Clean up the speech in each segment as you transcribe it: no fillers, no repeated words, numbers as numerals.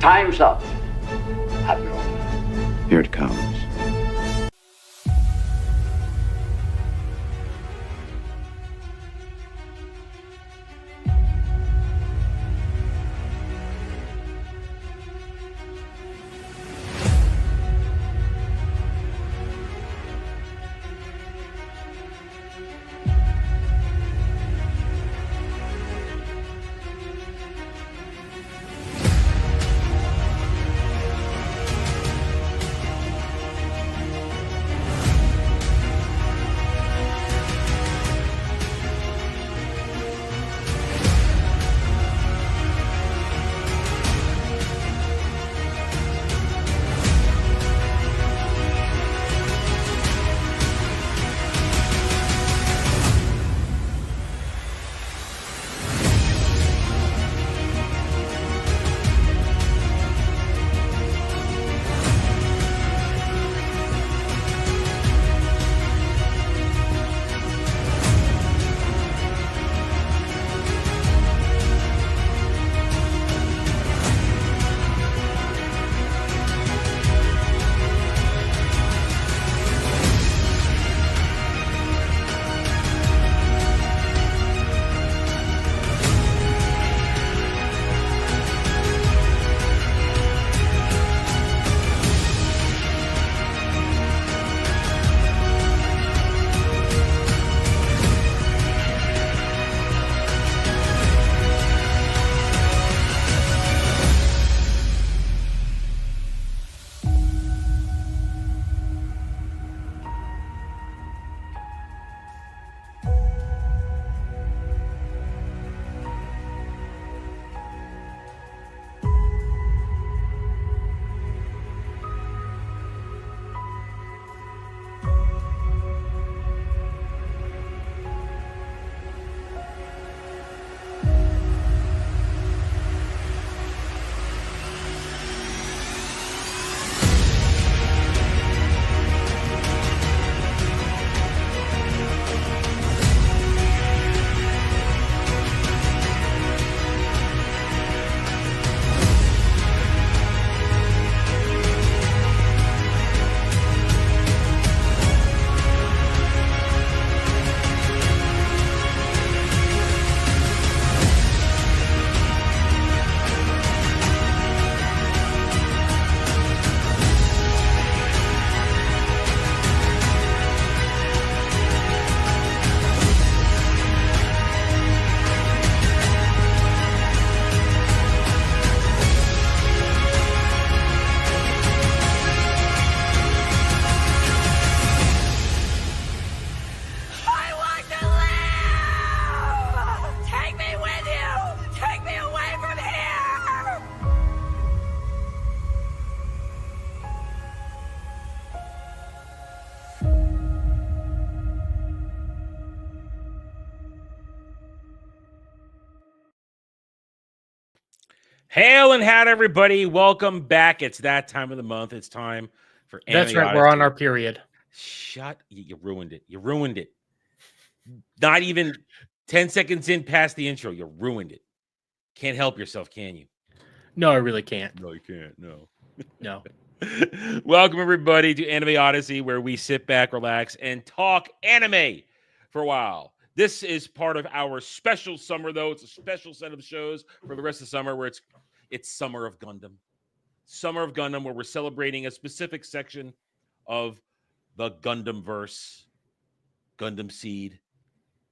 Time's up. Have your own. Here it comes. Hail and hat, everybody. Welcome back. It's that time of the month. It's time for Anime That's right. Odyssey. We're on our period. You ruined it. You ruined it. Not even 10 seconds in past the intro. You ruined it. Can't help yourself, can you? No, I really can't. No, you can't. No. No. Welcome, everybody, to Anime Odyssey, where we sit back, relax, and talk anime for a while. This is part of our special summer, though. It's a special set of shows for the rest of the summer where it's Summer of Gundam. Summer of Gundam, where we're celebrating a specific section of the Gundam verse, Gundam Seed.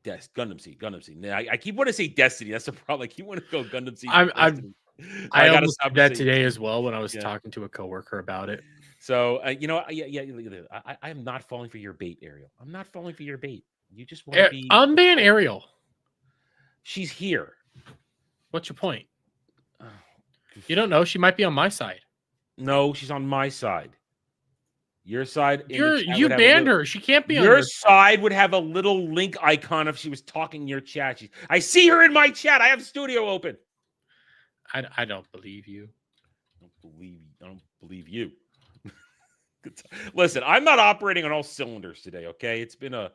Gundam Seed. I keep wanting to say Destiny. That's the problem. I keep wanting to go Gundam Seed. I almost did that today as well when I was talking to a coworker about it. So, I am not falling for your bait, Ariel. I'm not falling for your bait. You just want to be... Unban Ariel. She's here. What's your point? You don't know. She might be on my side. No, she's on my side. Your side... You banned her. She can't be on your side would have a little link icon if she was talking in your chat. I see her in my chat. I have studio open. I don't believe you. I don't believe you. Listen, I'm not operating on all cylinders today, okay? It's been a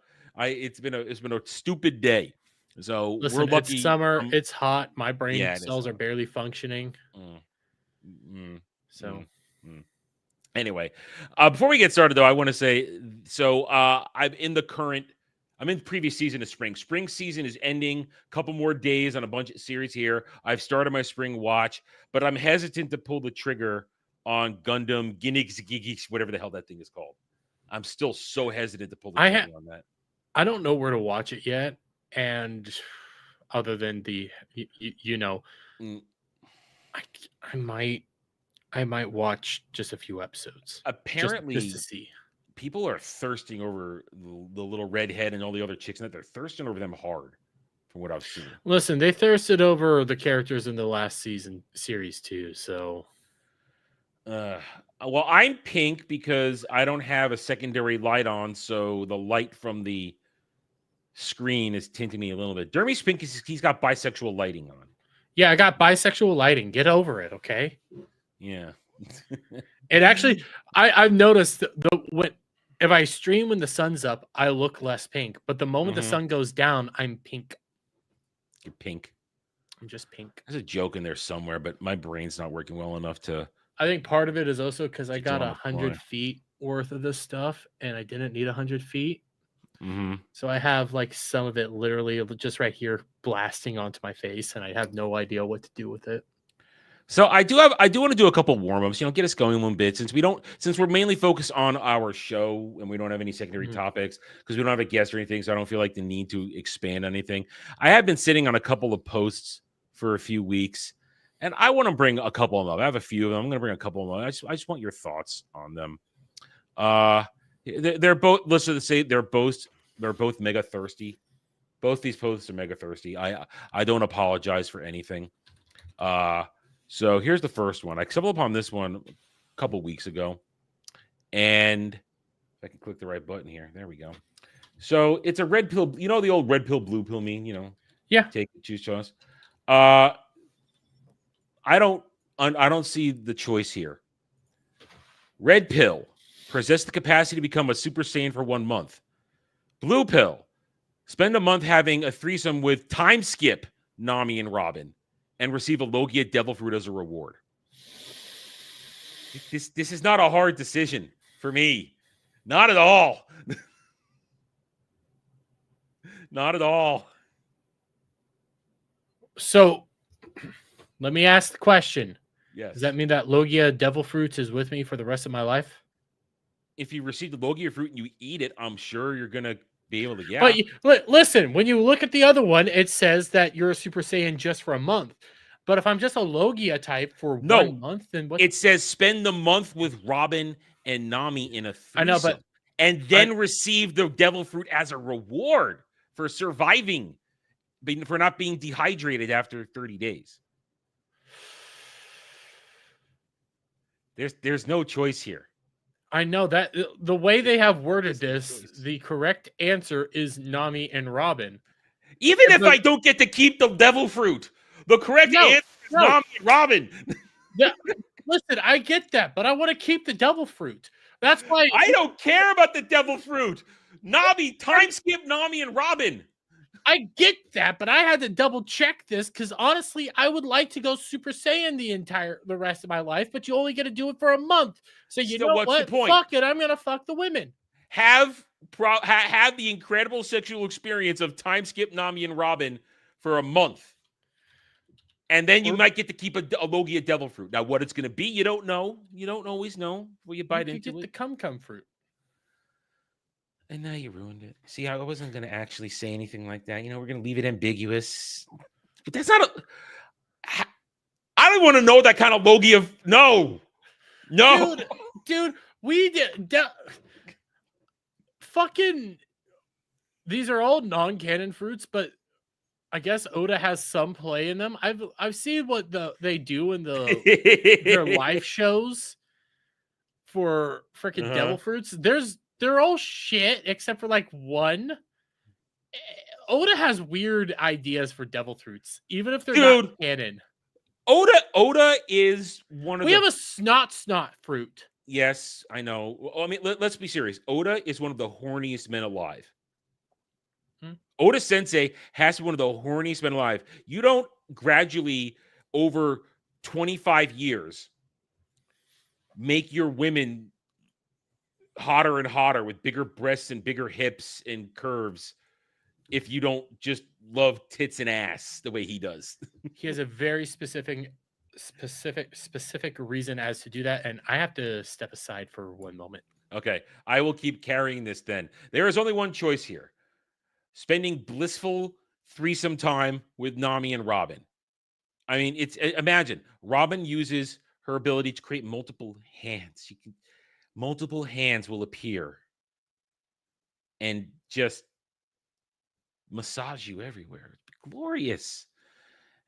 stupid day. So listen, we're lucky. It's summer. It's hot. My brain cells are barely functioning. So Anyway, before we get started, though, I want to say, so I'm in the previous season of spring. Spring season is ending. A couple more days on a bunch of series here. I've started my spring watch, but I'm hesitant to pull the trigger on Gundam, Ginnix, whatever the hell that thing is called. I'm still so hesitant to pull the trigger on that. I don't know where to watch it yet, and other than the, I might watch just a few episodes. Apparently, just to see. People are thirsting over the little redhead and all the other chicks in that. They're thirsting over them hard, from what I've seen. Listen, they thirsted over the characters in the last series too. So, well, I'm pink because I don't have a secondary light on, so the light from the screen is tinting me a little bit. Dermy's pink because he's got bisexual lighting on. Yeah, I got bisexual lighting. Get over it, okay? Yeah. And actually, I've noticed if I stream when the sun's up, I look less pink. But the moment the sun goes down, I'm pink. You're pink. I'm just pink. There's a joke in there somewhere, but my brain's not working well enough to. I think part of it is also because I got 100 feet worth of this stuff, and I didn't need 100 feet. So I have like some of it literally just right here blasting onto my face, and I have no idea what to do with it. So I do want to do a couple warm-ups, get us going a little bit since we're mainly focused on our show and we don't have any secondary topics because we don't have a guest or anything. So I don't feel like the need to expand anything. I have been sitting on a couple of posts for a few weeks and I want to bring a couple of them up. I have a few of them. I'm going to bring a couple of them up. I just want your thoughts on them. They're both, let's just say they're both mega thirsty. Both these posts are mega thirsty. I don't apologize for anything. So here's the first one. I stumbled upon this one a couple weeks ago. And if I can click the right button here. There we go. So it's a red pill. You know the old red pill, blue pill meme, Yeah. Take it, choose choice. I don't see the choice here. Red pill. Possess the capacity to become a Super Saiyan for 1 month. Blue pill. Spend a month having a threesome with time skip Nami and Robin. And receive a Logia Devil Fruit as a reward. This is not a hard decision for me. Not at all. Not at all. So, let me ask the question. Yes. Does that mean that Logia Devil Fruits is with me for the rest of my life? If you receive the Logia fruit and you eat it, I'm sure you're going to be able to, yeah. But listen, when you look at the other one, it says that you're a Super Saiyan just for a month. But if I'm just a Logia type for 1 month, then what? It says spend the month with Robin and Nami in a threesome. I know, but and then receive the devil fruit as a reward for surviving, for not being dehydrated after 30 days. There's no choice here. I know that the way they have worded this, the correct answer is Nami and Robin. Even if I don't get to keep the devil fruit, the correct answer is Nami and Robin. Yeah, listen, I get that, but I want to keep the devil fruit. That's why I don't care about the devil fruit. Nami, time skip Nami and Robin. I get that, but I had to double check this because honestly, I would like to go Super Saiyan the rest of my life, but you only get to do it for a month. So you know what's what? the point? Fuck it, I'm gonna fuck the women. Have the incredible sexual experience of time skip Nami and Robin for a month, and then you might get to keep a Logia devil fruit. Now, what it's going to be, you don't know. You don't always know before you bite into get it. The cum fruit. And now you ruined it. See, I wasn't going to actually say anything like that. We're going to leave it ambiguous. But that's not I don't want to know that kind of Logia. No. Dude, we did. Fucking. These are all non-canon fruits, but I guess Oda has some play in them. I've seen what they do in their live shows for freaking devil fruits. They're all shit except for like one. Oda has weird ideas for devil fruits, even if they're not canon. Oda is one of We have a snot fruit. Yes, I know. I mean, let's be serious. Oda is one of the horniest men alive. Oda Sensei has to be one of the horniest men alive. You don't gradually, over 25 years, make your women hotter and hotter with bigger breasts and bigger hips and curves if you don't just love tits and ass the way he does. He has a very specific reason as to do that, and I have to step aside for one moment. Okay, I will keep carrying this then. There is only one choice here. Spending blissful threesome time with Nami and Robin. I mean, imagine Robin uses her ability to create multiple hands. Multiple hands will appear and just massage you everywhere. It's glorious.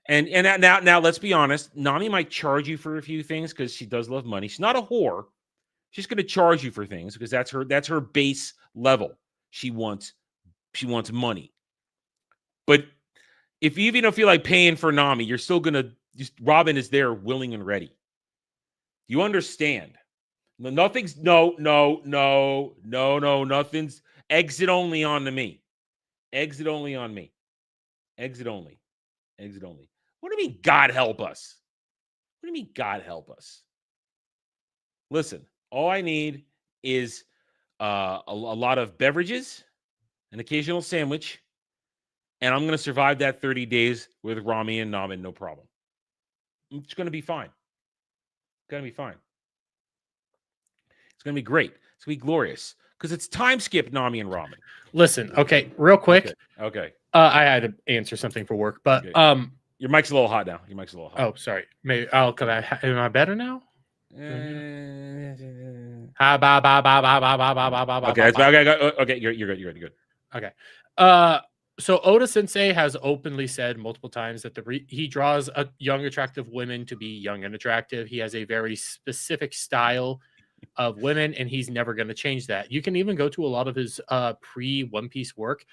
And now let's be honest. Nami might charge you for a few things because she does love money. She's not a whore. She's going to charge you for things because that's her base level. She wants money. But if you even don't feel like paying for Nami, you're still going to Robin is there willing and ready. You understand? Nothing's nothing's exit only on me. Exit only on me. Exit only. Exit only. What do you mean God help us? What do you mean God help us? Listen, all I need is a lot of beverages, an occasional sandwich, and I'm going to survive that 30 days with Rami and Namin, no problem. It's going to be fine. It's going to be fine. It's going to be great. It's going to be glorious because it's time skip Nami and Ramen. Listen, okay, real quick. Okay. I had to answer something for work, but okay. Your mic's a little hot now. Your mic's a little hot. Oh, sorry. Maybe I'll come back. Am I better now? Okay. Okay. You're good. Okay. So Oda Sensei has openly said multiple times that he draws young, attractive women to be young and attractive. He has a very specific style of women, and he's never going to change that. You can even go to a lot of his pre-One Piece work.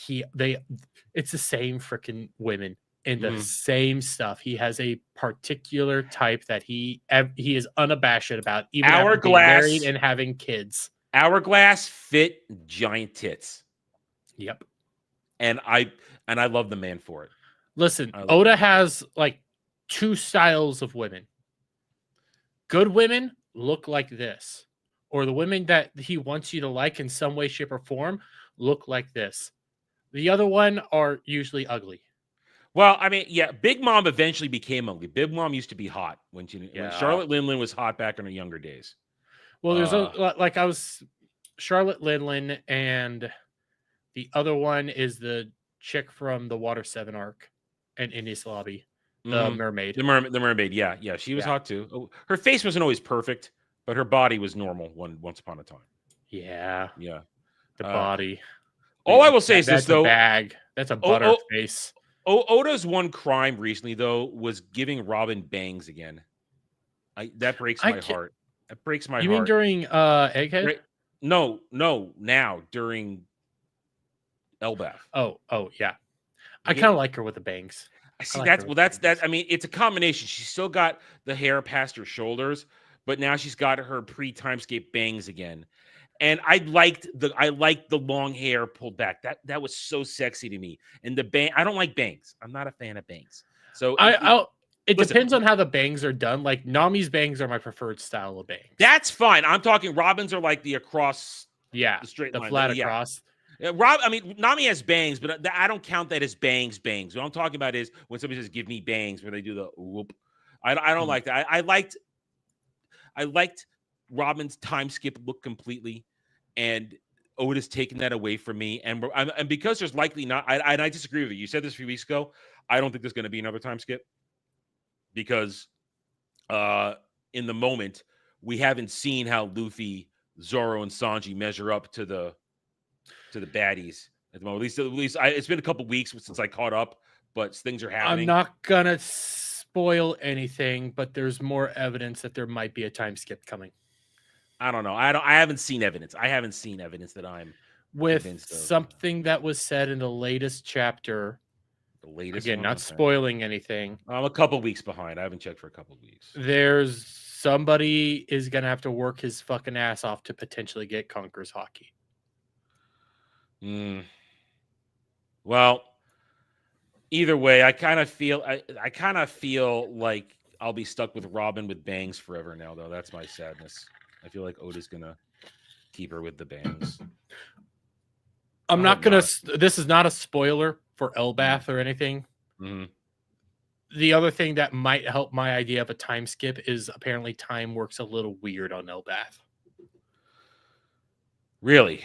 It's the same freaking women and the same stuff. He has a particular type that he is unabashed about, even after being married and having kids. Hourglass fit giant tits. Yep. And I love the man for it. Listen, Oda has like two styles of women. Good women look like this, or the women that he wants you to like in some way, shape, or form look like this. The other one are usually ugly. Well, I mean, yeah, Big Mom eventually became ugly. Big Mom used to be hot when Charlotte Linlin was hot back in her younger days. Well, there's Charlotte Linlin, and the other one is the chick from the Water 7 arc and Enies Lobby, the mermaid. The mermaid, yeah. She was hot too. Her face wasn't always perfect, but her body was normal once upon a time. Yeah. Yeah. The body. All I will say is this, though. That's a butter face. Oda's one crime recently, though, was giving Robin bangs again. That breaks my heart. That breaks my heart. You mean during Egghead? No, now during Elbaf. Oh, yeah. I kind of like her with the bangs. I see that. I mean, it's a combination. She's still got the hair past her shoulders, but now she's got her pre-timescape bangs again. And I liked the long hair pulled back. That was so sexy to me. And the bang, I don't like bangs. I'm not a fan of bangs. So it depends on how the bangs are done. Like Nami's bangs are my preferred style of bangs. That's fine. I'm talking Robin's are like the across, the straight line, flat across. Yeah, Nami has bangs, but I don't count that as bangs. What I'm talking about is when somebody says "give me bangs," where they do the whoop. I don't like that. I liked Robin's time skip look completely, and Oda's taken that away from me. And because there's likely not, I disagree with you. You said this a few weeks ago. I don't think there's going to be another time skip because in the moment we haven't seen how Luffy, Zoro, and Sanji measure up to the baddies at the moment. At least it's been a couple weeks since I caught up, but things are happening. I'm not gonna spoil anything, but there's more evidence that there might be a time skip coming. I don't know. I haven't seen evidence. I haven't seen evidence that I'm with something that was said in the latest chapter. The latest again, not spoiling anything. I'm a couple weeks behind. I haven't checked for a couple weeks. There's somebody is gonna have to work his fucking ass off to potentially get Conqueror's Haki. Well, either way, I kind of feel like I'll be stuck with Robin with bangs forever now, though. That's my sadness. I feel like Oda's gonna keep her with the bangs. I'm not gonna. This is not a spoiler for Elbath or anything. Mm-hmm. The other thing that might help my idea of a time skip is apparently time works a little weird on Elbath. Really?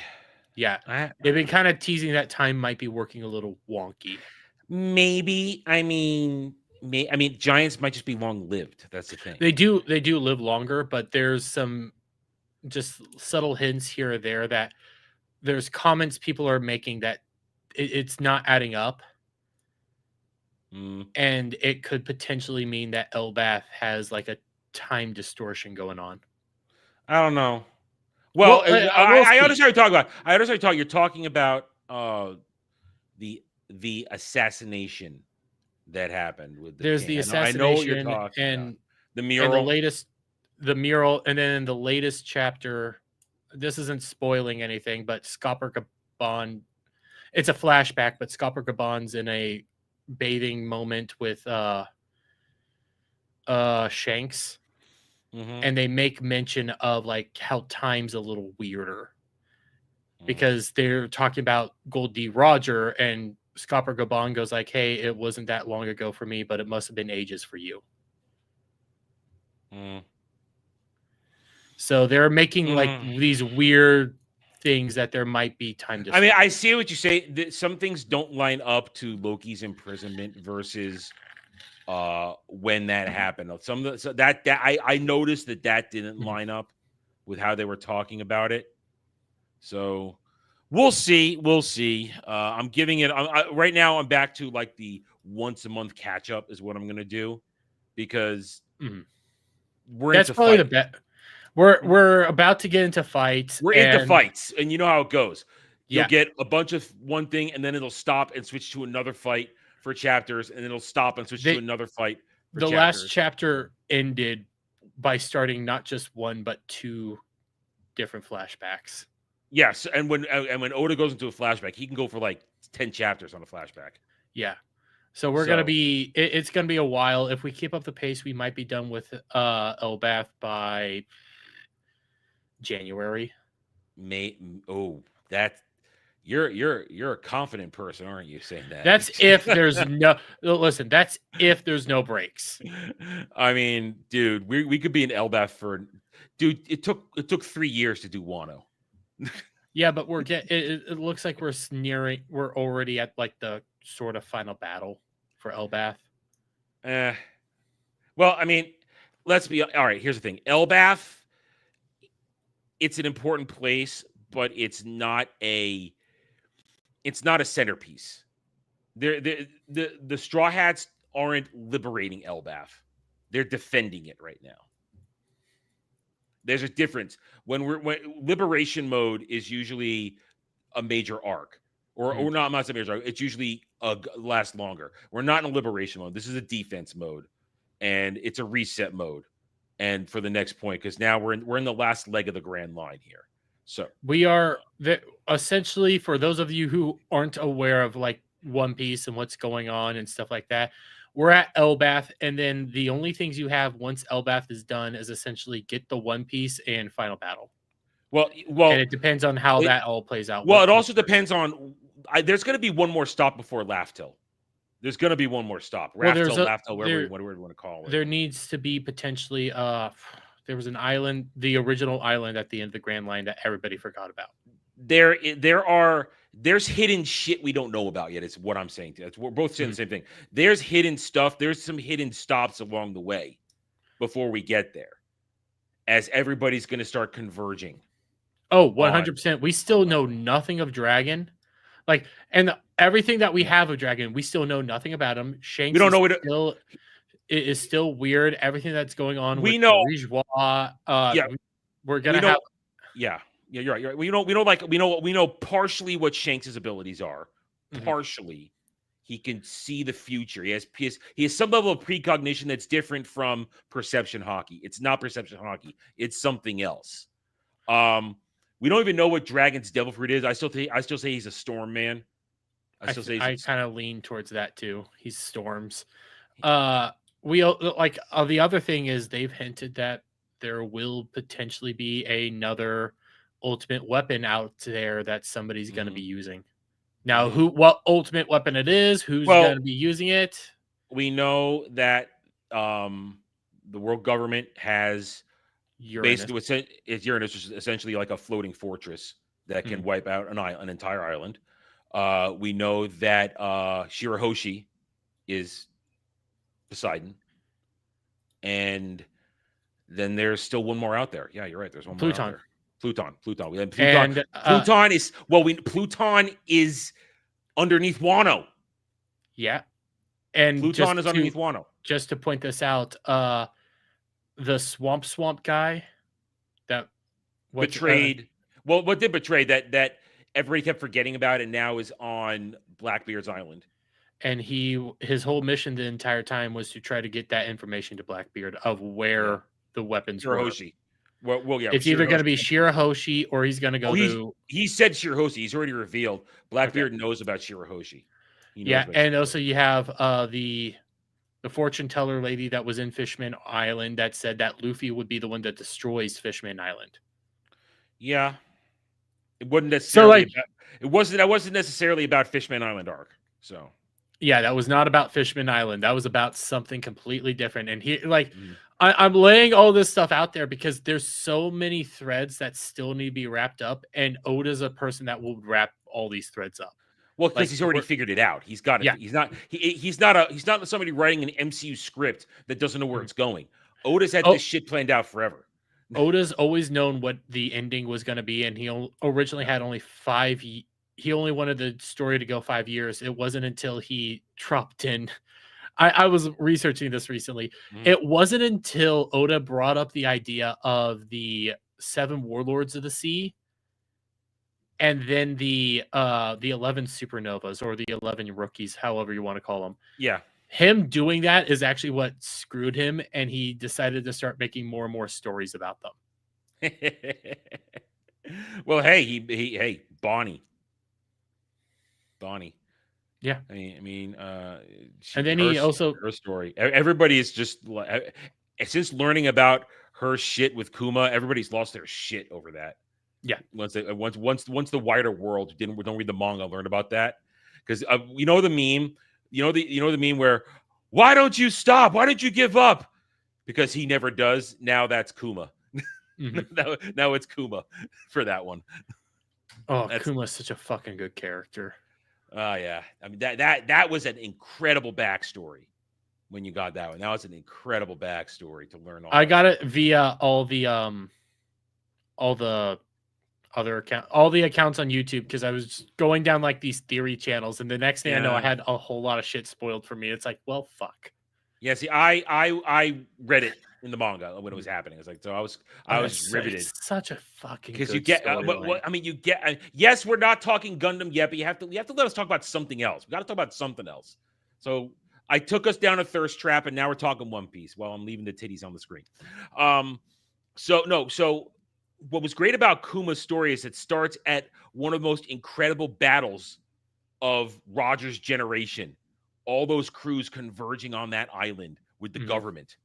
Yeah, they've been kind of teasing that time might be working a little wonky. Maybe. I mean, giants might just be long-lived. That's the thing. They do live longer, but there's some just subtle hints here or there that there's comments people are making that it's not adding up. And it could potentially mean that Elbath has like a time distortion going on. I don't know. Well, I understand what you're talking about. I understand what you're talking about. The assassination that happened with there's the assassination. I know what you're talking about. The mural. And the mural, and then in the latest chapter, this isn't spoiling anything, but Scopper Gabon, it's a flashback, but Scopper Gabon's in a bathing moment with Shanks. Mm-hmm. And they make mention of like how time's a little weirder because they're talking about Gold D. Roger, and Scopper Gabon goes like, "Hey, it wasn't that long ago for me, but it must have been ages for you." So they're making like these weird things that there might be time. I mean, I see what you say. Some things don't line up to Loki's imprisonment versus when that happened. Some of the, I noticed that didn't line up with how they were talking about it. So we'll see. I'm giving it right now. I'm back to like the once a month catch up is what I'm gonna do because that's probably the best. We're about to get into fights. We're into fights, and you know how it goes. You'll get a bunch of one thing, and then it'll stop and switch to another fight for chapters, and it'll stop and switch to another fight. For chapters. Last chapter ended by starting not just one but two different flashbacks. Yes, and when Oda goes into a flashback, he can go for like 10 chapters on a flashback. Yeah, so gonna be. It's gonna be a while. If we keep up the pace, we might be done with Elbath by January. You're a confident person, aren't you? Saying that. That's if there's listen. That's if there's no breaks. I mean, dude, we could be in Elbath for, dude. It took 3 years to do Wano. Yeah, but it looks like we're already at like the sort of final battle for Elbath. Well, I mean, let's be all right. Here's the thing, Elbath. It's an important place, but it's not a centerpiece. The Straw Hats aren't liberating Elbath. They're defending it right now. There's a difference. When liberation mode is usually a major arc, or not a major arc. It's usually lasts longer. We're not in a liberation mode. This is a defense mode, and it's a reset mode. And for the next point, because now we're in the last leg of the grand line here. So we are essentially, for those of you who aren't aware of like One Piece and what's going on and stuff like that, we're at Elbath, and then the only things you have once Elbath is done is essentially get the One Piece and final battle. Well, and it depends on how that all plays out. Well, it also depends on. There's going to be one more stop before Laugh-Till. There's going to be one more stop. Laugh-Till, whatever you want to call it. There needs to be potentially. There was an island, the original island at the end of the Grand Line that everybody forgot about. There's hidden shit we don't know about yet. It's what I'm saying. We're both saying the same thing. There's hidden stuff. There's some hidden stops along the way before we get there, as everybody's going to start converging. Oh, 100%. We still know nothing of Dragon. Like, and everything that we have of Dragon, we still know nothing about him. Shanks we don't know what it is still weird. Everything that's going on. We know. We're gonna have. Yeah, you're right. We know partially what Shanks' abilities are. Partially, he can see the future. He has some level of precognition that's different from perception hockey. It's not perception hockey. It's something else. We don't even know what Dragon's devil fruit is. I still say he's a storm man. I kind of lean towards that too. He's storms. the other thing is they've hinted that there will potentially be another ultimate weapon out there that somebody's going to be using. Now, what ultimate weapon it is, who's going to be using it? We know that the world government has Uranus. basically Uranus, which is essentially like a floating fortress that can wipe out an entire island. We know that Shirahoshi is Poseidon, and then there's still one more out there. Yeah, you're right. There's one more out there. Pluton. Pluton is Pluton is underneath Wano. Yeah, and Pluton is underneath Wano. Just to point this out, the swamp guy that betrayed. What did betray that everybody kept forgetting about, and now is on Blackbeard's island. And his whole mission the entire time was to try to get that information to Blackbeard of where the weapons Shirahoshi. were. Well, yeah. It's either going to be Shirahoshi or he's going to go to... He said Shirahoshi. He's already revealed. Blackbeard knows about Shirahoshi. And also you have the fortune teller lady that was in Fishman Island that said that Luffy would be the one that destroys Fishman Island. Yeah. It wasn't necessarily that wasn't necessarily about Fishman Island arc. So yeah, that was not about Fishman Island. That was about something completely different. And I'm laying all this stuff out there because there's so many threads that still need to be wrapped up, and Oda's a person that will wrap all these threads up. Well, because he's already figured it out. He's got it. Yeah. He's not somebody writing an MCU script that doesn't know where it's going. Oda's had this shit planned out forever. Oda's always known what the ending was going to be, and he originally had only 5 years. He only wanted the story to go 5 years. It wasn't until he dropped in. I was researching this recently. It wasn't until Oda brought up the idea of the 7 warlords of the sea, and then the 11 supernovas, or the 11 rookies, however you want to call them. Yeah. Him doing that is actually what screwed him, and he decided to start making more and more stories about them. Well, hey, Bonnie. Yeah, I mean, and then her story. Everybody is just since learning about her shit with Kuma, everybody's lost their shit over that. Yeah, once the wider world don't read the manga, learn about that, because you know the meme, the meme where, why don't you stop? Why don't you give up? Because he never does. Now that's Kuma. Now it's Kuma for that one. Oh, Kuma's such a fucking good character. Oh yeah, I mean that was an incredible backstory when you got that one. That was an incredible backstory to learn. I got it via all the other all the accounts on YouTube, because I was going down like these theory channels, and the next thing I know, I had a whole lot of shit spoiled for me. It's like, well, fuck. Yeah, see, I read it in the manga when it was happening. It's like, so I was riveted. It's such a fucking, because you get yes, we're not talking Gundam yet, but you have to let us talk about something else. We got to talk about something else. So I took us down a thirst trap, and now we're talking One Piece while I'm leaving the titties on the screen. So what was great about Kuma's story is it starts at one of the most incredible battles of Roger's generation. All those crews converging on that island with the government.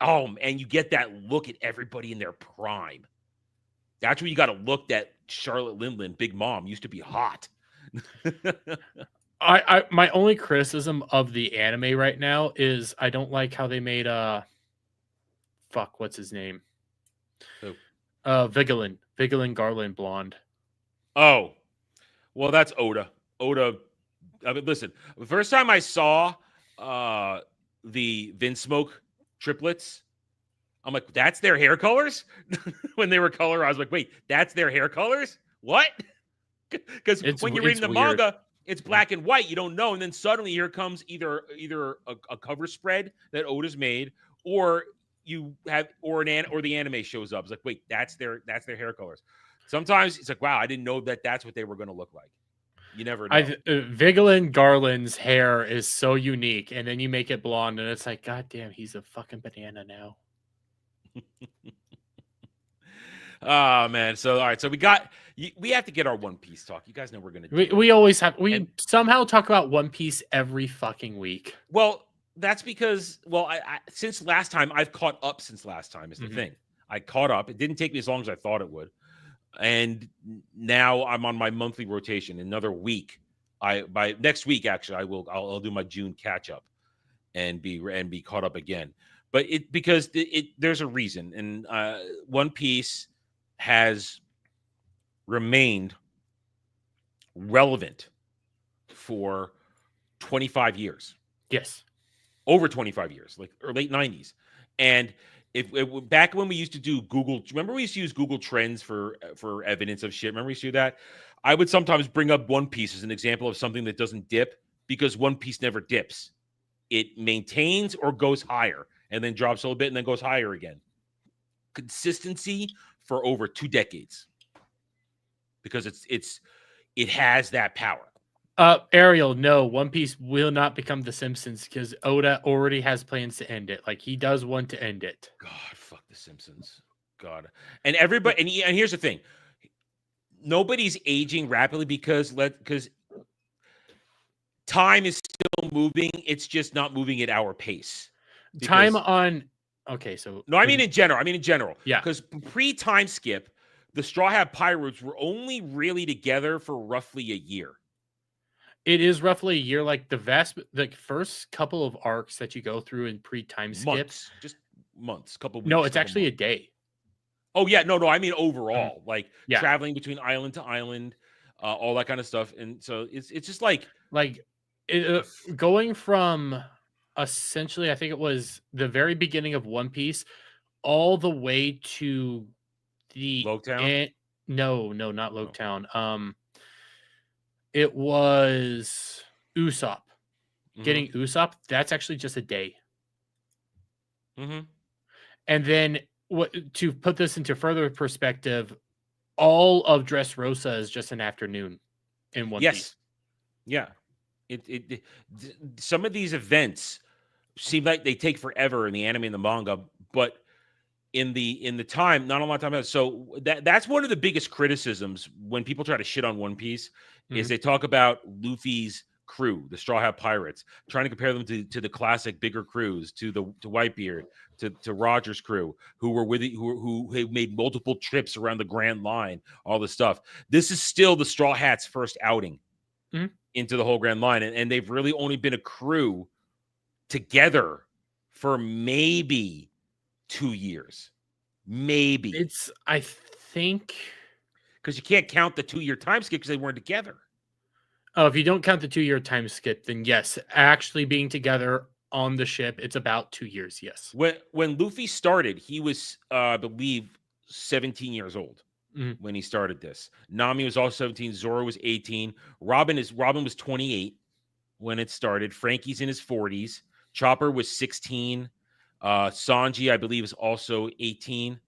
And you get that look at everybody in their prime. That's where you got to look that Charlotte Lindland, Big Mom, used to be hot. My only criticism of the anime right now is I don't like how they made what's his name? Who? Vigilant Garland blonde. Oh, well, that's Oda. I mean, listen, the first time I saw the Vinsmoke triplets, I'm like, that's their hair colors? When they were color, I was like, wait, that's their hair colors? What? Because when you're reading the manga, it's black and white. You don't know. And then suddenly here comes either a cover spread that Oda's made, or you have or the anime shows up. It's like, wait, that's their hair colors. Sometimes it's like, wow, I didn't know that's what they were going to look like. You never know. Vigilant Garland's hair is so unique, and then you make it blonde, and it's like, God damn, he's a fucking banana now. Oh man! So all right, so we have to get our One Piece talk. You guys know we're gonna. We always have. We somehow talk about One Piece every fucking week. Well, That's because, well, I since last time I've caught up. Since last time is the thing. I caught up. It didn't take me as long as I thought it would, and now I'm on my monthly rotation. Another week, by next week actually, I'll do my June catch up and be caught up again. But because there's a reason, and One Piece has remained relevant for 25 years. Yes. Over 25 years, like or late 90s. And back when we used to do Google, remember we used to use Google Trends for evidence of shit? Remember we used to do that? I would sometimes bring up One Piece as an example of something that doesn't dip, because One Piece never dips. It maintains or goes higher and then drops a little bit and then goes higher again. Consistency for over 2 decades, because it has that power. Ariel, no, One Piece will not become The Simpsons because Oda already has plans to end it. Like, he does want to end it. God, fuck The Simpsons. God. And everybody, and here's the thing. Nobody's aging rapidly because time is still moving. It's just not moving at our pace. Okay, so no, I mean in general. Yeah. Because pre-time skip, the Straw Hat Pirates were only really together for roughly a year. It is roughly a year. Like the first couple of arcs that you go through in pre-time skip, just months, couple weeks. No, it's actually a day. Oh yeah, no, I mean overall, like traveling between island to island, all that kind of stuff, and so it's just like going from essentially, I think it was the very beginning of One Piece, all the way to the Loketown. No, not Loketown. It was Usopp. Getting Usopp, that's actually just a day. And then, to put this into further perspective, all of Dressrosa is just an afternoon in One Piece. Yeah. Some of these events seem like they take forever in the anime and the manga, but in the time, not a lot of time. So that's one of the biggest criticisms when people try to shit on One Piece is they talk about Luffy's crew, the Straw Hat Pirates, trying to compare them to the classic bigger crews, to Whitebeard, to Roger's crew, who were with it, who made multiple trips around the Grand Line, all this stuff. This is still the Straw Hats' first outing into the whole Grand Line, and they've really only been a crew together for maybe 2 years. Maybe. I think, because you can't count the 2-year time skip because they weren't together. Oh, if you don't count the 2-year time skip, then yes, actually being together on the ship, it's about 2 years. Yes. When Luffy started, he was, I believe, 17 years old when he started this. Nami was also 17. Zoro was 18. Robin was 28 when it started. Frankie's in his 40s. Chopper was 16. Sanji, I believe, is also 18.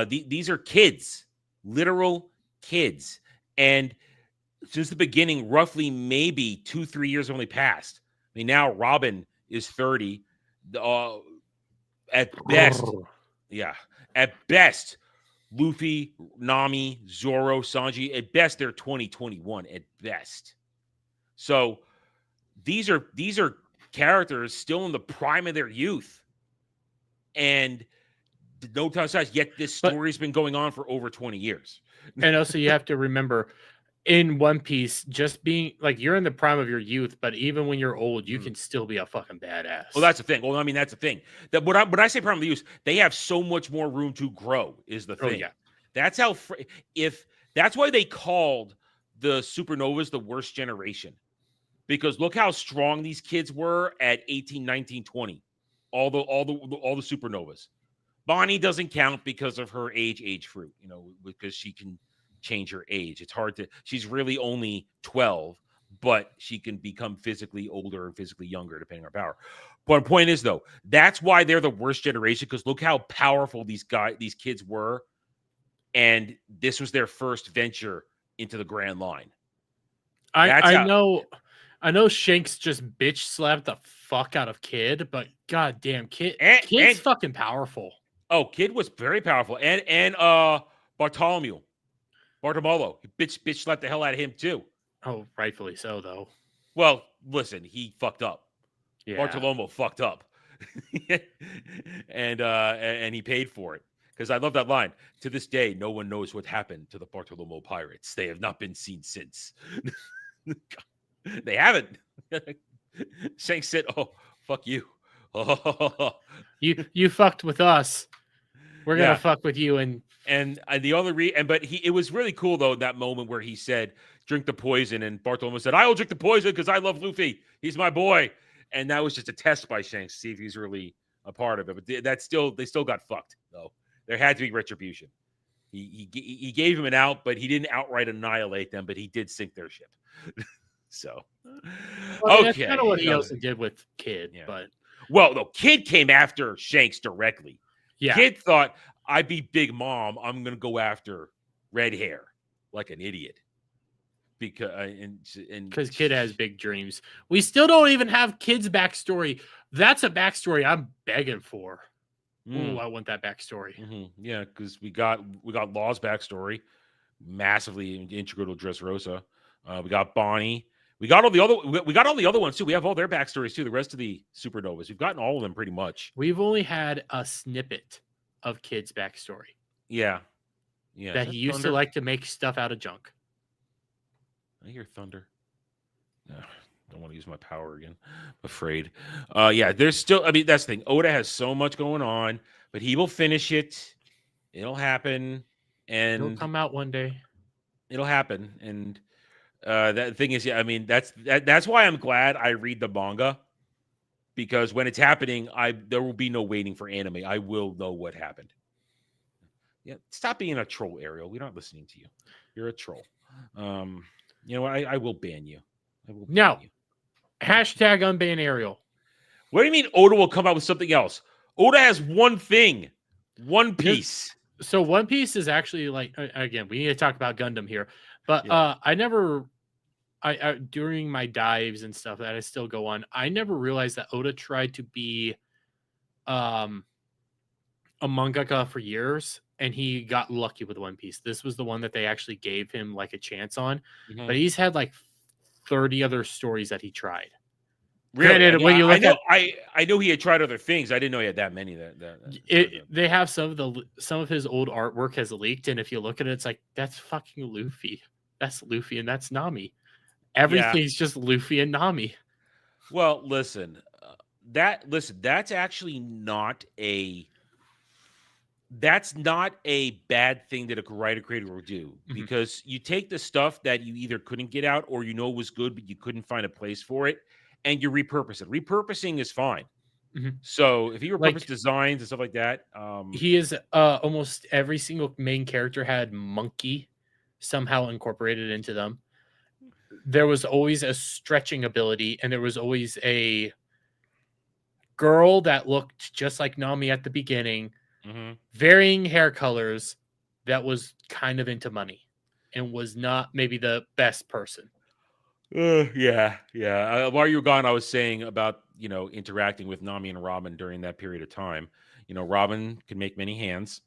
These are kids, literal kids. And since the beginning, roughly maybe 2-3 years only passed. I mean, now Robin is 30. At best, Luffy, Nami, Zoro, Sanji, at best, they're 20, 21 at best. So these are characters still in the prime of their youth. And no time size, yet this story's been going on for over 20 years. And also you have to remember, in One Piece, just being like, you're in the prime of your youth, but even when you're old, you can still be a fucking badass. Well, that's the thing. Well, I mean, that's the thing. That when I say prime of the youth, they have so much more room to grow. Is the thing. Oh, yeah. That's how. That's why they called the supernovas the worst generation, because look how strong these kids were at 18, 19, 20. All the supernovas. Bonnie doesn't count because of her age fruit, because she can change her age. It's hard to, she's really only 12, but she can become physically older and physically younger depending on her power. But the point is, though, that's why they're the worst generation, because look how powerful these kids were, and this was their first venture into the Grand Line. I know Shanks just bitch slapped the fuck out of Kid, but goddamn, Kid's fucking powerful. Oh, Kid was very powerful, and Bartolomeo, he bitch slapped the hell out of him too. Oh, rightfully so, though. Well, listen, he fucked up. Yeah. Bartolomeo fucked up. And he paid for it. Because I love that line. To this day, no one knows what happened to the Bartolomeo pirates. They have not been seen since. They haven't. Shanks said, "Oh, fuck you." You fucked with us. We're gonna fuck with you. And the only it was really cool though, that moment where he said, "Drink the poison," and Bartolomeo said, "I will drink the poison because I love Luffy. He's my boy." And that was just a test by Shanks to see if he's really a part of it. But they still got fucked though. There had to be retribution. He gave him an out, but he didn't outright annihilate them. But he did sink their ship. So, okay, that's kind of what he also did with Kid. Yeah. But no, Kid came after Shanks directly. Yeah, Kid thought, I beat Big Mom, I'm gonna go after red hair like an idiot. Because Kid has big dreams. We still don't even have Kid's backstory. That's a backstory I'm begging for. Ooh, I want that backstory. Mm-hmm. Yeah, because we got Law's backstory, massively integral to Dressrosa. We got Bonnie. We got all the other ones too. We have all their backstories too. The rest of the supernovas, we've gotten all of them pretty much. We've only had a snippet of Kid's backstory. Yeah. That he used to like to make stuff out of junk. I hear thunder. Don't want to use my power again. I'm afraid. Yeah, there's still. I mean, that's the thing. Oda has so much going on, but he will finish it. It'll happen, and it'll come out one day. It'll happen, and that thing is, yeah. I mean, that's why I'm glad I read the manga, because when it's happening, there will be no waiting for anime. I will know what happened. Yeah, stop being a troll, Ariel. We're not listening to you. You're a troll. You know what? I will ban you. No. Hashtag unban Ariel. What do you mean Oda will come out with something else? Oda has one thing. One Piece. So One Piece is actually like, again, we need to talk about Gundam here. But I during my dives and stuff that I still go on, I never realized that Oda tried to be a mangaka for years. And he got lucky with One Piece. This was the one that they actually gave him like a chance on. Mm-hmm. But he's had like 30 other stories that he tried. Really? Granted, when you look I know he had tried other things. I didn't know he had that many. They have some of his old artwork has leaked, and if you look at it, it's like, that's fucking Luffy. That's Luffy, and that's Nami. Everything's just Luffy and Nami. Well, listen, that's actually not a. That's not a bad thing that a writer creator will do, because you take the stuff that you either couldn't get out or was good, but you couldn't find a place for it, and you repurpose it. Repurposing is fine. Mm-hmm. So if you repurpose designs and stuff like that, he is almost every single main character had monkey somehow incorporated into them. There was always a stretching ability, and there was always a girl that looked just like Nami at the beginning. Mm-hmm. Varying hair colors, that was kind of into money and was not maybe the best person. Yeah. While you were gone, I was saying about, interacting with Nami and Robin during that period of time. Robin can make many hands.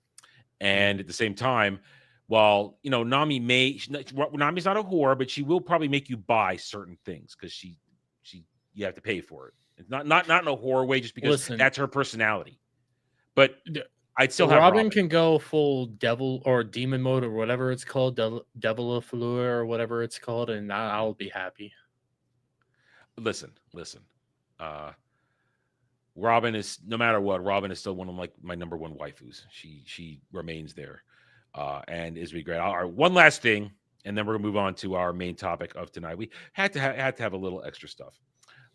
And at the same time, while, Nami's not a whore, but she will probably make you buy certain things because you have to pay for it. It's not in a whore way, just because that's her personality. But I'd still have Robin can go full devil or demon mode or whatever it's called, devil of Fleur or whatever it's called, and I'll be happy. Listen. Robin is, no matter what, Robin is still one of my number one waifus. She remains there, and is great. All right, one last thing, and then we're gonna move on to our main topic of tonight. We had to have a little extra stuff.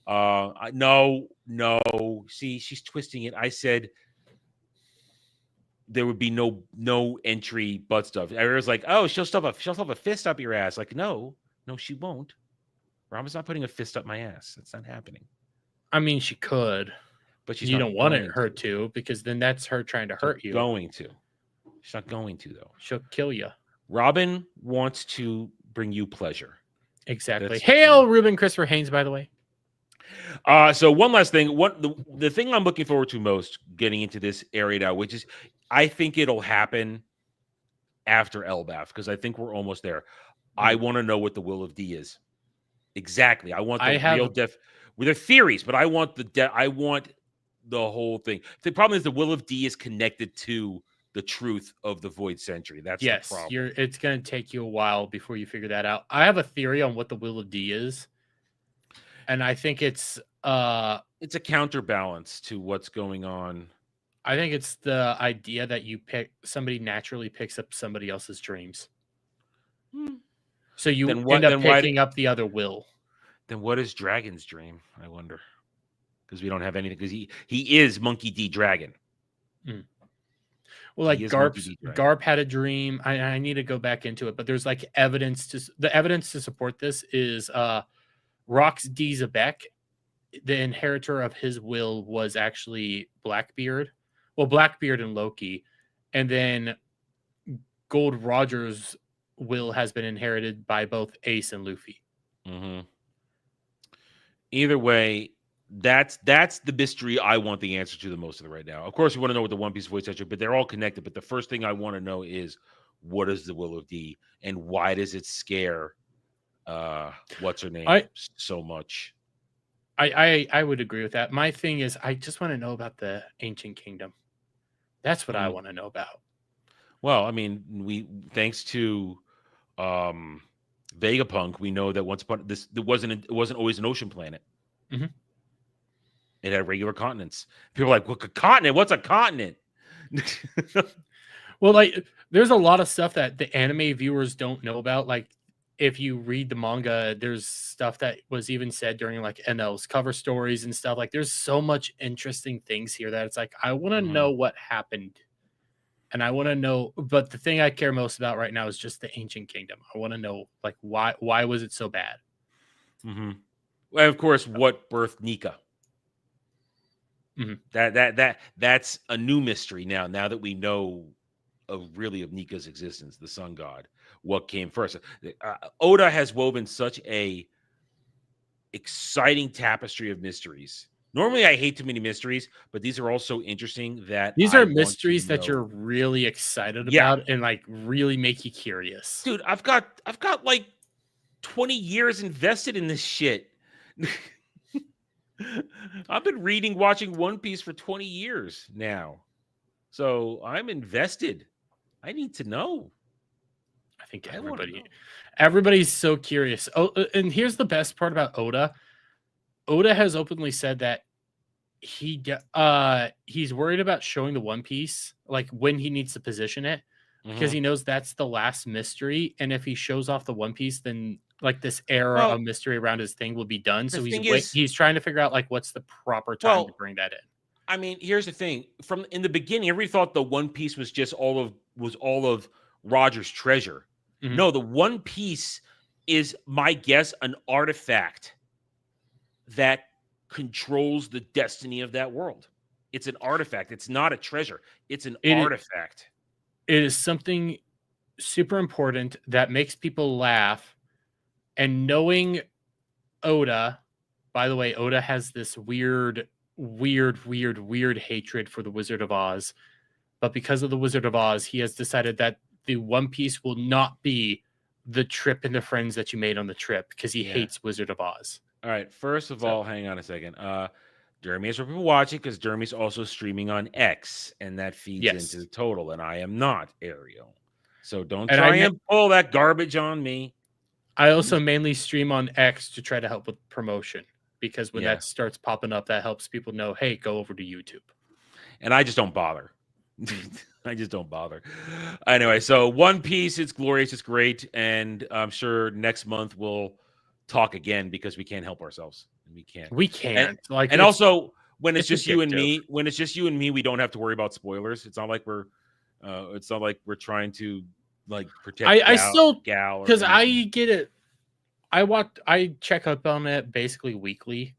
No. See, she's twisting it. I said there would be no entry butt stuff. Everyone's like, oh, she'll stuff a fist up your ass. Like, no, she won't. Robin's not putting a fist up my ass. That's not happening. I mean, she could, but you don't want her to, because then that's her trying to hurt you. She's not going to, though. She'll kill you. Robin wants to bring you pleasure. Exactly. Hail, Ruben Christopher Haynes, by the way. So one last thing. The thing I'm looking forward to most getting into this area now, which is, I think it'll happen after Elbaf, because I think we're almost there. I want to know what the Will of D is. Exactly. I want the real with their theories, but I want the whole thing. The problem is the will of D is connected to the truth of the Void Century. That's the problem. It's going to take you a while before you figure that out. I have a theory on what the will of D is, and I think it's a counterbalance to what's going on. I think it's the idea that somebody naturally picks up somebody else's dreams. So you end up picking up the other will. Then what is Dragon's dream? I wonder. Because we don't have anything. Because he is Monkey D. Dragon. Well, like Garp had a dream. I need to go back into it, but there's like evidence to support this is Rox D. Zebek, the inheritor of his will was actually Blackbeard. Well, Blackbeard and Loki, and then Gold Roger's will has been inherited by both Ace and Luffy. Either way, that's the mystery I want the answer to the most of it right now. Of course, we want to know what the One Piece Voice Century, but they're all connected. But the first thing I want to know is what is the will of D and why does it scare what's her name so much? I would agree with that. My thing is I just want to know about the Ancient Kingdom. That's what I want to know about. Well, I mean, thanks to Vegapunk, we know that once upon this, it wasn't always an ocean planet. It had regular continents. People are like, "What a continent? What's a continent?" Well, like, there's a lot of stuff that the anime viewers don't know about. Like, if you read the manga, there's stuff that was even said during like NL's cover stories and stuff. Like, there's so much interesting things here that it's like, I want to know what happened. And I want to know, but the thing I care most about right now is just the Ancient Kingdom. I want to know, like, why was it so bad? Well, of course, what birthed Nika? That's a new mystery now. Now that we know of Nika's existence, the sun god, what came first? Oda has woven such a exciting tapestry of mysteries. Normally, I hate too many mysteries, but these are also interesting. These are mysteries that you're really excited about and like really make you curious. Dude, I've got like 20 years invested in this shit. I've been watching One Piece for 20 years now. So I'm invested. I need to know. I think everybody's so curious. Oh, and here's the best part about Oda. Oda has openly said that he's worried about showing the One Piece, like when he needs to position it, because he knows that's the last mystery. And if he shows off the One Piece, then like this era of mystery around his thing will be done. So he's trying to figure out like what's the proper time to bring that in. I mean, here's the thing. From in the beginning, everybody thought the One Piece was just all of Roger's treasure. No, the One Piece is, my guess, an artifact that controls the destiny of that world. It's an artifact. It's not a treasure. It's an artifact. It is something super important that makes people laugh. And knowing Oda, by the way, Oda has this weird hatred for the Wizard of Oz. But because of the Wizard of Oz, he has decided that the One Piece will not be the trip and the friends that you made on the trip because he hates Wizard of Oz. All right. First of all, hang on a second. Jeremy is for people watching because Jeremy's also streaming on X, and that feeds into the total. And I am not Ariel, so don't try and pull that garbage on me. I also mainly stream on X to try to help with promotion because when that starts popping up, that helps people know, hey, go over to YouTube. And I just don't bother. Anyway, so One Piece, it's glorious, it's great, and I'm sure next month we'll talk again because we can't help ourselves. We can't. And also when it's just you and me, we don't have to worry about spoilers. It's not like we're trying to like protect Gal because I get it. I check up on it basically weekly.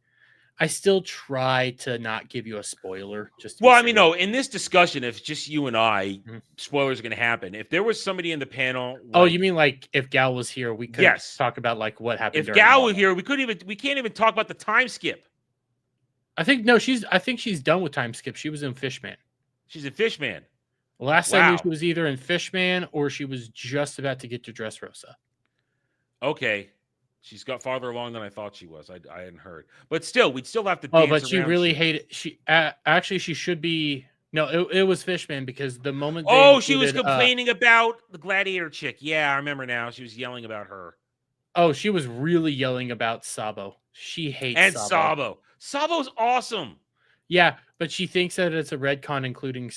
I still try to not give you a spoiler. No, in this discussion, if it's just you and I, spoilers are going to happen. If there was somebody in the panel, you mean like if Gal was here, we could talk about like what happened. If Gal was here, we can't even talk about the time skip. I think she's done with time skip. She was in Fishman. She's in Fishman. Last I knew, she was either in Fishman or she was just about to get to Dressrosa. Okay. She's got farther along than I thought she was. I hadn't heard, but still, we'd still have to. Oh, dance but she around really shit. hated. She actually she should be. No, it was Fishman because the moment they Oh, she was included, complaining about the gladiator chick. Yeah, I remember now. She was yelling about her she was really yelling about Sabo. She hates and Sabo. Sabo. Sabo's awesome. Yeah, but she thinks that it's a retcon including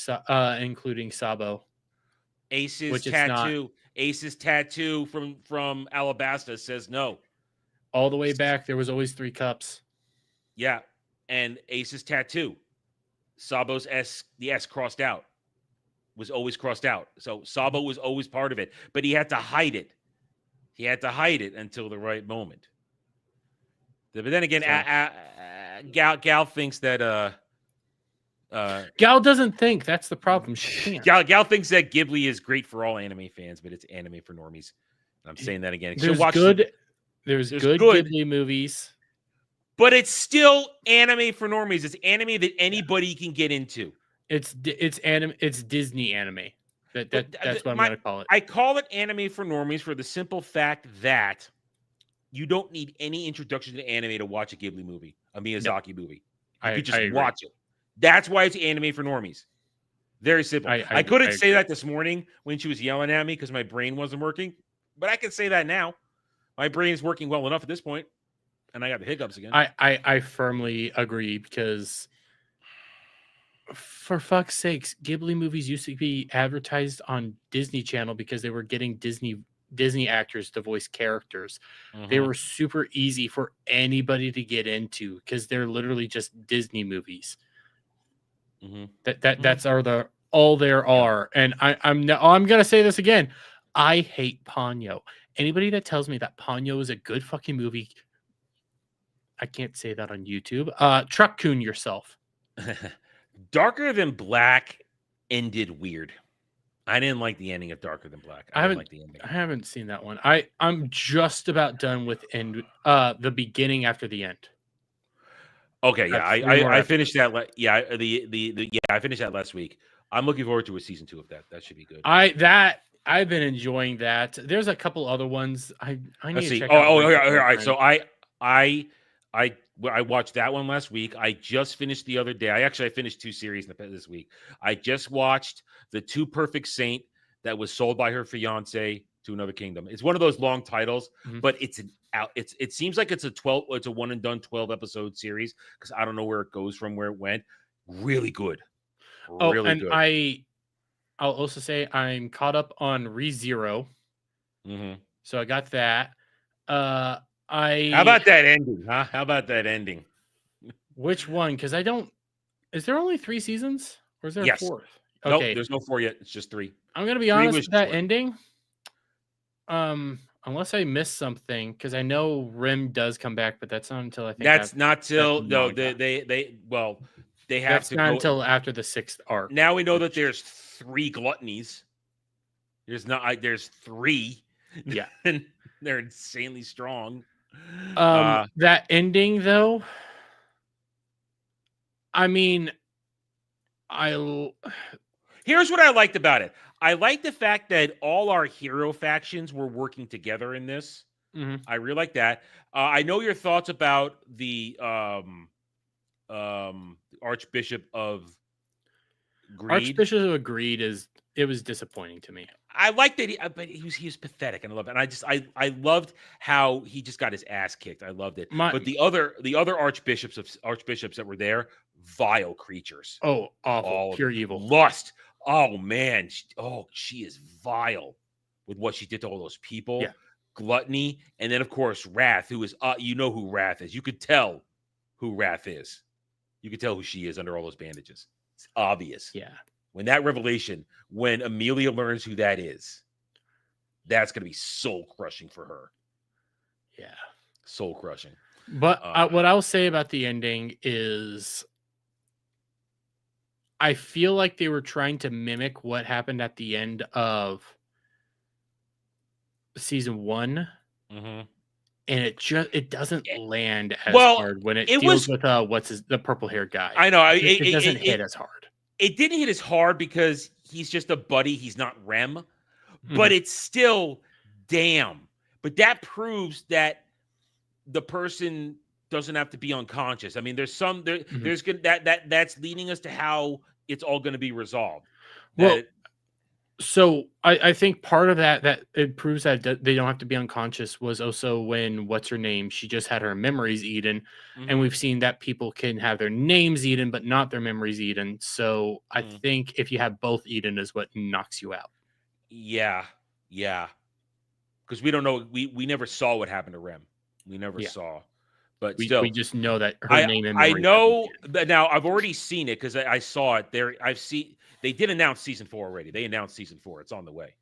Sabo. Ace's Which it's not. tattoo. Ace's tattoo from Alabasta says no. All the way back, there was always 3 cups. Yeah, and Ace's tattoo. Sabo's S, the S crossed out, was always crossed out. So Sabo was always part of it, but he had to hide it. He had to hide it until the right moment. But then again, Gal thinks that Gal doesn't think. That's the problem. She can't. Gal thinks that Ghibli is great for all anime fans, but it's anime for normies. And I'm saying that again. There's good Ghibli movies. But it's still anime for normies. It's anime that anybody can get into. It's anime. It's Disney anime. That's what I'm going to call it. I call it anime for normies for the simple fact that you don't need any introduction to anime to watch a Ghibli movie, a Miyazaki movie. You could just watch it. That's why it's anime for normies. Very simple. I couldn't say that this morning when she was yelling at me because my brain wasn't working, but I can say that now. My brain is working well enough at this point, and I got the hiccups again. I firmly agree because, for fuck's sakes, Ghibli movies used to be advertised on Disney Channel because they were getting Disney actors to voice characters. Mm-hmm. They were super easy for anybody to get into because they're literally just Disney movies. Mm-hmm. That's all there are. And I'm gonna say this again. I hate Ponyo. Anybody that tells me that Ponyo is a good fucking movie, I can't say that on YouTube. Truck Coon yourself. Darker Than Black ended weird. I didn't like the ending of Darker Than Black. I didn't like the ending. I haven't seen that one. I'm just about done with the beginning after the end. Okay, yeah, I finished that. I finished that last week. I'm looking forward to a season 2 of that. That should be good. I've been enjoying that. There's a couple other ones I need to check out. All right. So I watched that one last week. I just finished the other day. I finished 2 series this week. I just watched The Two Perfect Saint that was sold by her fiance to another kingdom. It's one of those long titles, but it seems like it's a one and done 12 episode series because I don't know where it goes from where it went. Really good. Really good. I'll also say I'm caught up on ReZero. Mm-hmm. So I got that. How about that ending, huh? How about that ending? Which one? Because is there only 3 seasons? Or is there a 4th? Okay. Nope, there's no 4 yet. It's just 3. I'm going to be honest with that ending. Unless I missed something, because I know Rim does come back, but that's not until I think that's not till they have that's to not go until after the 6th arc. Now we know that there's 3 gluttonies. There's 3. Yeah. And they're insanely strong. That ending though, I mean, here's what I liked about it. I like the fact that all our hero factions were working together in this. Mm-hmm. I really like that. I know your thoughts about the Archbishop of Greed. Archbishop of Greed it was disappointing to me. I liked that, but he was pathetic, and I love it. And I loved how he just got his ass kicked. I loved it. But the other archbishops that were there, vile creatures. Oh, awful, pure evil, lust. Oh man, she is vile with what she did to all those people. Yeah. Gluttony, and then of course Wrath, who is you know who Wrath is. You could tell who Wrath is. You could tell who she is under all those bandages. It's obvious. Yeah. When Amelia learns who that is, that's going to be soul crushing for her. Yeah. Soul crushing. But what I'll say about the ending is I feel like they were trying to mimic what happened at the end of season 1. Mm-hmm. And it doesn't land as hard when it deals with the purple haired guy. I know. It doesn't hit as hard. It didn't hit as hard because he's just a buddy. He's not Rem. But it's still damn. But that proves that the person doesn't have to be unconscious. I mean, there's some there. Mhm. There's good that's leading us to how it's all going to be resolved. Well, so I think part of that it proves that they don't have to be unconscious was also when what's her name? She just had her memories eaten, and we've seen that people can have their names eaten but not their memories eaten. So I think if you have both eaten is what knocks you out. Yeah. Because we don't know. We never saw what happened to Rem. We never saw. But We still, just know that her name and memories I have been know eaten. that now. I've already seen it because I saw it there. I've seen they did announce season 4 already. They announced season 4. It's on the way.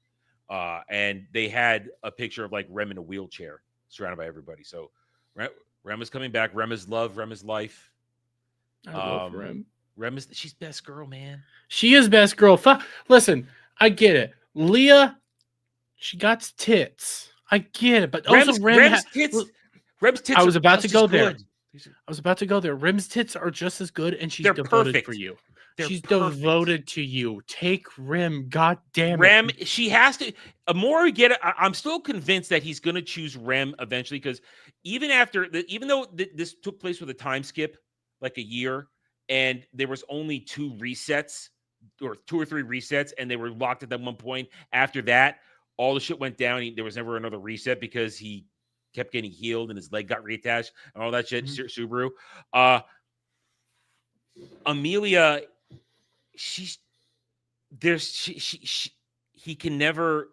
And they had a picture of like Rem in a wheelchair surrounded by everybody. So Rem is coming back. Rem is love. Rem is life. I love Rem. Rem is she's best girl, man. She is best girl. Listen, I get it. Leah, she got tits. I get it, but also Rem's tits. I was about to go there. Good. I was about to go there. Rem's tits are just as good, and she's They're devoted perfect. for you. They're She's perfect. devoted to you. Take Rem. God damn it. Rem, she has to. The more we get it, I'm still convinced that he's going to choose Rem eventually because even though this took place with a time skip, like a year, and there was only 2 resets or 2 or 3 resets, and they were locked at that one point. After that, all the shit went down. There was never another reset because he kept getting healed and his leg got reattached and all that shit. Subaru, Amelia, they can never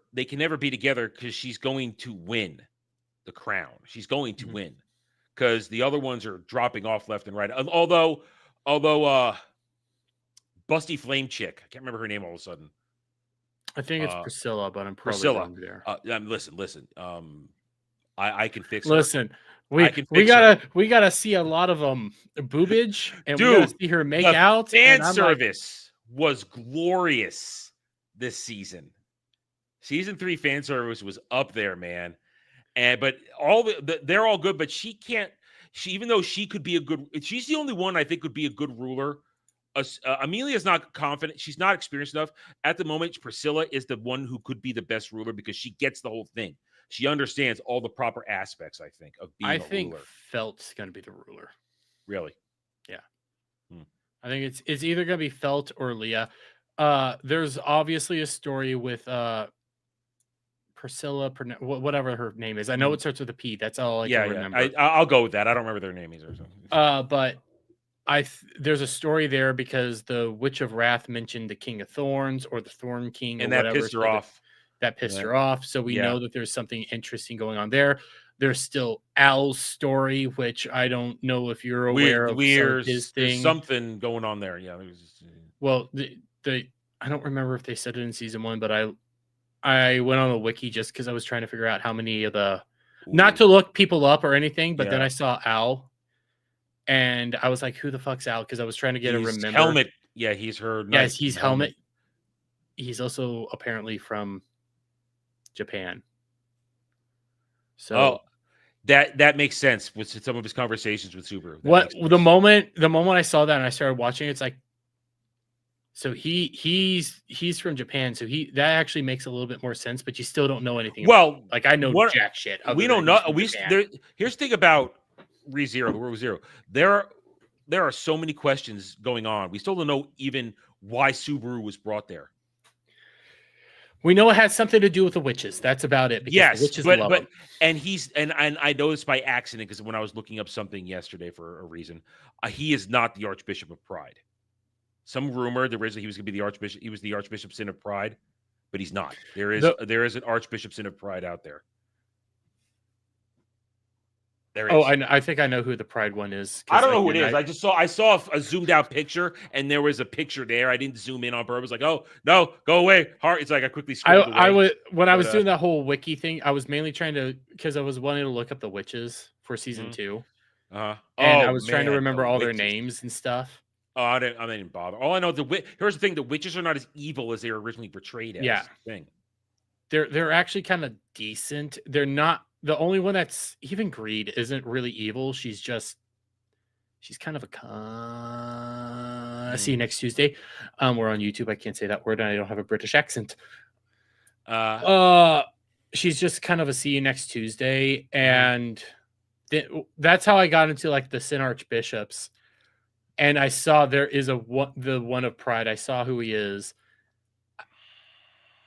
be together because she's going to win the crown. She's going to win because the other ones are dropping off left and right. Although Busty Flame Chick, I can't remember her name all of a sudden. I think it's Priscilla, but I'm probably wrong there. Listen. I can fix her. Listen, we gotta see a lot of boobage, and we gotta see her make out. Fan service was glorious this season. Season 3 fan service was up there, man. But they're all good, but she can't. Even though she could be a good, she's the only one I think could be a good ruler. Amelia's not confident. She's not experienced enough at the moment. Priscilla is the one who could be the best ruler because she gets the whole thing. She understands all the proper aspects, I think, of being a ruler. I think Felt's going to be the ruler. Really? Yeah. I think it's either going to be Felt or Leah. There's obviously a story with Priscilla, whatever her name is. I know it starts with a P. That's all I can remember. I'll go with that. I don't remember their name either. But there's a story there because the Witch of Wrath mentioned the King of Thorns or the Thorn King, and or that whatever. pissed her off. That pissed her off. So we know that there's something interesting going on there. There's still Al's story, which I don't know if you're aware of his thing. There's something going on there. Yeah. Well, I don't remember if they said it in season 1, but I went on a wiki just because I was trying to figure out how many of the, not to look people up or anything, but then I saw Al, and I was like, "Who the fuck's Al?" Because I was trying to get a remember. Helmet. Yeah, he's her. Yes, he's Helmet. He's also apparently from Japan. So that makes sense with some of his conversations with Subaru. The moment I saw that and I started watching, it's like, so he's from Japan, so that actually makes a little bit more sense, but you still don't know anything. Well, like I know jack shit. We don't know. Here's the thing about the World Zero. There are so many questions going on. We still don't know even why Subaru was brought there. We know it has something to do with the witches. That's about it. Yes, the witches love him. And I know this by accident because when I was looking up something yesterday for a reason, he is not the Archbishop of Pride. Some rumor there is that he was going to be the Archbishop. He was the Archbishop Sin of Pride, but he's not. There is an Archbishop Sin of Pride out there. There is. Oh, I think I know who the Pride one is. I don't know who it is. I saw a zoomed out picture, and there was a picture there. I didn't zoom in on purpose. Like, oh no, go away. It's like I quickly scrolled away. I was doing that whole wiki thing, I was mainly trying to, because I was wanting to look up the witches for season 2. And I was trying to remember all their names and stuff. Oh, I didn't bother. All I know, here's the thing: the witches are not as evil as they were originally portrayed as. Yeah, they're actually kind of decent. They're not. The only one that's even Greed isn't really evil. She's kind of a see you next Tuesday. We're on YouTube. I can't say that word, and I don't have a British accent. She's just kind of a see you next Tuesday, and that's how I got into like the Sin Archbishops, and I saw there is the one of Pride. I saw who he is,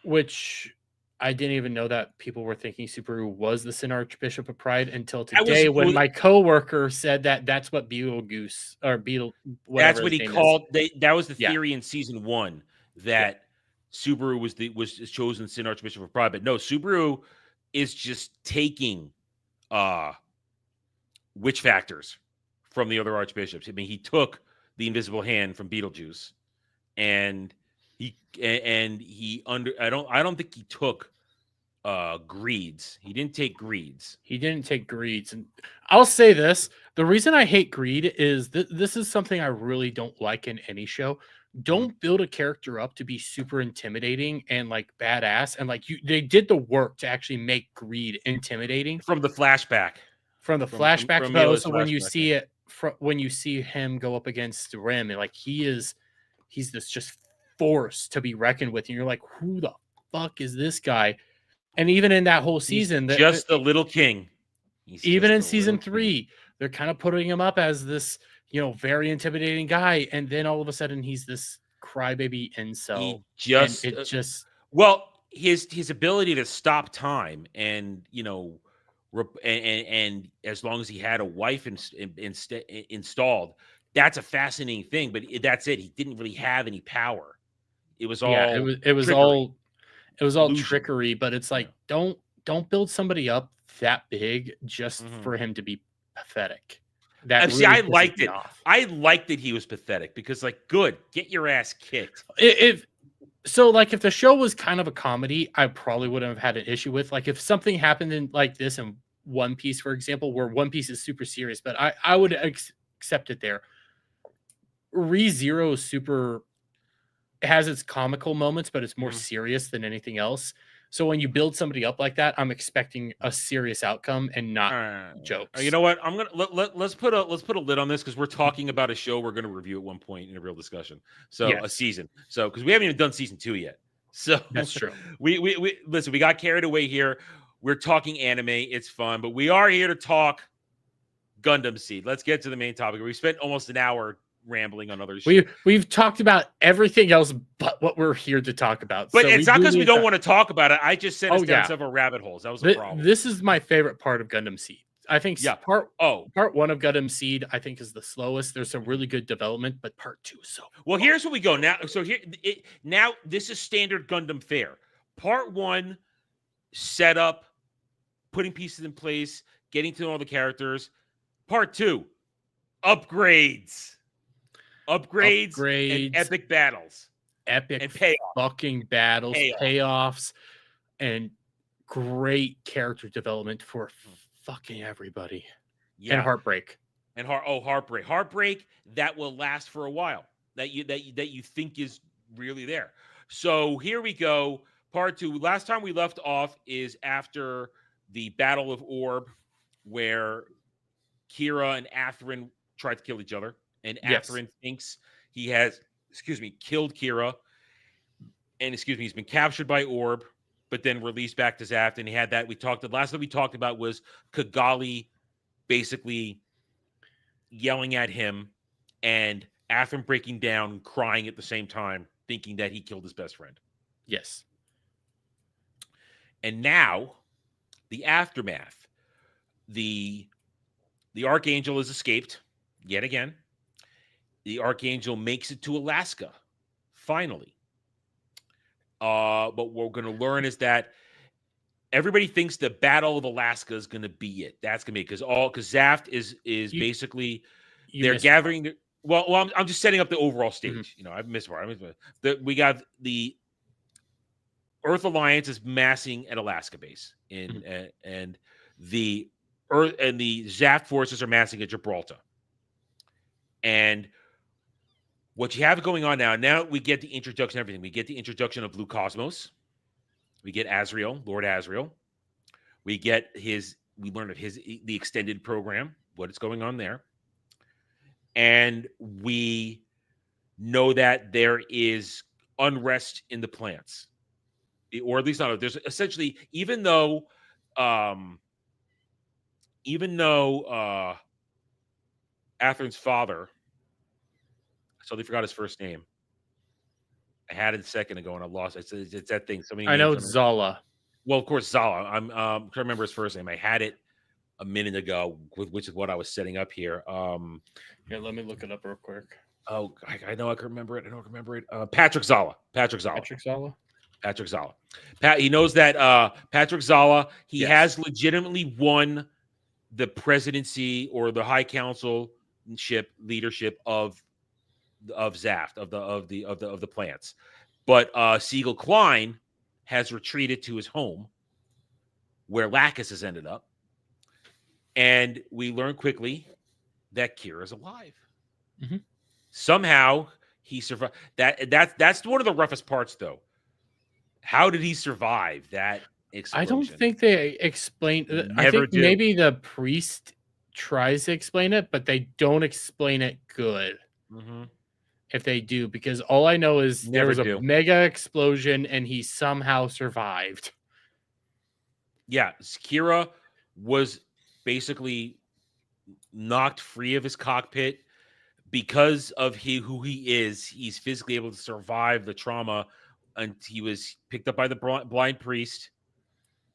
which I didn't even know that people were thinking Subaru was the Sin Archbishop of Pride until today, when my coworker said that that's what Beetlejuice or Beetle, whatever that's what his he name called. is. That was the theory in season 1 that Subaru was chosen Sin Archbishop of Pride, but no, Subaru is just taking witch factors from the other archbishops. I mean, he took the invisible hand from Beetlejuice, and I don't think he took greeds. He didn't take greeds. And I'll say this: the reason I hate greed is this is something I really don't like in any show. Don't build a character up to be super intimidating and like badass, and like they did the work to actually make greed intimidating From the flashback. But Mila's also when you flashback, see it when you see him go up against Rim, and like he's this just force to be reckoned with, and you're like, who the fuck is this guy? And even in that whole season, he's just a little king. Even in season 3, they're kind of putting him up as this, very intimidating guy, and then all of a sudden he's this crybaby incel. His ability to stop time, and and as long as he had a wife installed, that's a fascinating thing. But that's it. He didn't really have any power. It was all it was all trickery. But it's like, don't build somebody up that big just for him to be pathetic. I liked it. I liked that he was pathetic, because good, get your ass kicked. If the show was kind of a comedy, I probably wouldn't have had an issue with, like, if something happened in like this in One Piece, for example, where One Piece is super serious, but I would accept it there. ReZero is super, it has its comical moments, but it's more serious than anything else. So when you build somebody up like that, I'm expecting a serious outcome and not jokes. You know what? I'm gonna let's put a lid on this, because we're talking about a show we're going to review at one point in a real discussion. So a season. So because we haven't even done season 2 yet. So that's true. We listen. We got carried away here. We're talking anime. It's fun, but we are here to talk Gundam Seed. Let's get to the main topic. We spent almost an hour rambling on other shit. We've talked about everything else but what we're here to talk about. But it's not because we don't want to talk about it. I just sent us down several rabbit holes. That was the problem. This is my favorite part of Gundam Seed. I think part 1 of Gundam Seed, I think, is the slowest. There's some really good development, but part 2 is so well. Here's what we go now. So now this is standard Gundam fare. Part 1, set up, putting pieces in place, getting to know all the characters. Part 2, upgrades, and epic battles, and fucking battles, payoffs, and great character development for fucking everybody. And heartbreak. Heartbreak that will last for a while. That you think is really there. So here we go. Part 2. Last time we left off is after the Battle of Orb, where Kira and Athrun tried to kill each other. And Athrun thinks he has, killed Kira. And he's been captured by Orb, but then released back to Zaft. And he had that. Last thing we talked about was Kigali basically yelling at him, and Athrun breaking down and crying at the same time, thinking that he killed his best friend. Yes. And now, the aftermath. The Archangel has escaped yet again. The Archangel makes it to Alaska, finally. But what we're going to learn is that everybody thinks the Battle of Alaska is going to be it. That's going to be it, because Zaft is basically they're gathering. Well, I'm just setting up the overall stage. I missed part. We got the Earth Alliance is massing at Alaska base, and the Earth and the Zaft forces are massing at Gibraltar. And what you have going on now we get the introduction of everything. We get the introduction of Blue Cosmos. We get Lord Asriel. We learn of the extended program, what is going on there. And we know that there is unrest in the plants. Or at least not. There's essentially, even though even though Atherin's father, I totally forgot his first name. I had it a second ago and I lost it. It's that thing. So many I names. know it's Zala. Well, of course, Zala. I'm trying to remember his first name. I had it a minute ago, which is what I was setting up here. Here, let me look it up real quick. Oh, I know I can remember it. I don't remember it. Patrick Zala. Patrick Zala. He knows that Patrick Zala, he has legitimately won the presidency or the high councilship leadership of Zaft, of the plants. But Siegel Klein has retreated to his home where Lacus has ended up. And we learn quickly that Kira's alive. Mm-hmm. Somehow he survived. That's one of the roughest parts, though. How did he survive that explosion? I don't think they explain. I think maybe the priest tries to explain it, but they don't explain it good. Mm-hmm. If they do, because all I know is there was a mega explosion and he somehow survived. Yeah, Kira was basically knocked free of his cockpit because of who he is. He's physically able to survive the trauma, and he was picked up by the blind priest.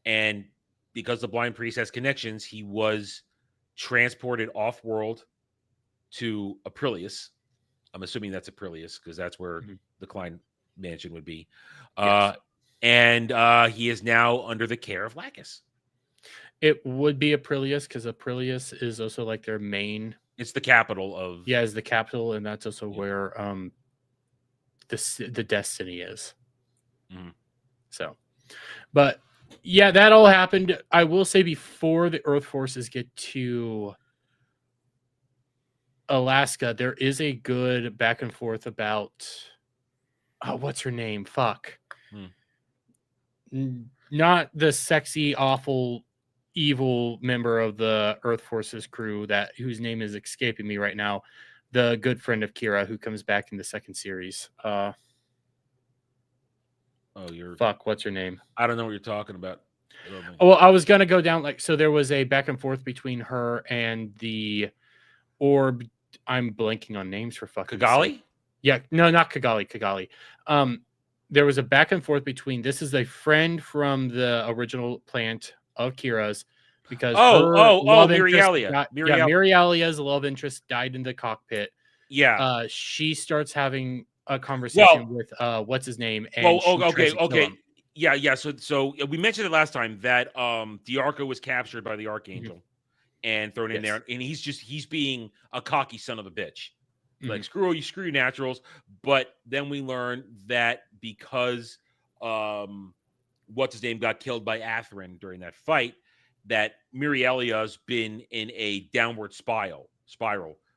And because the blind priest has connections, he was transported off-world to Aprillius. I'm assuming that's Aprillius because that's where the Klein mansion would be. Yes. And he is now under the care of Lacus. It would be Aprillius because Aprillius is also like their main. It's the capital of. Yeah, it's the capital, and that's also where the destiny is. Mm-hmm. So, but yeah, that all happened. I will say before the Earth forces get to Alaska, there is a good back and forth about what's her name? Fuck. Not the sexy, awful, evil member of the Earth Forces crew whose name is escaping me right now. The good friend of Kira who comes back in the second series. Fuck, what's her name? I don't know what you're talking about. Well, I was gonna go down so there was a back and forth between her and the orb. I'm blanking on names for fucking Kigali? Sake. Yeah, no, not Kigali. There was a back and forth between. This is a friend from the original plant of Kira's because Mirialia. Mirialia's love interest died in the cockpit. Yeah. She starts having a conversation with what's his name. And okay. Yeah. So we mentioned it last time that Diarca was captured by the Archangel and thrown in there, and he's being a cocky son of a bitch. Like screw you naturals. But then we learn that because what's his name got killed by Atherin during that fight, that Mirialia's been in a downward spiral.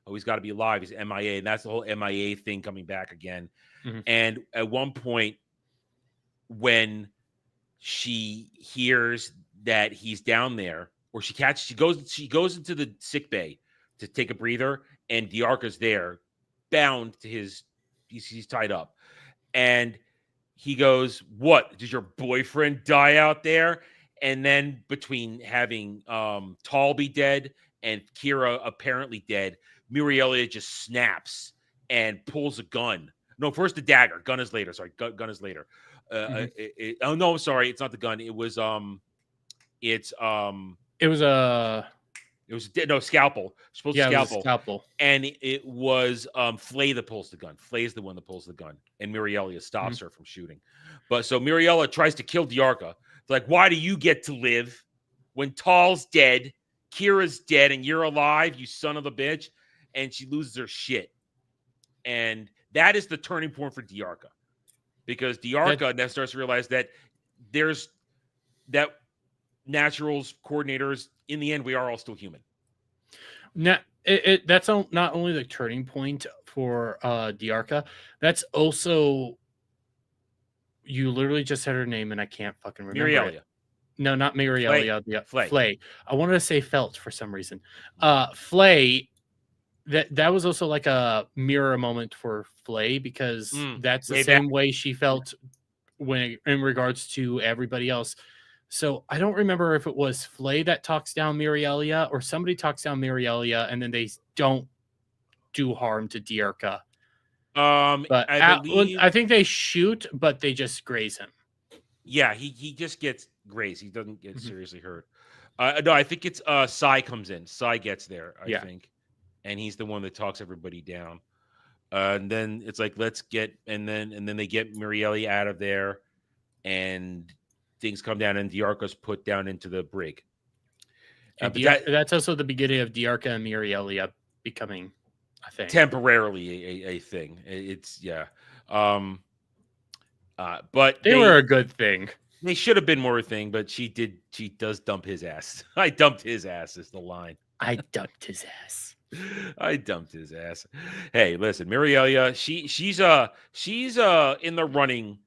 Oh, he's got to be alive. He's MIA, and that's the whole MIA thing coming back again. And at one point, when she hears that he's down there, or she goes into the sick bay to take a breather, and Diarca's there, bound to he's tied up, and he goes, "What? Did your boyfriend die out there?" And then between having Tall be dead and Kira apparently dead, Mirialia just snaps and pulls a gun. No, first the dagger. Gun is later. Sorry, gun is later. Oh no, I'm sorry. It's not the gun. It was scalpel. Scalpel. And it was Flay that pulls the gun. Flay's the one that pulls the gun, and Mirialia stops her from shooting. But so Mirialia tries to kill Diarca. It's like, why do you get to live when Tall's dead, Kira's dead, and you're alive, you son of a bitch? And she loses her shit. And that is the turning point for Diarca. Because Diarca now starts to realize that there's that naturals, coordinators, in the end, we are all still human. Now, that's not only the turning point for Diarca, that's also, you literally just said her name and I can't fucking remember Mirialia. it. No, not Mirialia. Flay. I wanted to say Felt for some reason. Flay, that was also like a mirror moment for Flay because that's the same way she felt when in regards to everybody else. So I don't remember if it was Flay that talks down Mirielia or somebody talks down Mirielia and then they don't do harm to Diarca. But I believe I think they shoot, but they just graze him. Yeah, he just gets grazed. He doesn't get seriously hurt. No, I think it's Sai comes in. Sai gets there, I think, and he's the one that talks everybody down. And then it's like and then they get Mirieli out of there, and things come down, and Diarca's put down into the brig. And that's also the beginning of Diarca and Mirielia becoming a thing. Temporarily a thing. It's but they were a good thing. They should have been more a thing, but she does dump his ass. I dumped his ass is the line. I dumped his ass. I dumped his ass. Hey, listen, Mirielia, she's in the running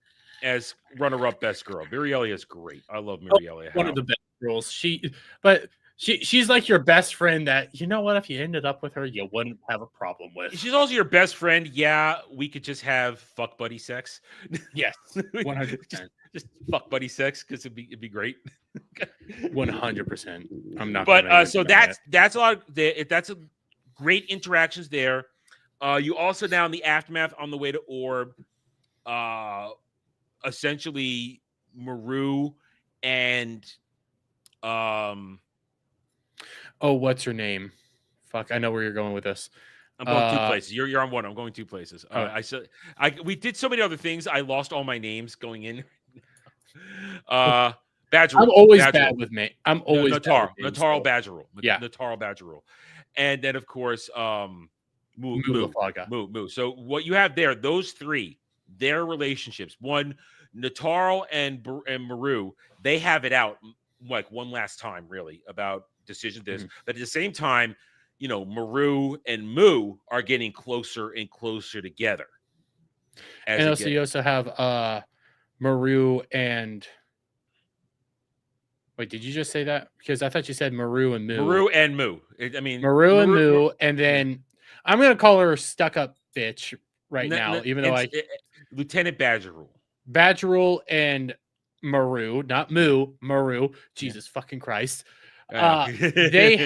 as runner-up best girl. Mirielia is great. I love Mirielia. One of the best girls. She's like your best friend that, you know what, if you ended up with her, you wouldn't have a problem with. She's also your best friend. Yeah, we could just have fuck buddy sex. Yes, 100%. Just fuck buddy sex because it'd be great. 100%. I'm not. But so that's a lot. That's a great interactions there. You also now in the aftermath on the way to Orb, essentially Maru and what's her name? Fuck, I know where you're going with this. I'm going two places. You're on one. I'm going two places. We did so many other things. I lost all my names going in. Badger. I'm always bad with me. I'm always Natal Badger. Yeah, Natal Badger. And then of course, Moo. So what you have there, those three, their relationships. One, Natal and Maru, they have it out like one last time, really, about decisions. But at the same time, you know, Maru and Moo are getting closer and closer together. And also, you also have Maru and. Wait, did you just say that? Because I thought you said Maru and Moo. Maru and Moo. Maru and Moo, and then I'm gonna call her stuck-up bitch now, even though Lieutenant Badgerul. Badgerul and Maru, not Moo, Maru. Jesus fucking Christ. They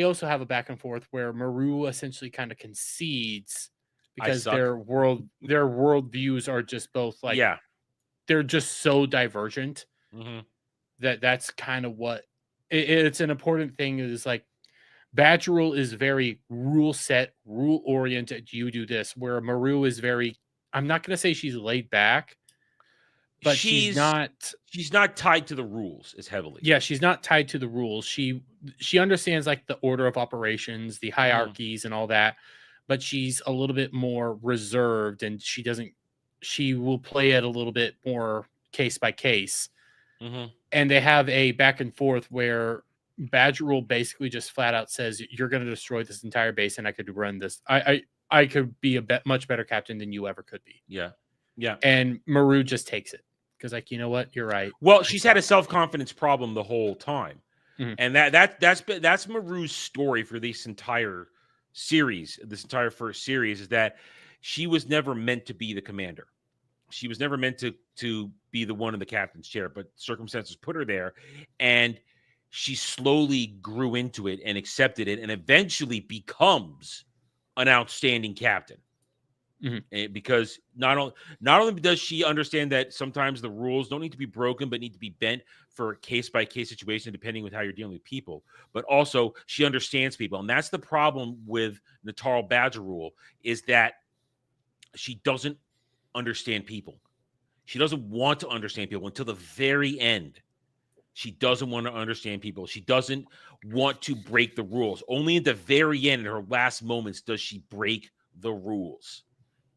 also have a back and forth where Maru essentially kind of concedes because their worldviews are just both like they're just so divergent. Mm-hmm. That's kind of what it's an important thing is like Badgerul is very rule oriented. You do this, where Maru is very, I'm not going to say she's laid back, but she's not tied to the rules as heavily. Yeah. She's not tied to the rules. She understands like the order of operations, the hierarchies and all that, but she's a little bit more reserved and she will play it a little bit more case by case. Mm-hmm. And they have a back and forth where Badgerul basically just flat out says, "You're going to destroy this entire base, and I could run this. I could be a much better captain than you ever could be." Yeah. And Maru just takes it because, like, you know what, you're right. Well, she's had a self-confidence problem the whole time, and that's Maru's story for this entire series. This entire first series is that she was never meant to be the commander. She was never meant to be the one in the captain's chair, but circumstances put her there, and she slowly grew into it and accepted it, and eventually becomes an outstanding captain. Mm-hmm. Because not only does she understand that sometimes the rules don't need to be broken, but need to be bent for case by case situation, depending on how you're dealing with people. But also she understands people, and that's the problem with Natal Badgerul is that she doesn't understand people. She doesn't want to understand people until the very end. She doesn't want to understand people. She doesn't want to break the rules. Only at the very end, in her last moments, does she break the rules.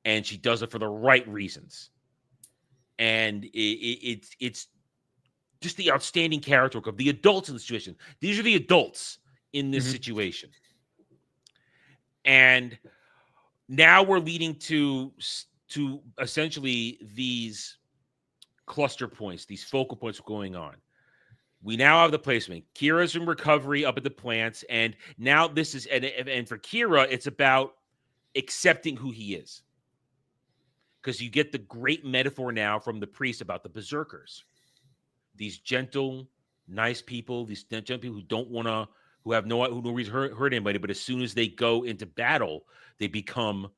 And she does it for the right reasons. And it's just the outstanding character of the adults in the situation. These are the adults in this situation. And now we're leading to essentially these cluster points, these focal points going on. We now have the placement. Kira's in recovery up at the plants, and now this is and for Kira, it's about accepting who he is. Because you get the great metaphor now from the priest about the berserkers. these gentle, nice people, these gentle people who don't want to, who have no reason to hurt anybody, but as soon as they go into battle, they become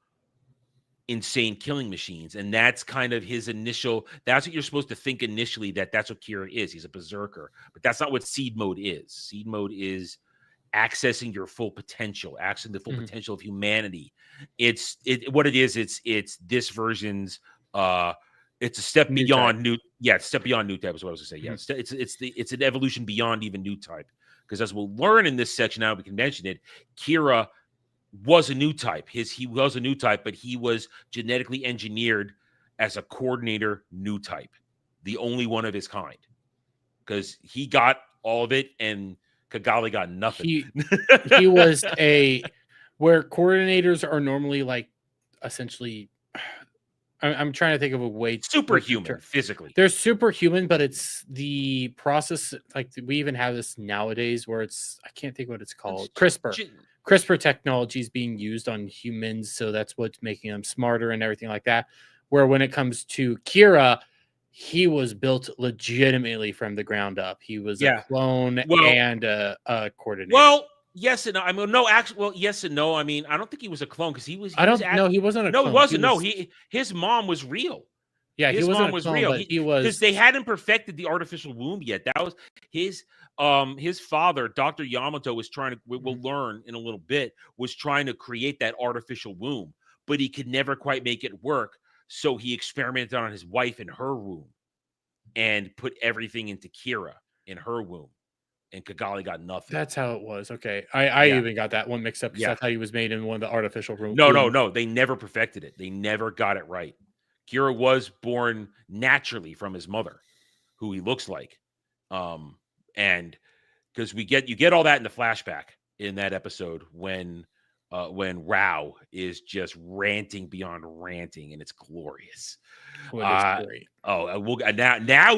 insane killing machines. And that's kind of his initial, that's what you're supposed to think initially, that's what Kira is. He's a berserker, but that's not what seed mode is. Seed mode is accessing your full potential, accessing the full potential of humanity. What it is, it's this version's it's a step New beyond type. new. Yeah, it's a step beyond new type is what I was gonna say. Yeah, it's an evolution beyond even new type. Because as we'll learn in this section now, we can mention it. Kira was a new type. He was a new type, but he was genetically engineered as a coordinator new type, the only one of his kind. Because he got all of it, and Kigali got nothing. He was where coordinators are normally like essentially. I'm trying to think of a way. Superhuman physically. They're superhuman, but it's the process. Like we even have this nowadays where I can't think what it's called. CRISPR technology is being used on humans, so that's what's making them smarter and everything like that. Where when it comes to Kira, he was built legitimately from the ground up. He was a clone and a coordinator. Well, yes and no. I mean, no, actually, well, yes and no. I mean, I don't think he was a clone because he was. No, he wasn't a clone. No, he wasn't. His mom was real. Yeah, his mom was clone, real. But he was because they hadn't perfected the artificial womb yet. That was his father, Dr. Yamato, was trying to. We'll learn in a little bit. Was trying to create that artificial womb, but he could never quite make it work. So he experimented on his wife in her womb, and put everything into Kira in her womb. And Kigali got nothing. That's how it was. Okay. I even got that one mixed up because I thought he was made in one of the artificial rooms. No. They never perfected it. They never got it right. Kira was born naturally from his mother, who he looks like. And because you get all that in the flashback in that episode when Rao is just ranting beyond ranting, and it's glorious. Well, it's great. Now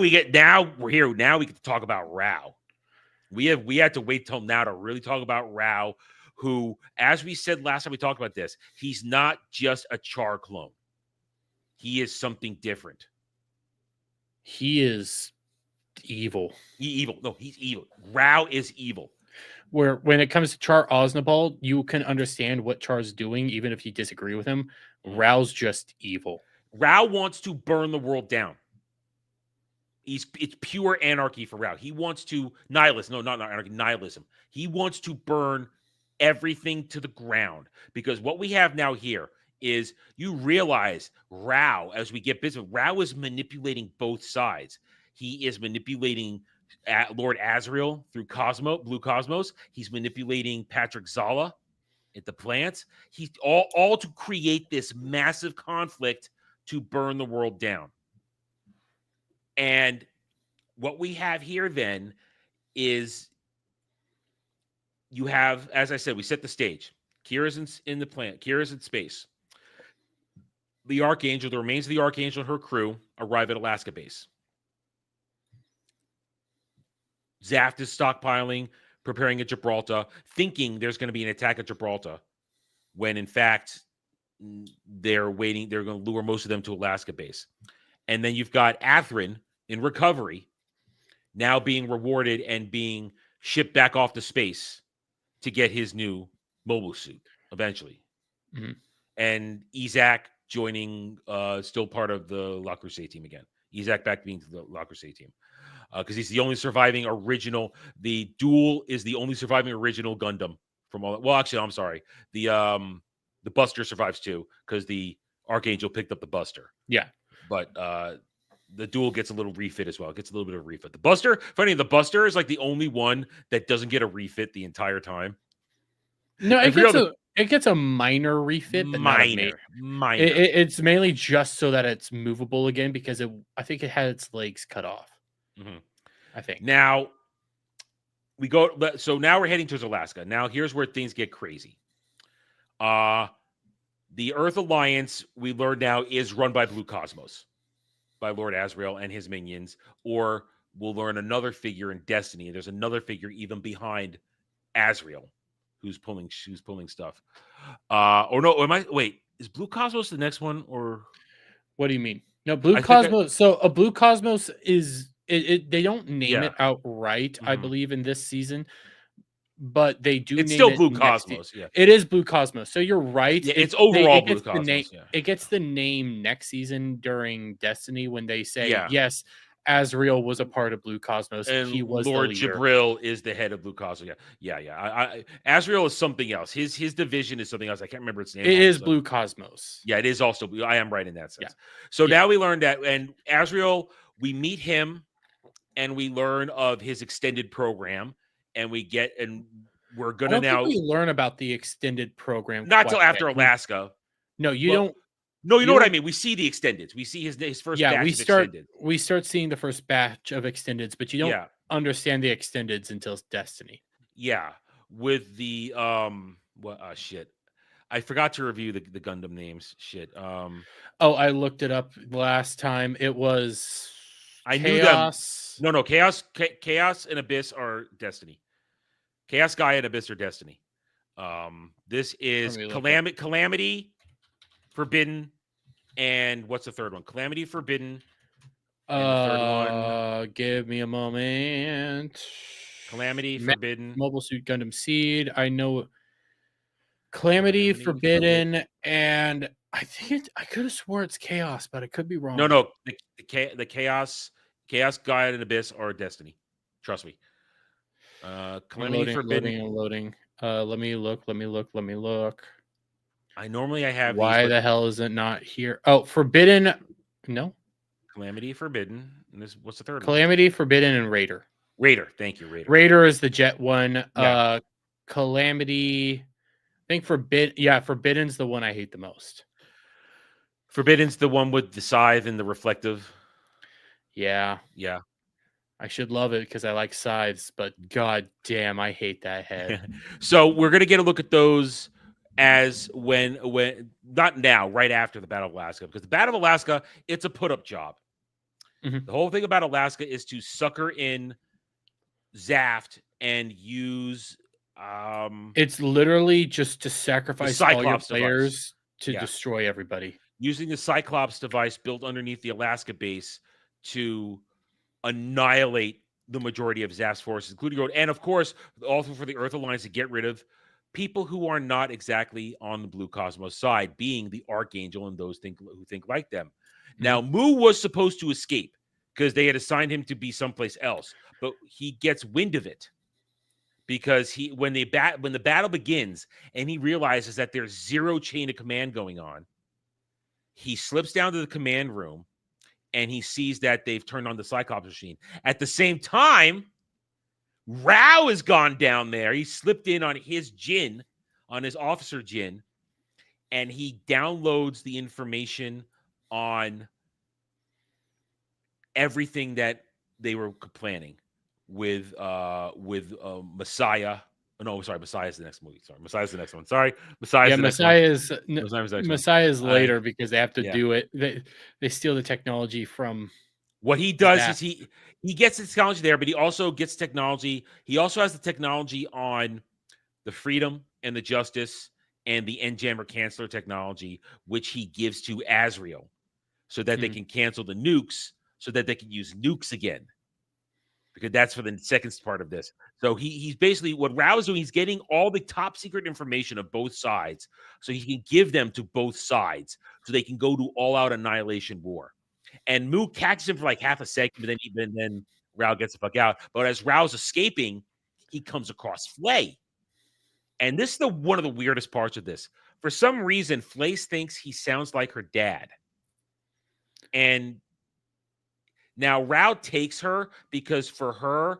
we're here. Now we get to talk about Rao. We had to wait till now to really talk about Rao, who, as we said last time we talked about this, he's not just a Char clone. He is something different. He is evil. He's evil. Rao is evil. Where when it comes to Char Osnabal, you can understand what Char's doing, even if you disagree with him. Rao's just evil. Rao wants to burn the world down. It's pure anarchy for Rao. He wants to nihilism. No, not anarchy, nihilism. He wants to burn everything to the ground, because what we have now here is you realize Rao, as we get busy, Rao is manipulating both sides. He is manipulating Lord Azrael through Blue Cosmos. He's manipulating Patrick Zala at the plants. He's all to create this massive conflict to burn the world down. And what we have here then is you have, as I said, we set the stage. Kira's in the planet. Kira's in space. The remains of the Archangel and her crew arrive at Alaska base. Zaft is stockpiling, preparing at Gibraltar, thinking there's going to be an attack at Gibraltar, when in fact they're waiting. They're going to lure most of them to Alaska base. And then you've got Atherin in recovery, now being rewarded and being shipped back off to space to get his new mobile suit eventually. Mm-hmm. And Isaac joining, still part of the La Crusade team again. Isaac back being to the La Crusade team. Because he's the only surviving original. The Duel is the only surviving original Gundam from all. Well, actually, I'm sorry. The Buster survives too, because the Archangel picked up the Buster. Yeah, but the Duel gets a little refit as well. It gets a little bit of refit. The Buster, the Buster is like the only one that doesn't get a refit the entire time. No, it gets a minor refit, but minor. It's mainly just so that it's movable again, because I think it had its legs cut off. Mm-hmm. I think. Now we go. So now we're heading towards Alaska. Now here's where things get crazy. The Earth Alliance, we learn now, is run by Blue Cosmos, by Lord Azrael and his minions. Or we'll learn another figure in Destiny. There's another figure even behind Azrael who's pulling stuff. Or no, wait, is Blue Cosmos the next one? Or what do you mean? No, Blue Cosmos. So a Blue Cosmos is They don't name Yeah. it outright, I Mhm. believe, in this season, but they do It's name still it Blue next Cosmos. Yeah. It is Blue Cosmos. So you're right. Yeah. It's overall It Blue gets the name. Cosmos. Yeah. It gets the name next season during Destiny when they say Yeah. yes, Azrael was a part of Blue Cosmos. And He was the Lord leader. Jibril is the head of Blue Cosmos. Yeah. Azrael is something else. His division is something else. I can't remember its name. It All of a is sudden. Blue Cosmos. Yeah, it is also. I am right in that Yeah. sense. So Yeah. now we learned that, and Azrael, we meet him, and we learn of his extended program, and we're I gonna don't think now we learn about the extended program not till quite yet. after Alaska. No, you Well, don't. no, you know what I don't mean. We see the extendeds. We see his first Yeah, batch of extended. we start seeing the first batch of extendeds, but you don't Yeah, understand the extendeds until Destiny. yeah. With the what? Shit. I forgot to review the Gundam names. Shit. Oh, I looked it up last time. It was I knew them. Chaos. No, Chaos and Abyss are Destiny. Chaos Gaia and Abyss are Destiny. This is Let me look up. Calamity, Forbidden, and what's the third one? Calamity, Forbidden, and the third one, Give me a moment. Calamity, Ma- Forbidden, Mobile Suit Gundam Seed. I know Calamity, Forbidden, and I could have swore it's Chaos, but I could be wrong. No, the Chaos Gaia and Abyss are Destiny. Trust me. Calamity, Forbidden. Loading. Let me look. I have Why these, but the hell is it not here? Oh, Forbidden. No. Calamity, Forbidden, and what's the third one? Calamity, Forbidden, and Raider. Raider. Thank you, Raider. Raider is the jet one. Yeah. Calamity. I think Forbidden's the one I hate the most. Forbidden's the one with the scythe and the reflective. Yeah. Yeah. I should love it because I like scythes, but god damn, I hate that head. So we're gonna get a look at those as when not now, right after the Battle of Alaska, because the Battle of Alaska, it's a put-up job. Mhm. The whole thing about Alaska is to sucker in Zaft and use It's literally just to sacrifice all your Cyclops players to Yeah. destroy everybody. using the Cyclops device built underneath the Alaska base to annihilate the majority of Zaft's forces, including Road, and of course, also for the Earth Alliance to get rid of people who are not exactly on the Blue Cosmos side, being the Archangel and those who think like them. Now, Mu was supposed to escape because they had assigned him to be someplace else, but he gets wind of it because when the battle begins and he realizes that there's zero chain of command going on, he slips down to the command room and he sees that they've turned on the Cyclops machine. At the same time, Rao has gone down there. He slipped in on his Jin, on his officer Jin, and he downloads the information on everything that they were planning with Messiah. No, sorry, Messiah's the next movie. Sorry, Messiah's the next one. Sorry, Messiah's the next one. Messiah's later because they have to yeah. do it. They steal the technology from. What he does is he gets the technology there, but he also gets technology. He also has the technology on the Freedom and the Justice and the Endjammer Canceller technology, which he gives to Azrael so that they can cancel the nukes, so that they can use nukes again. Because that's for the second part of this. So he's basically, what Rao is doing, he's getting all the top secret information of both sides so he can give them to both sides so they can go to all-out annihilation war. And Mu catches him for like half a second, but then Rao gets the fuck out. But as Rao's escaping, he comes across Flay. And this is one of the weirdest parts of this. For some reason, Flay thinks he sounds like her dad. And now Rao takes her because for her,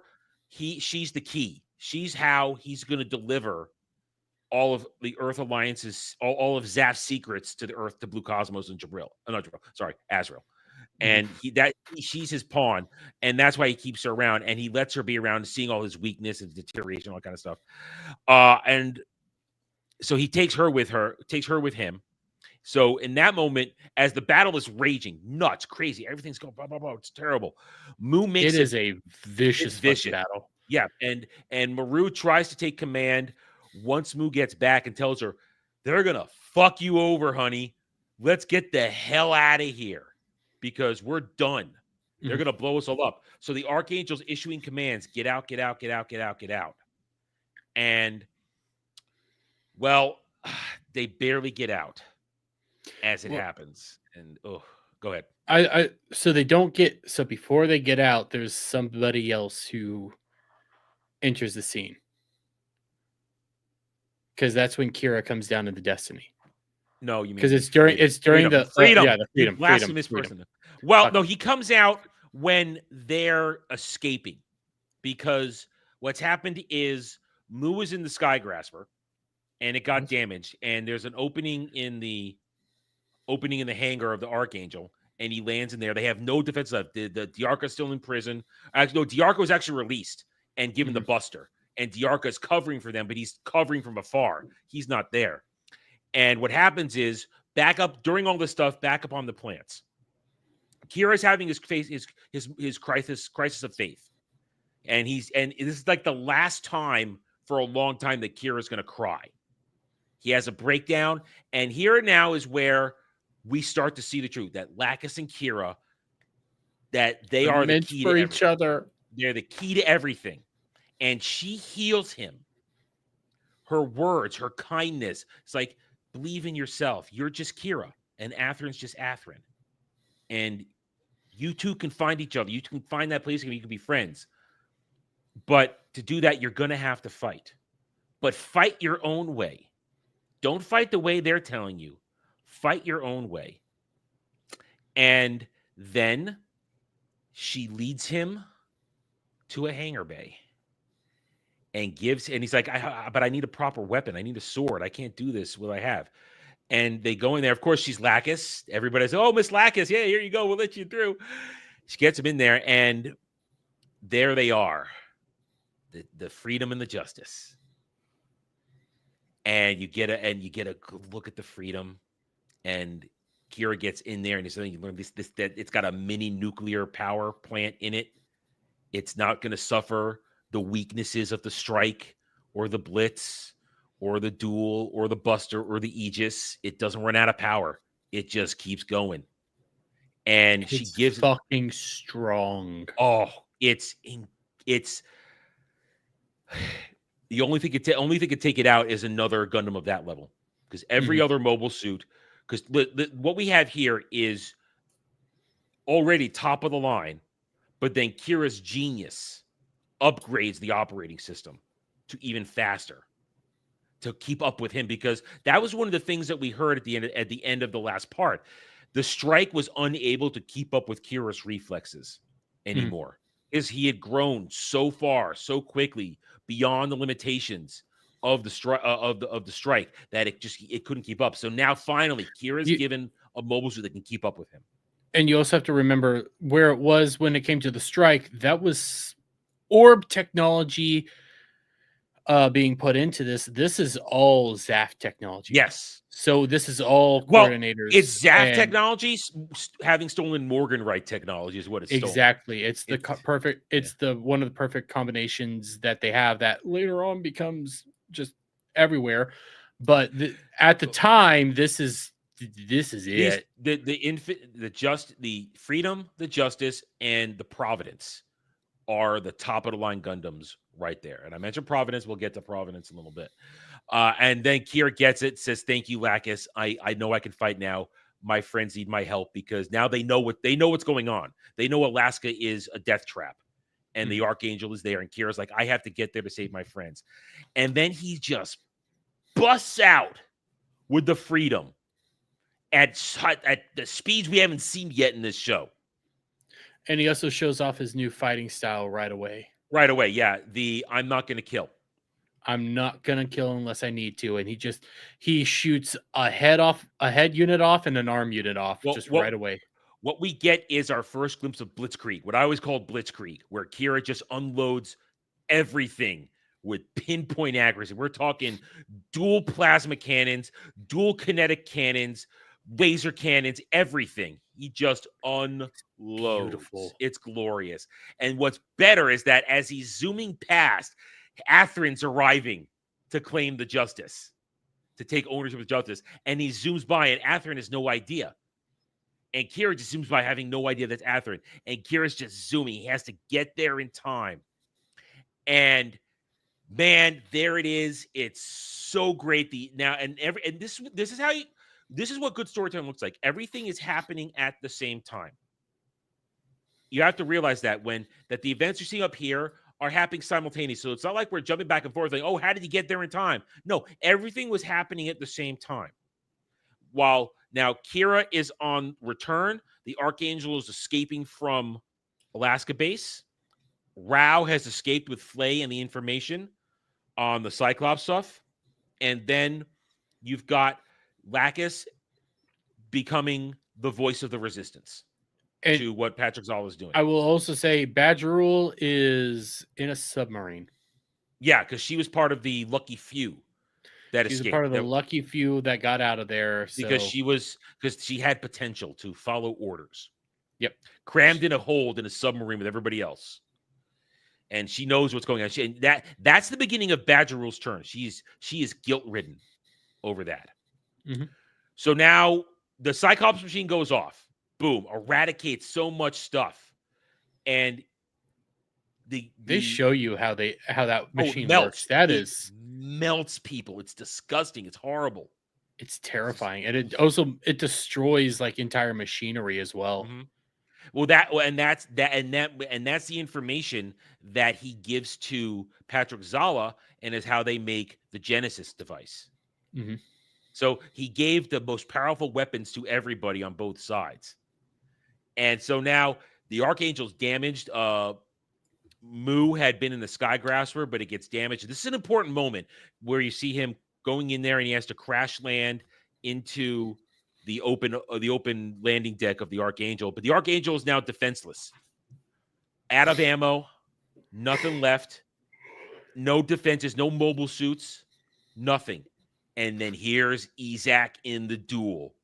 she's the key. She's how he's going to deliver all of the Earth Alliance's, all of Zaft's secrets to the Earth, to Blue Cosmos and Azrael. And she's his pawn, and that's why he keeps her around, and he lets her be around, seeing all his weakness and deterioration, all that kind of stuff. And so he takes her with him. So in that moment, as the battle is raging, nuts, crazy, everything's going blah blah blah. It's terrible. Mu makes it is a vicious battle. Yeah, and Maru tries to take command once Mu gets back and tells her, "They're gonna fuck you over, honey. Let's get the hell out of here because we're done." They're going to blow us all up. So the Archangel's issuing commands, get out, get out, get out, get out, get out. And, well, they barely get out as it happens. And, go ahead. So they don't get, so before they get out, there's somebody else who enters the scene. Because that's when Kira comes down to the Destiny. No, you mean because it's during the freedom. The freedom. Blasphemous person. Well, no, he comes out when they're escaping, because what's happened is Mu is in the Skygrasper, and it got damaged, and there's an opening in the hangar of the Archangel, and he lands in there. They have no defense left. The Diarca's still in prison. Actually, no, Diarca was actually released and given the Buster, and Diarca is covering for them, but he's covering from afar. He's not there. And what happens is, back up during all this stuff, back up on the plants, Kira's having his crisis of faith, and this is like the last time for a long time that Kira's going to cry. He has a breakdown, and here now is where we start to see the truth that Lacus and Kira, that they are the key for to each other. They're the key to everything, and she heals him. Her words, her kindness. It's like, believe in yourself. You're just Kira, and Atherin's just Atherin. And you two can find each other. You can find that place where you can be friends. But to do that, you're going to have to fight. But fight your own way. Don't fight the way they're telling you. Fight your own way. And then she leads him to a hangar bay. And he's like, but I need a proper weapon. I need a sword. I can't do this. What I have. And they go in there. Of course, she's Lacus. Everybody says, oh, Miss Lacus. Yeah, here you go. We'll let you through. She gets him in there. And there they are. The freedom and the justice. And you get a look at the freedom. And Kira gets in there. And you learn that it's got a mini nuclear power plant in it. It's not going to suffer the weaknesses of the strike or the blitz or the duel or the buster or the Aegis. It doesn't run out of power. It just keeps going. And she gives fucking strong. Oh, it's the only thing could take it out is another Gundam of that level, because every other mobile suit, because what we have here is already top of the line, but then Kira's genius upgrades the operating system to even faster to keep up with him, because that was one of the things that we heard at the end of the last part. The strike was unable to keep up with Kira's reflexes anymore, is he had grown so far so quickly beyond the limitations of the strike that it couldn't keep up. So now finally Kira's given a mobile suit that can keep up with him. And you also have to remember where it was when it came to the strike. That was orb technology being put into this. This is all ZAF technology. Yes. So this is all coordinators. It's ZAF technology having stolen Morganrite technology is what it's stolen. Exactly. It's the perfect. It's the one of the perfect combinations that they have that later on becomes just everywhere. But at the time, this is it. The freedom, the justice, and the Providence are the top of the line Gundams right there. And I mentioned Providence. We'll get to Providence in a little bit. And then Kira gets it, says, thank you, Lacus. I know I can fight now. My friends need my help, because now they know what's going on. They know Alaska is a death trap, and the Archangel is there. And Kira's like, I have to get there to save my friends. And then he just busts out with the freedom at the speeds we haven't seen yet in this show. And he also shows off his new fighting style right away. Right away, yeah. I'm not going to kill. I'm not going to kill unless I need to. And he shoots a head unit off and an arm unit off right away. What we get is our first glimpse of Blitzkrieg, what I always called Blitzkrieg, where Kira just unloads everything with pinpoint accuracy. We're talking dual plasma cannons, dual kinetic cannons, laser cannons, everything. He just unloads. Beautiful. It's glorious. And what's better is that as he's zooming past, Atherin's arriving to claim the justice, to take ownership of justice, and he zooms by, and Atherin has no idea. And Kira just zooms by having no idea that's Atherin. And Kira's just zooming. He has to get there in time. And man, there it is. It's so great. This is what good storytelling looks like. Everything is happening at the same time. You have to realize that the events you're seeing up here are happening simultaneously. So it's not like we're jumping back and forth like, oh, how did he get there in time? No, everything was happening at the same time. While now Kira is on return, the Archangel is escaping from Alaska base. Rao has escaped with Flay and the information on the Cyclops stuff. And then you've got Lacus becoming the voice of the resistance to what Patrick Zala is doing. I will also say Badgerul is in a submarine. Yeah, because she was part of the lucky few that escaped. She's part of the lucky few that got out of there. Because she had potential to follow orders. Yep. Crammed in a hold in a submarine with everybody else. And she knows what's going on. That's the beginning of Badgerul's turn. She is guilt-ridden over that. Mm-hmm. So now the Cyclops machine goes off. Boom, eradicates so much stuff. And they show you how that machine works. It melts people. It's disgusting. It's horrible. It's terrifying. And it destroys like entire machinery as well. Mm-hmm. Well, that's the information that he gives to Patrick Zala, and is how they make the Genesis device. Mm-hmm. So he gave the most powerful weapons to everybody on both sides. And so now the Archangel's damaged. Mu had been in the Skygrasper, but it gets damaged. This is an important moment where you see him going in there and he has to crash land into the open landing deck of the Archangel. But the Archangel is now defenseless. Out of ammo, nothing left, no defenses, no mobile suits, nothing. And then here's Izak in the duel.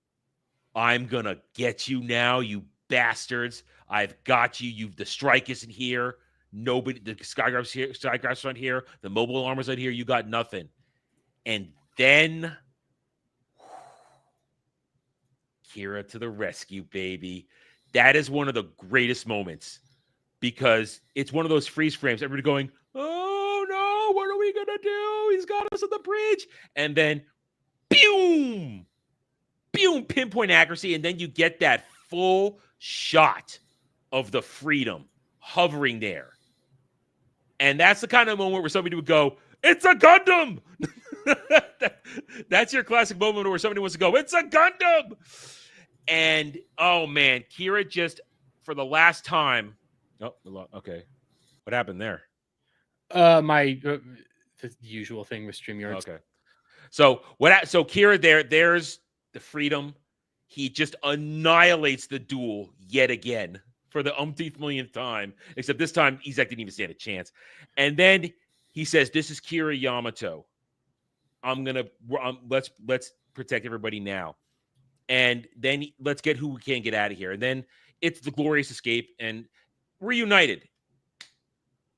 I'm going to get you now, you bastards. I've got you. The strike isn't here. Nobody, the Skygraph's not here. The mobile armor's not here. You got nothing. And then Kira to the rescue, baby. That is one of the greatest moments because it's one of those freeze frames. Everybody going, oh no, what are we going to do? He's got us on the bridge. And then, boom, pinpoint accuracy. And then you get that full shot of the Freedom hovering there. And that's the kind of moment where somebody would go, it's a Gundam. That's your classic moment where somebody wants to go, it's a Gundam. And, oh, man, Kira just, for the last time. Oh, okay. What happened there? The usual thing with StreamYard. Okay. So Kira there's the Freedom. He just annihilates the duel yet again for the umpteenth millionth time, except this time Izak didn't even stand a chance. And then he says, this is Kira Yamato. Let's protect everybody now. And then let's get who we can get out of here. And then it's the glorious escape and reunited.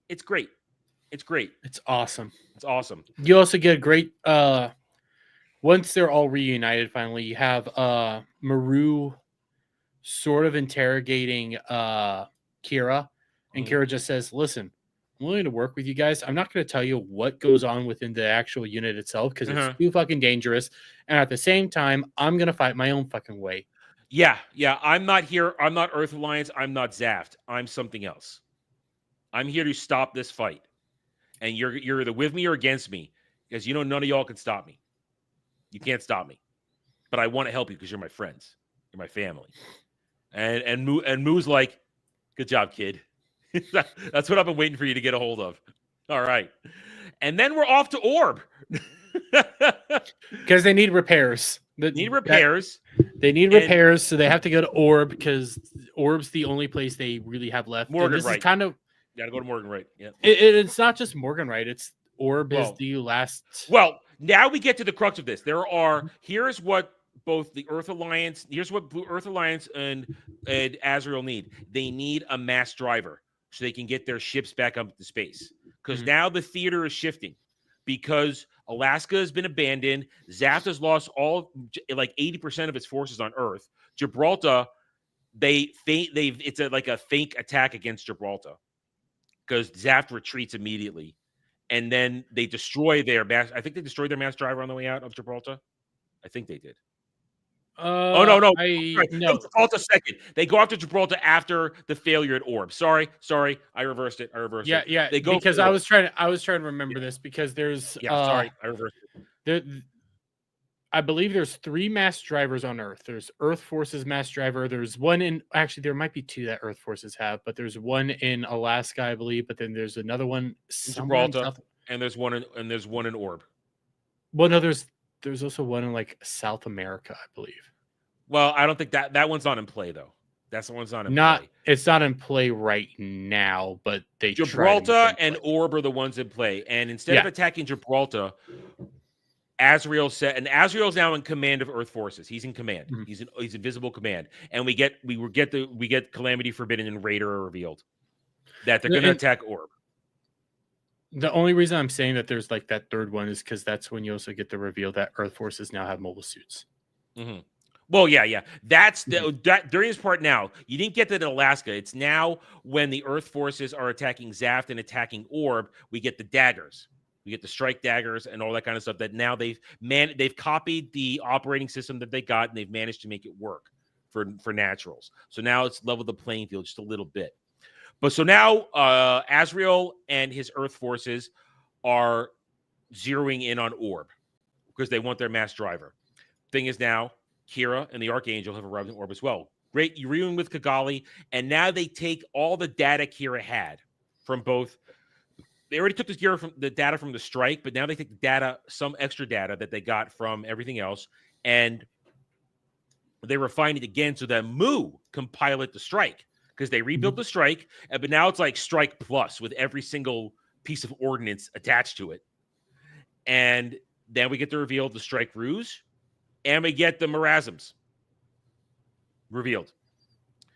It's great. It's awesome. It's awesome. You also get a great, once they're all reunited, finally, you have Maru sort of interrogating Kira. And Kira just says, listen, I'm willing to work with you guys. I'm not going to tell you what goes on within the actual unit itself because it's too fucking dangerous. And at the same time, I'm going to fight my own fucking way. Yeah. I'm not here. I'm not Earth Alliance. I'm not Zaft. I'm something else. I'm here to stop this fight. And you're either with me or against me because none of y'all can stop me. You can't stop me. But I want to help you because you're my friends. You're my family. And Moo's like, good job, kid. That's what I've been waiting for you to get a hold of. All right. And then we're off to Orb. Because they need repairs. They need repairs, so they have to go to Orb because Orb's the only place they really have left. Morgan this Wright. Is kind of got to go to Morgan Wright. Yeah. It's not just Morgan Wright. It's Orb is the last. Well, now we get to the crux of this. Here's what both the Earth Alliance, Blue Earth Alliance and Azrael need. They need a mass driver so they can get their ships back up to space. Because now the theater is shifting. Because Alaska has been abandoned. Zaft has lost 80% of its forces on Earth. Gibraltar it's like a fake attack against Gibraltar because Zaft retreats immediately, and then they destroy their mass. I think they destroyed their mass driver on the way out of Gibraltar. I think they did. Oh no, sorry. No, Gibraltar second. They go after Gibraltar after the failure at Orb. Sorry, I reversed it. Yeah. They go because I was trying to remember this because there's sorry, I reversed it. I believe there's 3 mass drivers on Earth. There's Earth Force's mass driver. There's one in there might be 2 that Earth Forces have, but there's one in Alaska, I believe. But then there's another one in Gibraltar, and there's one in Orb. Well, no, there's also one in like South America, I believe. Well, I don't think that one's not in play though. That's the one's not in play. It's not in play right now, but Gibraltar and Orb are the ones in play. And instead of attacking Gibraltar, Azrael said, and Azrael's now in command of Earth Forces. He's in command. Mm-hmm. He's in visible command. And we get Calamity Forbidden and Raider are revealed that they're going to attack Orb. The only reason I'm saying that there's like that third one is because that's when you also get the reveal that Earth Forces now have mobile suits. Mm-hmm. Well, yeah. That's that during this part now. You didn't get that in Alaska. It's now when the Earth Forces are attacking Zaft and attacking Orb, we get the daggers. We get the strike daggers and all that kind of stuff that now they've copied the operating system that they got and they've managed to make it work for naturals. So now it's leveled the playing field just a little bit. But so now Azrael and his Earth Forces are zeroing in on Orb because they want their mass driver. Thing is now Kira and the Archangel have arrived in Orb as well. Great, you're reuniting with Kigali, and now they take all the data Kira had from both. They already took the data from the strike, but now they take the data, some extra data that they got from everything else, and they refine it again so that Mu can pilot the strike because they rebuilt the strike, but now it's like Strike Plus with every single piece of ordnance attached to it. And then we get the reveal of the Strike Ruse, and we get the Marasms revealed.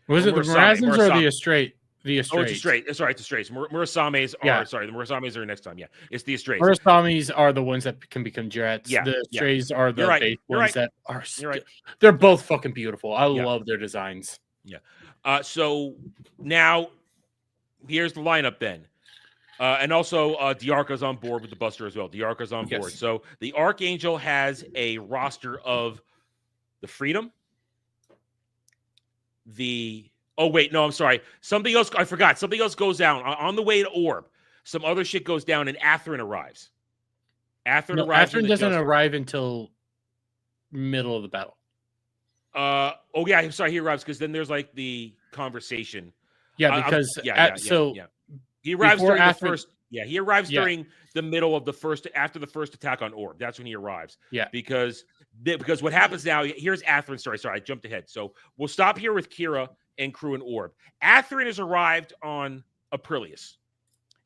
Was it the Marasms or the Estrate? The Estrates. Oh, it's Estrate. Sorry, it's Estrates. Murasames are the Murasames are next time. Yeah, it's the Estrates. Murasames are the ones that can become jets. Yeah, the Estrates are the base ones that are. Right. They're both fucking beautiful. I love their designs. Yeah. So now here's the lineup then. And also Diarca's on board with the Buster as well. Diarca's on board. So the Archangel has a roster of the Freedom, oh, wait, no, I'm sorry. Something else, I forgot. Something else goes down. On the way to Orb, some other shit goes down, and Atherin arrives. Atherin doesn't arrive until middle of the battle. Oh, yeah, I'm sorry, he arrives, because then there's, like, the conversation. Yeah, because... He arrives during the first... Yeah, he arrives during the middle of the first... After the first attack on Orb. That's when he arrives. Yeah. Because what happens now... Here's Atherin's story. Sorry, I jumped ahead. So we'll stop here with Kira and crew and Orb. Atherin has arrived on Aprilius,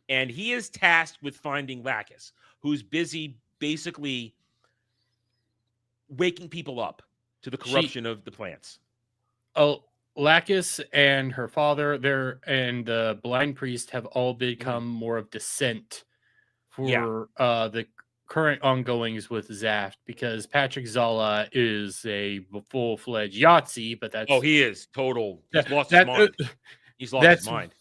and he is tasked with finding Lacus, who's busy basically waking people up to the corruption of the plants. Oh, Lacus and her father, and the blind priest have all become more of dissent for the current ongoings with Zaft, because Patrick Zala is a full-fledged Yahtzee, but that's... Oh, he is total. He's lost his mind. He's lost his mind.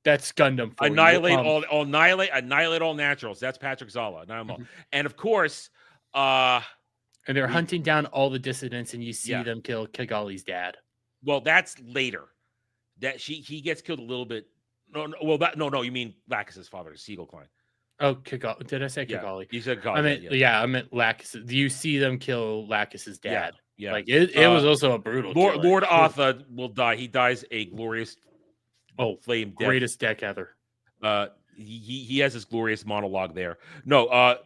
That's Gundam. Annihilate all naturals. That's Patrick Zala. And of course, and they're hunting down all the dissidents, and you see them kill Kigali's dad. Well, that's later. He gets killed a little bit. No. You mean Lacus's father, Siegel Klein. Oh, Kigali. Did I say Kigali? You said Kigali. I meant Lacus. Do you see them kill Lacus's dad? Yeah. Like it was also a brutal. Lord Arthur will die. He dies a glorious, flame death. Greatest deck ever. He has this glorious monologue there. No,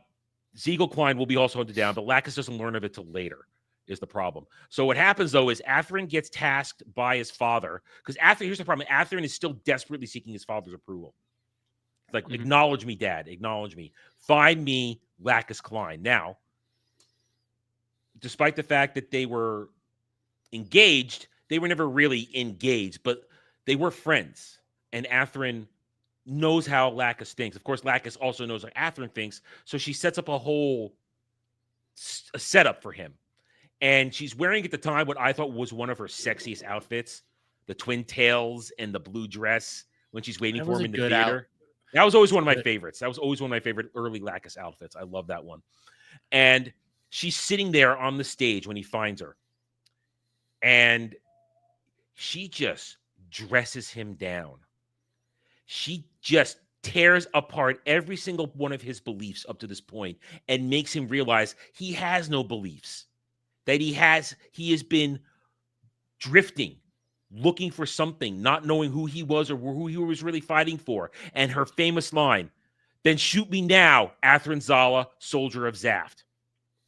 Siegel Klein will be also hunted down, but Lacus doesn't learn of it till later. Is the problem. So what happens though is Atherin gets tasked by his father, because here's the problem. Atherin is still desperately seeking his father's approval. Like, acknowledge me, Dad. Acknowledge me. Find me Lacus Klein. Now, despite the fact that they were engaged, they were never really engaged, but they were friends. And Atherin knows how Lacus thinks. Of course, Lacus also knows how Atherin thinks. So she sets up a whole setup for him. And she's wearing at the time what I thought was one of her sexiest outfits. the twin tails and the blue dress when she's waiting That for was him a in the good theater. That was always one of my favorites. That was always one of my favorite early Lacus outfits. I love that one. And she's sitting there on the stage when he finds her. And she just dresses him down. She just tears apart every single one of his beliefs up to this point and makes him realize he has no beliefs, that he has been drifting, looking for something, not knowing who he was or who he was really fighting for. And her famous line, "Then shoot me now, Athrin Zala, soldier of Zaft."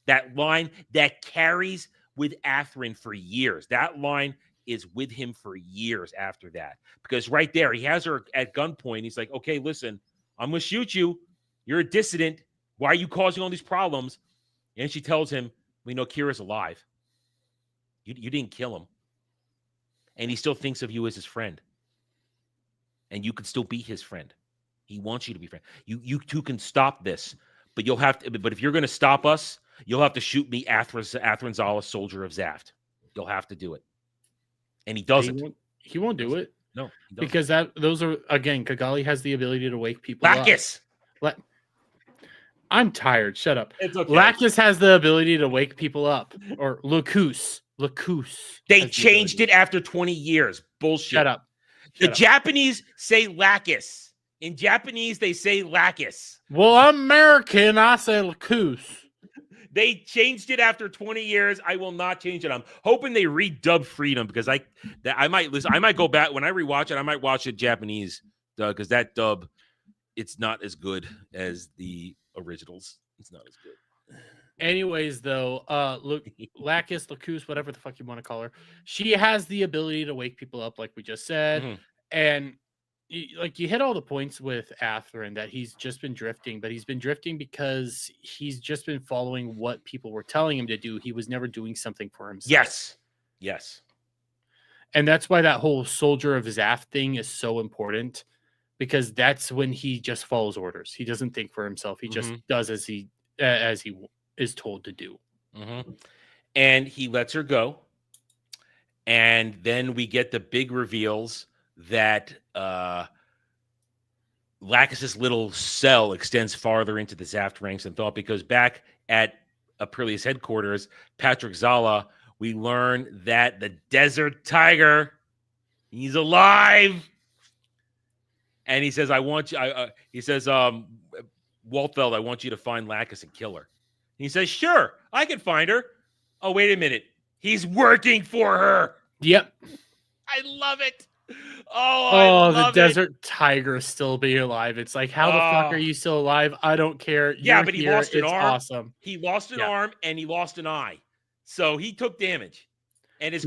That line that carries with Athrin for years. That line is with him for years after that. Because right there, he has her at gunpoint. He's like, okay, listen, I'm going to shoot you. You're a dissident. Why are you causing all these problems? And she tells him, we know Kira's alive. You didn't kill him. And he still thinks of you as his friend. And you could still be his friend. He wants you to be friend. You two can stop this. But you'll have to. But if you're going to stop us, you'll have to shoot me, Athrin Zala, soldier of Zaft. You'll have to do it. And he doesn't. He won't do it. No, because those are, again, Kigali has the ability to wake people Lacus. up. I'm tired. Shut up. It's okay. Lacus has the ability to wake people up. Or Lacus. They changed it after 20 years. Bullshit. Shut up. The Japanese say Lacus. In Japanese, they say Lacus. Well, I'm American. I say Lacus. They changed it after 20 years. I will not change it. I'm hoping they redub Freedom because I might listen. I might go back when I rewatch it. I might watch it Japanese because that dub, it's not as good as the originals. It's not as good. Anyways, though, look, Lacus, whatever the fuck you want to call her, she has the ability to wake people up, like we just said, and you hit all the points with Atherin that he's just been drifting, but he's been drifting because he's just been following what people were telling him to do. He was never doing something for himself. Yes. And that's why that whole soldier of Zaft thing is so important, because that's when he just follows orders. He doesn't think for himself. He just does as he is told to do. And he lets her go. And then we get the big reveals that Lacus's little cell extends farther into the Zaft ranks than thought, because back at Aprilia's headquarters, Patrick Zala, we learn that the Desert Tiger, he's alive. And he says, I want you, he says, Waltfeld, I want you to find Lacus and kill her. And he says, sure, I can find her. Oh, wait a minute. He's working for her. Yep. I love it. Oh, the Desert Tiger still being alive. It's like, how the fuck are you still alive? I don't care. Yeah, but he lost an arm. Awesome. He lost an arm and he lost an eye, so he took damage. And his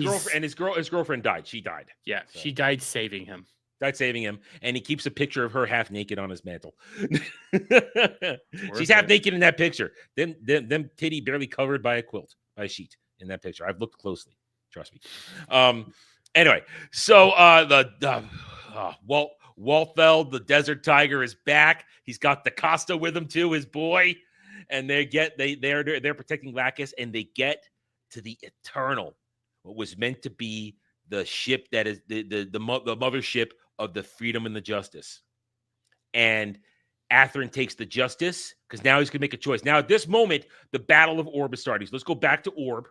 girlfriend died. She died. Yeah, so. She died saving him. And he keeps a picture of her half naked on his mantle. She's half naked in that picture. Them titty barely covered by a sheet in that picture. I've looked closely. Trust me. Anyway, so Waltfeld, the Desert Tiger, is back. He's got the Costa with him too, his boy, and they're protecting Lacus, and they get to the Eternal, what was meant to be the ship that is the mothership of the Freedom and the Justice. And Atherin takes the Justice because now he's gonna make a choice. Now at this moment, the Battle of Orb is starting. So let's go back to Orb,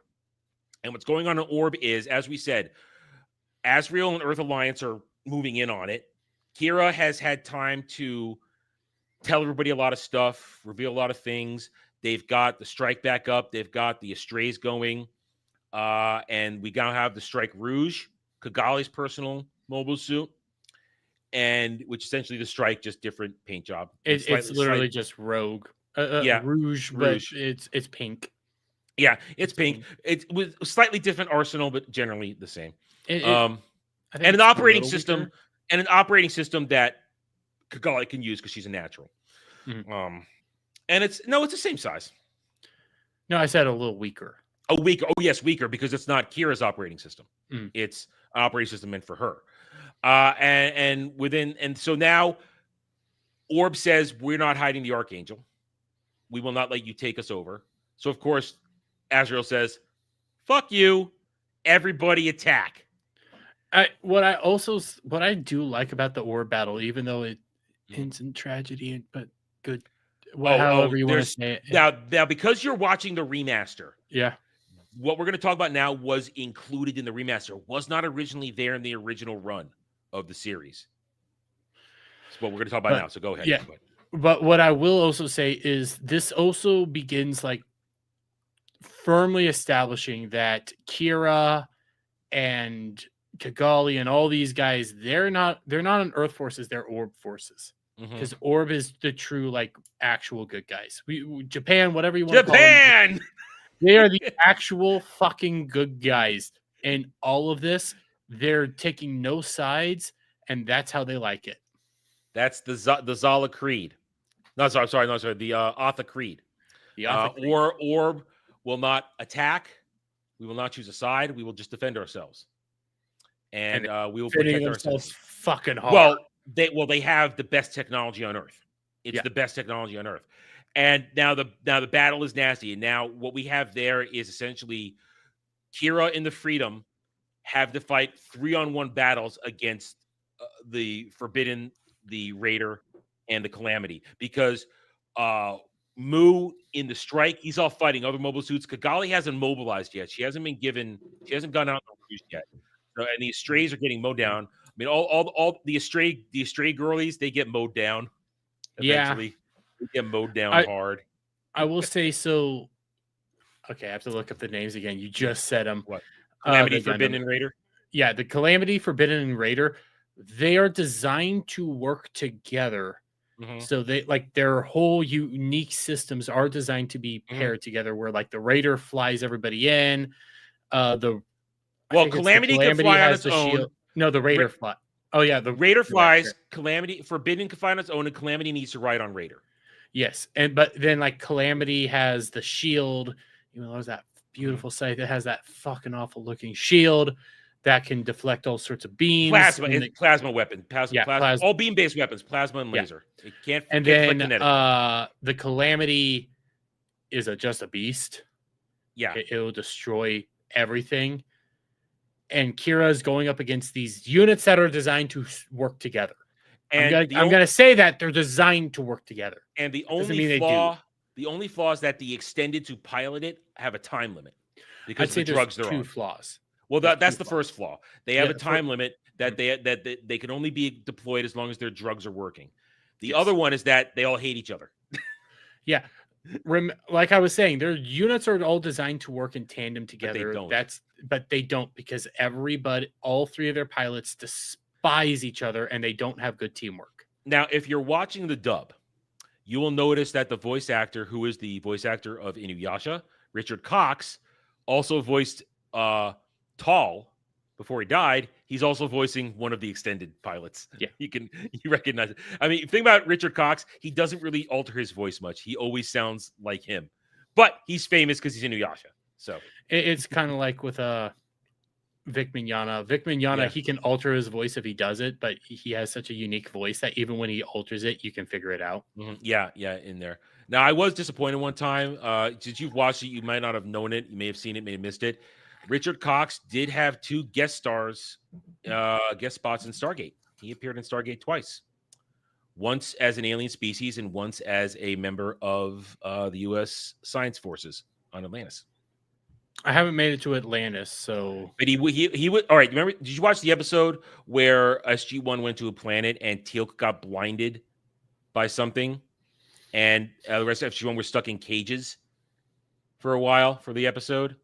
and what's going on in Orb is, as we said, Asriel and Earth Alliance are moving in on it. Kira has had time to tell everybody a lot of stuff, reveal a lot of things. They've got the strike back up. They've got the Estrays going. And we now have the Strike Rouge, Kigali's personal mobile suit, and which essentially the Strike, just different paint job. It's literally just Rogue. Rouge, but it's pink. Yeah, it's pink. It's with a slightly different arsenal, but generally the same. And an operating system, that Kigali can use because she's a natural. And it's the same size. No, I said a little weaker. Weaker. Oh, yes, weaker, because it's not Kira's operating system. It's an operating system meant for her. And so now Orb says, we're not hiding the Archangel. We will not let you take us over. So, of course, Azrael says, fuck you. Everybody attack. what I do like about the orb battle, even though it ends in tragedy, but good, however you want to say it. Now because you're watching the remaster, Yeah, what we're going to talk about now was included in the remaster. Was not originally there in the original run of the series. That's what we're going to talk about now. So go ahead. Yeah, but what I will also say is this also begins like firmly establishing that Kira and Kigali and all these guys, they're not on Earth forces, they're orb forces. Because orb is the true like actual good guys. Japan, whatever you want to call them, they are the actual fucking good guys. And all of this, they're taking no sides, and that's how they like it. That's the Zala Creed. No, sorry. The Atha Creed. The Atha Creed. Orb will not attack. We will not choose a side. We will just defend ourselves, and we will protect ourselves. Fucking hard. They have the best technology on Earth. It's the best technology on Earth, and now the battle is nasty. And now what we have there is essentially Kira and the Freedom have to fight 3-on-1 battles against the Forbidden, the Raider, and the Calamity, because Mu in the strike, he's all fighting other mobile suits. Kigali hasn't mobilized yet. She hasn't gone out on the cruise yet. So, and the Astrays are getting mowed down. I mean, all the Astray girlies, they get mowed down. Eventually. They get mowed down hard. I will say so. Okay, I have to look up the names again. You just said them. What? Calamity, Forbidden, and Raider? Yeah, the Calamity, Forbidden, and Raider, they are designed to work together. So they like their whole unique systems are designed to be paired together, where like the Raider flies everybody in. Calamity can fly on its own. Shield. No, the Raider fly. Oh yeah, the Raider flies. Calamity, Forbidden can fly on its own, and Calamity needs to ride on Raider. Yes, but then like Calamity has the shield. You know, there's that beautiful sight that has that fucking awful looking shield that can deflect all sorts of beams. Plasma weapon. Plasma. All beam-based weapons, plasma and laser. It can't. And then the Calamity is just a beast. Yeah, it'll destroy everything. And Kira is going up against these units that are designed to work together. And I'm gonna say that they're designed to work together. And the only flaw is that the extended to pilot it have a time limit because of the drugs they're on. 2 flaws. Well, that's the first flaw. They have a time limit that they can only be deployed as long as their drugs are working. The other one is that they all hate each other. Yeah. Like I was saying, their units are all designed to work in tandem together. But they don't because all 3 of their pilots despise each other and they don't have good teamwork. Now, if you're watching the dub, you will notice that the voice actor, who is the voice actor of Inuyasha, Richard Cox, also voiced Tall before he died. He's also voicing one of the extended pilots. Yeah, you recognize it. I mean, think about Richard Cox. He doesn't really alter his voice much. He always sounds like him, but he's famous because he's Inuyasha. So it's kind of like with Vic Mignogna. Vic Mignogna, he can alter his voice if he does it, but he has such a unique voice that even when he alters it, you can figure it out. Yeah, in there. Now, I was disappointed one time. Since you've watched it, you might not have known it. You may have seen it, may have missed it. Richard Cox did have 2 guest spots in Stargate. He appeared in Stargate twice. Once as an alien species and once as a member of the U.S. Science Forces on Atlantis. I haven't made it to Atlantis, so. But he would. All right, remember? Did you watch the episode where SG-1 went to a planet and Teal'c got blinded by something, and the rest of SG-1 were stuck in cages for a while for the episode?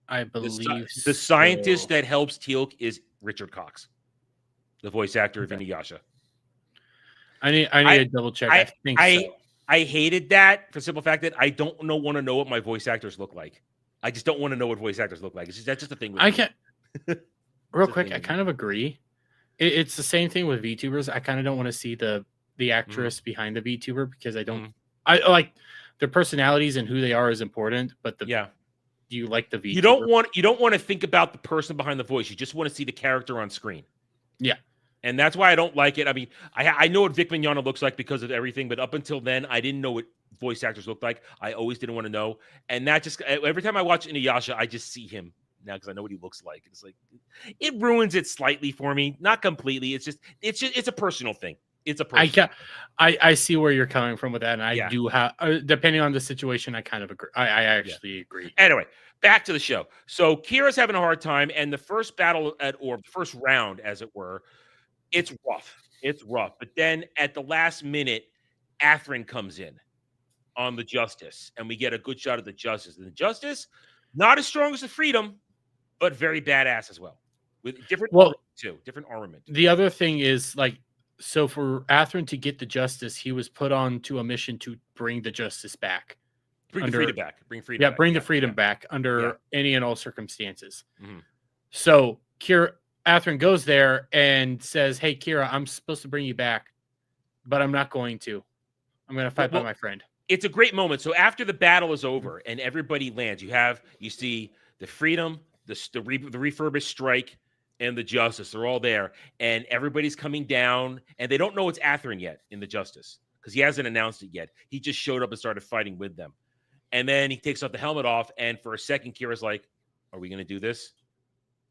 I believe the scientist that helps Teal'c is Richard Cox, the voice actor of Inuyasha. I need to double check. I think so. I hated that for the simple fact that I don't want to know what my voice actors look like. I just don't want to know what voice actors look like. That's just the thing. I can't. Real quick, I kind of agree. It's the same thing with VTubers. I kind of don't want to see the actress behind the VTuber because I don't. I like their personalities and who they are is important, but you like the VTuber. You don't want to think about the person behind the voice. You just want to see the character on screen. Yeah. And that's why I don't like it. I mean, I know what Vic Mignogna looks like because of everything, but up until then, I didn't know what voice actors looked like. I always didn't want to know. And that just, every time I watch Inuyasha, I just see him now because I know what he looks like. It's like it ruins it slightly for me, not completely. It's a personal thing. It's a personal. I see where you're coming from with that, and I Yeah. do have depending on the situation, I kind of agree. I actually agree. Anyway, back to the show. So Kira's having a hard time, and the first battle the first round, as it were, it's rough. It's rough. But then at the last minute, Athrun comes in on the Justice, and we get a good shot of the Justice. And the Justice, not as strong as the Freedom, but very badass as well. With different armament too. Different armament. The other thing is like, so for Athrun to get the Justice, he was put on to a mission to bring the Justice back. Bring the freedom back. Bring freedom yeah, back. bring the freedom back under any and all circumstances. Mm-hmm. So Athrun goes there and says, "Hey, Kira, I'm supposed to bring you back, but I'm not going to. I'm going to fight by my friend." It's a great moment. So after the battle is over and everybody lands, you see the Freedom, the refurbished Strike, and the Justice. They're all there, and everybody's coming down, and they don't know it's Athrun yet in the Justice because he hasn't announced it yet. He just showed up and started fighting with them. And then he takes off the helmet off, and for a second, Kira's like, "Are we going to do this?"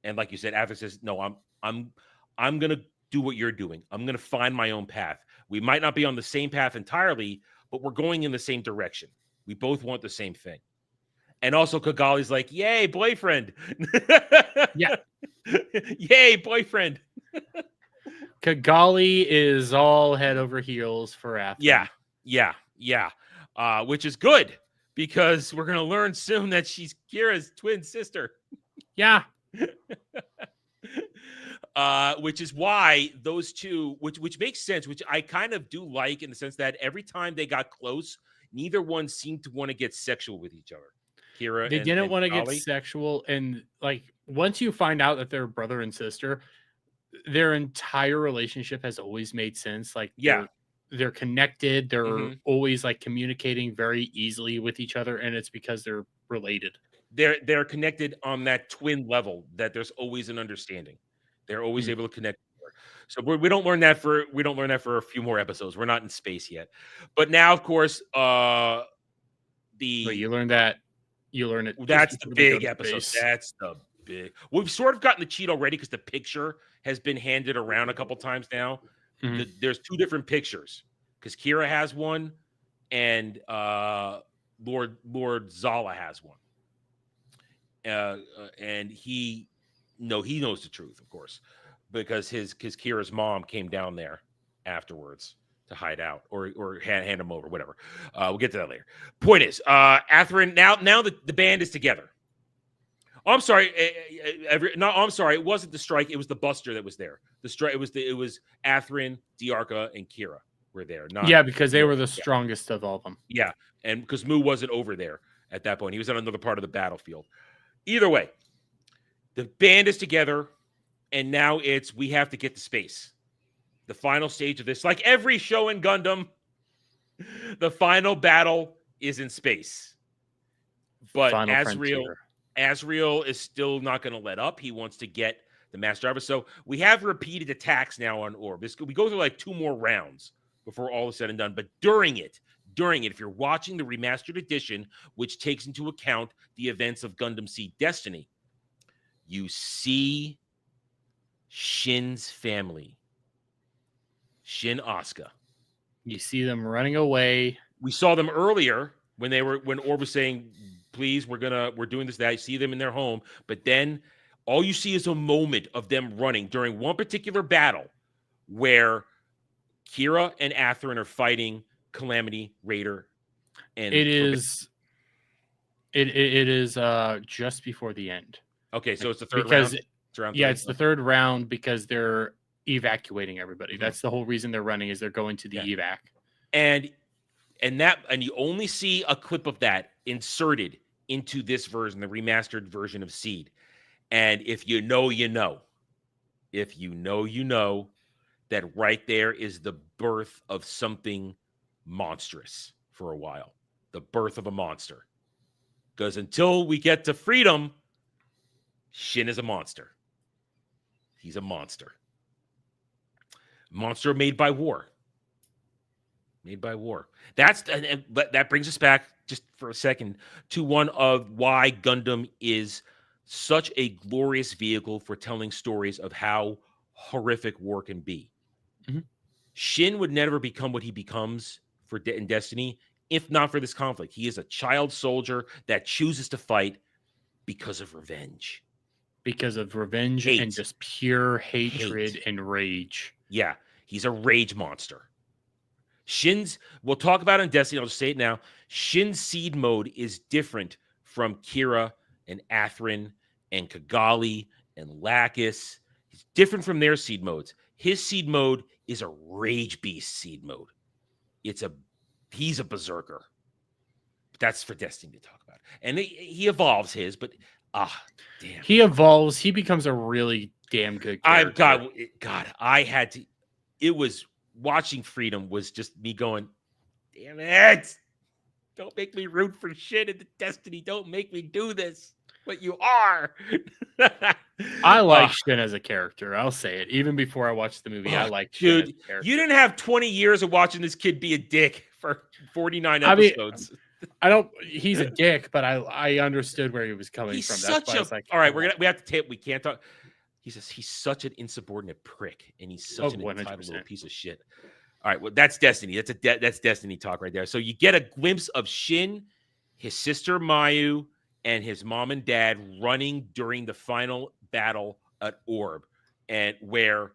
And like you said, Athrun says, "No, I'm going to do what you're doing. I'm going to find my own path. We might not be on the same path entirely, but we're going in the same direction. We both want the same thing." And also, Kigali's like, "Yay, boyfriend!" Yeah, yay, boyfriend. Kigali is all head over heels for Athrun. Yeah. Which is good. Because we're going to learn soon that she's Kira's twin sister. Yeah. Which is why those two, which makes sense, which I kind of do like in the sense that every time they got close, neither one seemed to want to get sexual with each other. Kira They didn't want to get sexual. And like, once you find out that they're brother and sister, their entire relationship has always made sense. Like, they're connected. They're always like communicating very easily with each other, and it's because they're related. They're connected on that twin level that there's always an understanding. They're always able to connect. So we don't learn that for a few more episodes. We're not in space yet, but now, of course, But you learn that. You learn it. That's the big episode. That's the big. We've sort of gotten the cheat already because the picture has been handed around a couple times now. There's two different pictures because Kira has one and Lord Zala has one. And he knows the truth, of course, because Kira's mom came down there afterwards to hide out or hand him over, whatever. We'll get to that later. Point is, Athrun, now the band is together. Oh, I'm sorry. I'm sorry. It wasn't the Strike. It was the Buster that was there. The Strike. It was Athrun, Diarca, and Kira were there. Because they were the strongest of all of them. Yeah, and because Mu wasn't over there at that point, he was on another part of the battlefield. Either way, the band is together, and now we have to get to space. The final stage of this, like every show in Gundam, the final battle is in space. But Azrael is still not going to let up. He wants to get the Master Driver. So we have repeated attacks now on Orb. We go through like 2 more rounds before all is said and done. But during it, if you're watching the remastered edition, which takes into account the events of Gundam Seed Destiny, you see Shin's family, Shin Asuka. You see them running away. We saw them earlier when Orb was saying, "Please, we're doing this." That you see them in their home, but then all you see is a moment of them running during one particular battle where Kira and Athrun are fighting Calamity, Raider, and it is just before the end. Okay, so it's the third round. It's the third round because they're evacuating everybody. That's the whole reason they're running, is they're going to the evac. And you only see a clip of that inserted into this version, the remastered version of Seed. And if you know, you know. If you know, you know that right there is the birth of something monstrous for a while. The birth of a monster. Because until we get to freedom, Shin is a monster. He's a monster. Monster made by war. Made by war. That brings us back just for a second to one of why Gundam is such a glorious vehicle for telling stories of how horrific war can be. Mhm. Shin would never become what he becomes in Destiny if not for this conflict. He is a child soldier that chooses to fight because of revenge. Because of revenge Hate. and just pure hatred Hate. and rage. Yeah, he's a rage monster. We'll talk about it in Destiny, I'll just say it now. Shin's seed mode is different from Kira and Atherin and Kigali and Lacus. He's different from their seed modes. His seed mode is a rage beast seed mode. He's a berserker. That's for Destiny to talk about. And he evolves his, but damn. He evolves. He becomes a really damn good character. I had to. It was watching Freedom was just me going, damn it. Don't make me root for shit in the Destiny. Don't make me do this. But you are. I like Shin as a character. I'll say it. Even before I watched the movie, I liked Shin as a character. You didn't have 20 years of watching this kid be a dick for 49 episodes. He's a dick, but I understood where he was coming from. That's why I was like, all right, we have to tape. We can't talk. He says he's such an insubordinate prick, and he's such an entitled little piece of shit. All right, well, that's Destiny. That's Destiny talk right there. So you get a glimpse of Shin, his sister Mayu, and his mom and dad running during the final battle at Orb, and where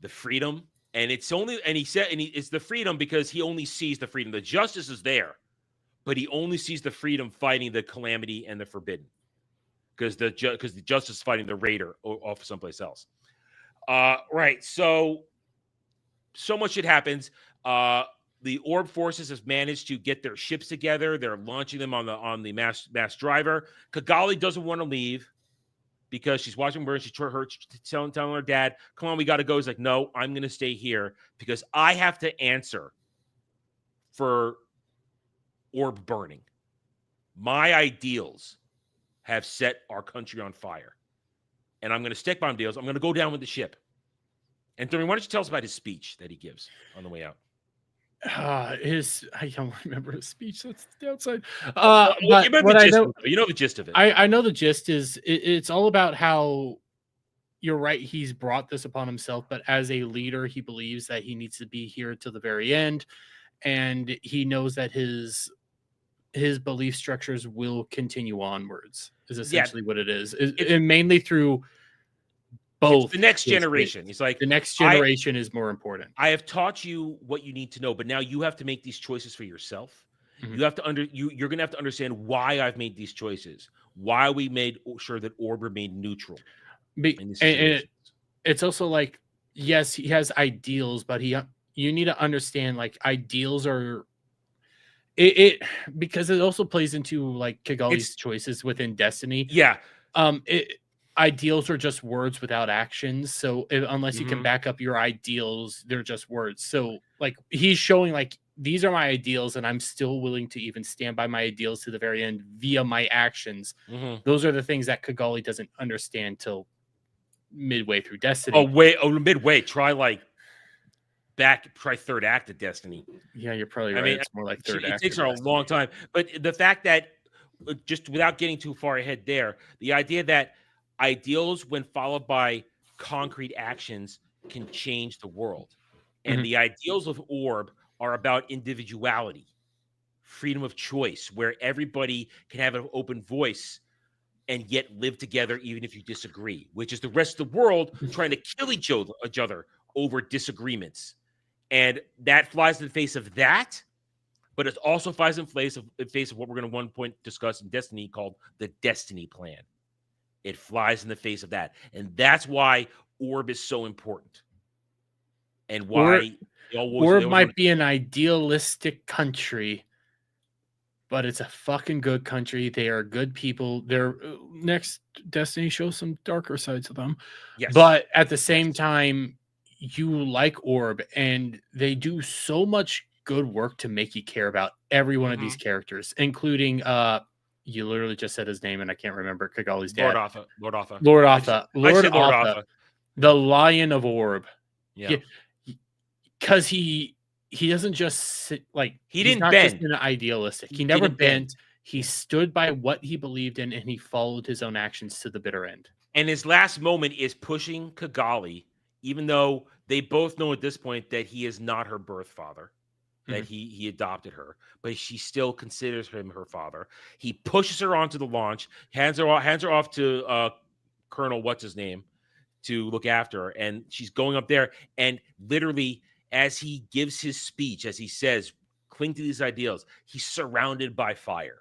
the freedom, and it's the freedom because he only sees the freedom. The justice is there, but he only sees the freedom fighting the calamity and the forbidden, because the justice is fighting the raider off someplace else. Right. So much shit happens. The Orb forces has managed to get their ships together. They're launching them on the mass driver. Kigali doesn't want to leave because she's watching her. She's telling her dad, "Come on, we got to go." He's like, "No, I'm going to stay here because I have to answer for Orb burning. My ideals have set our country on fire, and I'm going to stick by my deals. I'm going to go down with the ship." And Thury, why don't you tell us about his speech that he gives on the way out? I don't remember his speech. That's the downside. You know the gist of it. I know the gist is it's all about how you're right. He's brought this upon himself, but as a leader, he believes that he needs to be here till the very end, and he knows that his belief structures will continue onwards. Is essentially what it is, and mainly through both the next generation. He's like, the next generation is more important. I have taught you what you need to know, but now you have to make these choices for yourself. Mm-hmm. You have to you're going to have to understand why I've made these choices, why we made sure that Orb remained neutral. And it's also like, yes, he has ideals, but you need to understand, like, ideals are because it also plays into like Kigali's choices within Destiny. Yeah. Ideals are just words without actions. So unless you can back up your ideals, they're just words. So like he's showing like, these are my ideals and I'm still willing to even stand by my ideals to the very end via my actions. Mm-hmm. Those are the things that Kigali doesn't understand till midway through Destiny. Midway. Try third act of Destiny. Yeah, you're probably right. I mean, it's more like third act. It takes her a long time. But the fact that, just without getting too far ahead there, the idea that ideals, when followed by concrete actions, can change the world. And the ideals of Orb are about individuality, freedom of choice, where everybody can have an open voice and yet live together even if you disagree, which is the rest of the world trying to kill each other over disagreements. And that flies in the face of that, but it also flies in the face of what we're going to one point discuss in Destiny called the Destiny Plan. It flies in the face of that. And that's why Orb is so important. And why Orb might be an idealistic country, but it's a fucking good country. They are good people. Their next Destiny shows some darker sides of them. Yes. But at the same time, you like Orb, and they do so much good work to make you care about every one of these characters, including you literally just said his name, and I can't remember Kigali's dad. Lord Arthur. Lord Arthur, the Lion of Orb. Yeah. Because he doesn't just sit like he's not bend. just an idealistic. He never bent. He stood by what he believed in, and he followed his own actions to the bitter end. And his last moment is pushing Kigali, even though they both know at this point that he is not her birth father, that he adopted her, but she still considers him her father. He pushes her onto the launch, hands her off to Colonel what's his name to look after her, and she's going up there, and literally as he gives his speech, as he says, cling to these ideals, he's surrounded by fire.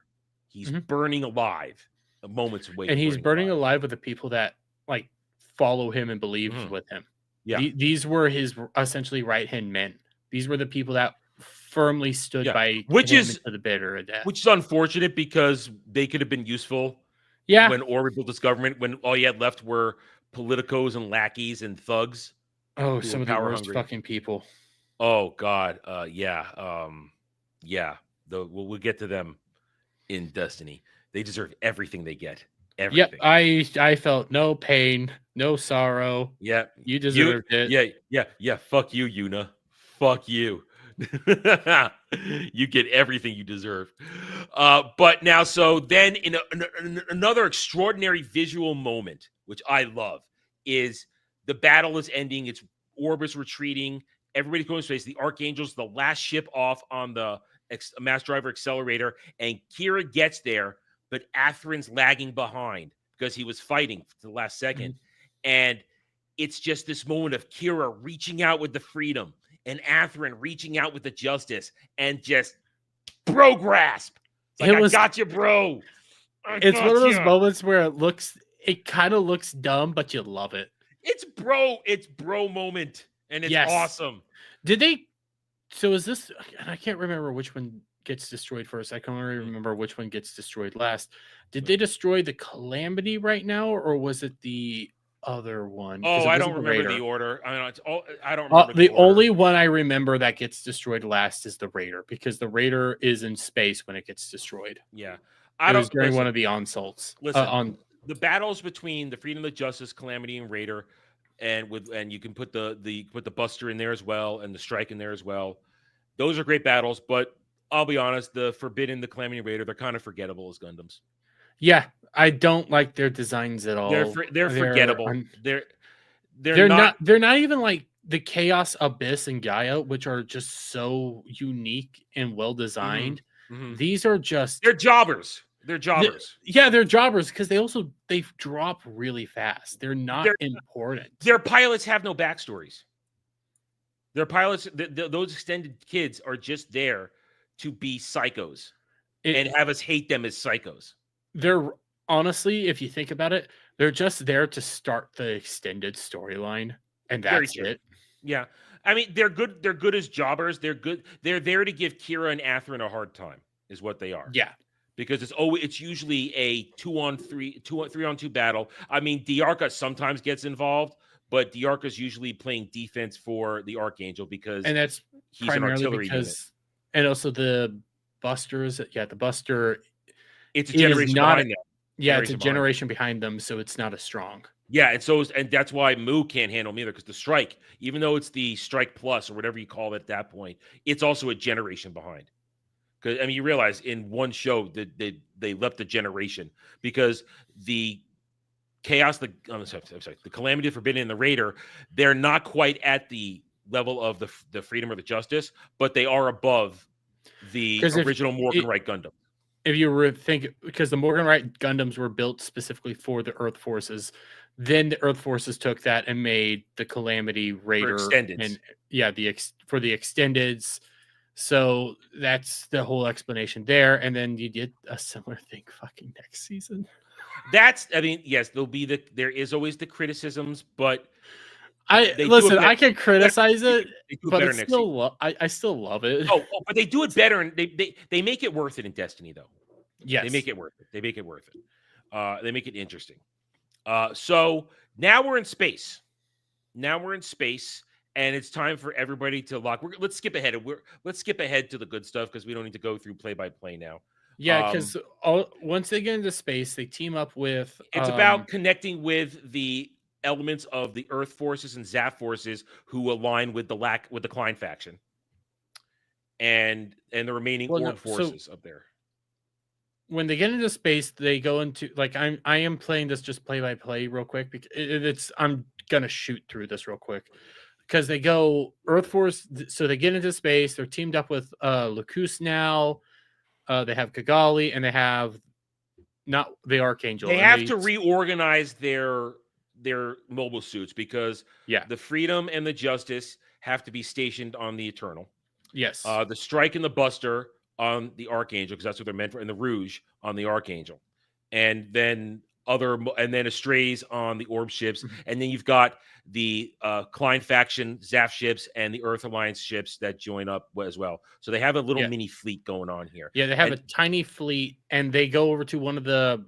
He's burning alive. Moments away, and he's burning alive with the people that like follow him and believe with him. Yeah, these were his essentially right hand men. These were the people that firmly stood by which him is to the bitter death. Which is unfortunate because they could have been useful. Yeah, when Orbe built this government, when all you had left were politicos and lackeys and thugs. Oh, some of the worst fucking people. Oh God, we'll get to them in Destiny. They deserve everything they get. Everything. Yep, I felt no pain, no sorrow. Yeah, you deserved it. Yeah. Fuck you, Yuna. Fuck you. You get everything you deserve. But now, so then in another extraordinary visual moment, which I love, is the battle is ending. It's Orbe's retreating. Everybody's going to space. The Archangel's the last ship off on the mass driver accelerator, and Kira gets there, but Atherin's lagging behind because he was fighting to the last second. And it's just this moment of Kira reaching out with the freedom and Atherin reaching out with the justice and just bro grasp. It's like, I got you, bro. It's one of those moments where it kind of looks dumb, but you love it. It's bro moment. And it's awesome. So is this, and I can't remember which one gets destroyed first. I can only remember which one gets destroyed last. Did they destroy the Calamity right now, or was it the other one? Oh, I don't remember the order. I don't remember the only one I remember that gets destroyed last is the Raider, because the Raider is in space when it gets destroyed. Yeah. It was during one of the onslaughts. Listen, the battles between the Freedom of Justice, Calamity, and Raider, and you can put the Buster in there as well, and the Strike in there as well. Those are great battles, but I'll be honest, the Forbidden, the Calamity, Raider, they're kind of forgettable as Gundams. Yeah, I don't like their designs at all. They're forgettable. They're not even like the Chaos Abyss and Gaia, which are just so unique and well designed. These are just they're jobbers. They're jobbers. They're jobbers because they drop really fast. They're not important. Their pilots have no backstories. Their pilots, those extended kids are just there to be psychos and have us hate them as psychos. They're honestly, if you think about it, they're just there to start the extended storyline, and that's it. Yeah, I mean, they're good. They're good as jobbers. They're good. They're there to give Kira and Atherin a hard time, is what they are. Yeah, because it's usually a 3-on-2 battle. I mean, Diarca sometimes gets involved, but Diarca's usually playing defense for the Archangel because he's an artillery unit. And also the Busters. Yeah, the Buster. It's a generation behind them. Yeah, it's a generation behind them, so it's not as strong. Yeah, and that's why Mu can't handle them either, because the Strike, even though it's the Strike Plus or whatever you call it at that point, it's also a generation behind. Because I mean, you realize in one show that they leapt a generation because the Chaos, the Calamity, the Forbidden, and the Raider, they're not quite at the level of the Freedom or the Justice, but they are above the original Morgenreich Gundam. If you think, because the Morgenreich Gundams were built specifically for the Earth Forces, then the Earth Forces took that and made the Calamity, Raider, and for the Extendeds. So that's the whole explanation there. And then you did a similar thing fucking next season. Yes, there is always the criticisms, but I can criticize it, but it's still I still love it. Oh, but they do it better, and they make it worth it in Destiny, though. Yes, they make it worth it. They make it worth it. They make it interesting. So now we're in space. And it's time for everybody to lock. Let's skip ahead. Let's skip ahead to the good stuff because we don't need to go through play by play now. Yeah, because once they get into space, they team up with. It's about connecting with the elements of the Earth forces and Zap forces who align with the Klein faction, and the remaining Orb forces up there. when they get into space, they go into like I am playing this just play by play real quick because it's I'm gonna shoot through this real quick because they go Earth Force, so they get into space. They're teamed up with Lacus now. They have Kigali and they have not the Archangel. They and have to reorganize their mobile suits because the Freedom and the Justice have to be stationed on the Eternal. Yes. The Strike and the Buster on the Archangel, because that's what they're meant for, and the Rouge on the Archangel. And then Astrays on the Orb ships. And then you've got the Klein faction Zaf ships and the Earth Alliance ships that join up as well. So they have a little mini fleet going on here. Yeah, they have a tiny fleet, and they go over to one of the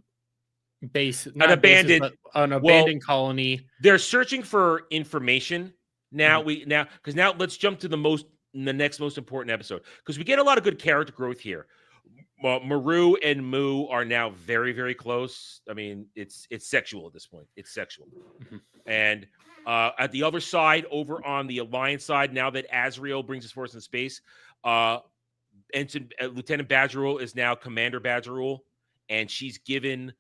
an abandoned colony. They're searching for information now. Now let's jump to the next most important episode, because we get a lot of good character growth here. Maru and Mu are now very, very close. I mean, it's sexual at this point. It's sexual. And at the other side, over on the Alliance side, now that Azrael brings his force in space, Lieutenant Badgerul is now Commander Badgerul, and she's given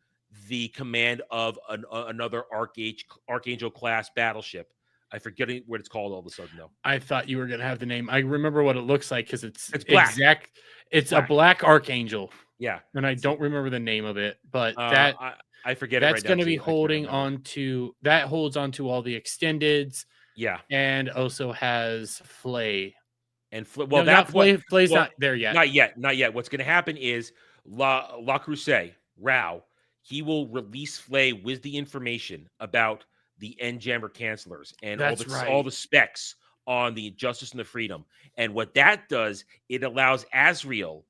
the command of another Archangel class battleship. I forget what it's called all of a sudden, though. I thought you were going to have the name. I remember what it looks like because it's black. It's black. A black Archangel. Yeah. And I don't remember the name of it, but I forget it. That's going to be holding on to, that holds on to all the extendeds. Yeah. And also has Flay. And Flay's not there yet. Not yet. What's going to happen is La Crusade, Rao, he will release Flay with the information about the N-Jammer cancelers and all the specs on the Justice and the Freedom. And what that does, it allows Azrael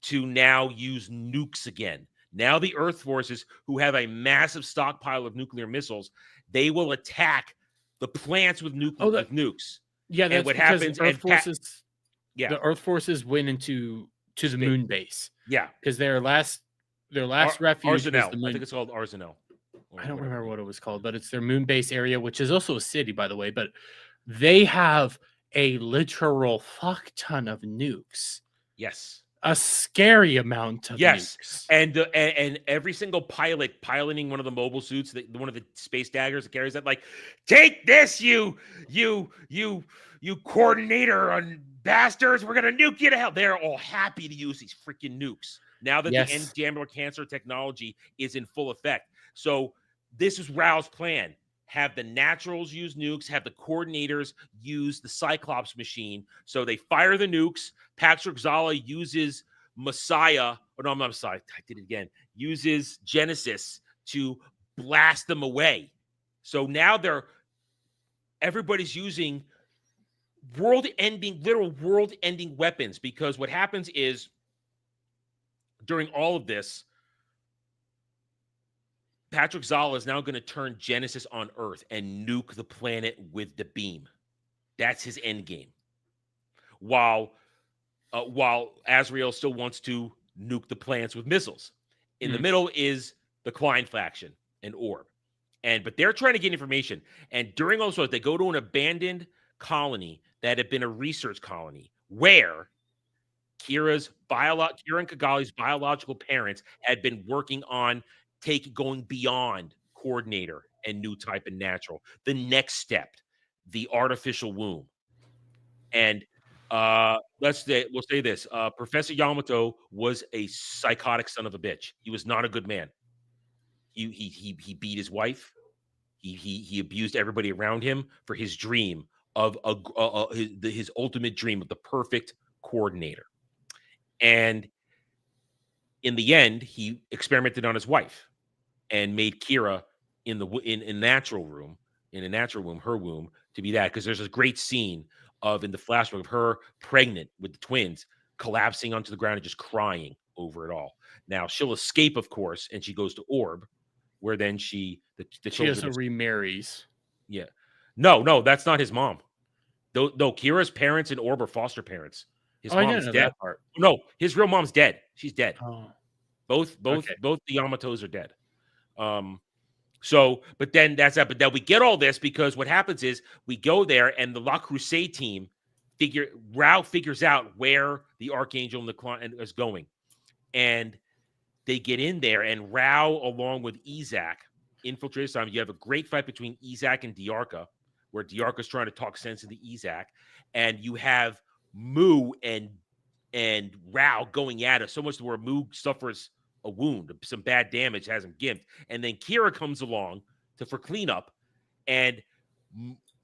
to now use nukes again. Now the Earth forces, who have a massive stockpile of nuclear missiles, they will attack the plants with nukes. Yeah, that's what happens. The Earth forces went into the moon base. Yeah, because their last refuge Arsenal. I think it's called Arsenal. I don't remember what it was called, but it's their moon base area, which is also a city, by the way. But they have a literal fuck ton of nukes. Yes. A scary amount of nukes. And every single pilot piloting one of the mobile suits, one of the space daggers that carries that, like, take this, you coordinator on bastards, we're gonna nuke you to hell. They're all happy to use these freaking nukes now that the N-Jammer cancer technology is in full effect. So this is Rao's plan. Have the Naturals use nukes, have the coordinators use the Cyclops machine. So they fire the nukes. Patrick Zala uses Messiah. Oh, no, I'm not Messiah. I did it again. Uses Genesis to blast them away. So now everybody's using literal world-ending weapons, because what happens is during all of this, Patrick Zala is now going to turn Genesis on Earth and nuke the planet with the beam. That's his end game. While Azrael still wants to nuke the planets with missiles. In the middle is the Klein faction and Orb. But they're trying to get information. And during all this, they go to an abandoned colony that had been a research colony where Kira and Kigali's biological parents had been working on going beyond coordinator and new type and natural. The next step, the artificial womb. And we'll say this. Professor Yamato was a psychotic son of a bitch. He was not a good man. He beat his wife. He abused everybody around him for his dream of his ultimate dream of the perfect coordinator. And in the end, he experimented on his wife and made Kira in a natural womb, her womb, to be that. Because there's a great scene in the flashback of her pregnant with the twins, collapsing onto the ground and just crying over it all. Now she'll escape, of course, and she goes to Orb, where then she also remarries. Yeah, no, that's not his mom. No, Kira's parents in Orb are foster parents. His mom's dead. No, his real mom's dead. She's dead. Oh. Both the Yamatos are dead. But then that's that. But then we get all this because what happens is we go there and the La Crusade team Rao figures out where the Archangel and the Klein is going. And they get in there, and Rao, along with Izak, infiltrates time. You have a great fight between Izak and Diarca, where Diarca's trying to talk sense into Izak, and you have Mu and Rao going at it so much to where Mu suffers a wound, some bad damage, has him gimped, and then Kira comes along for cleanup, and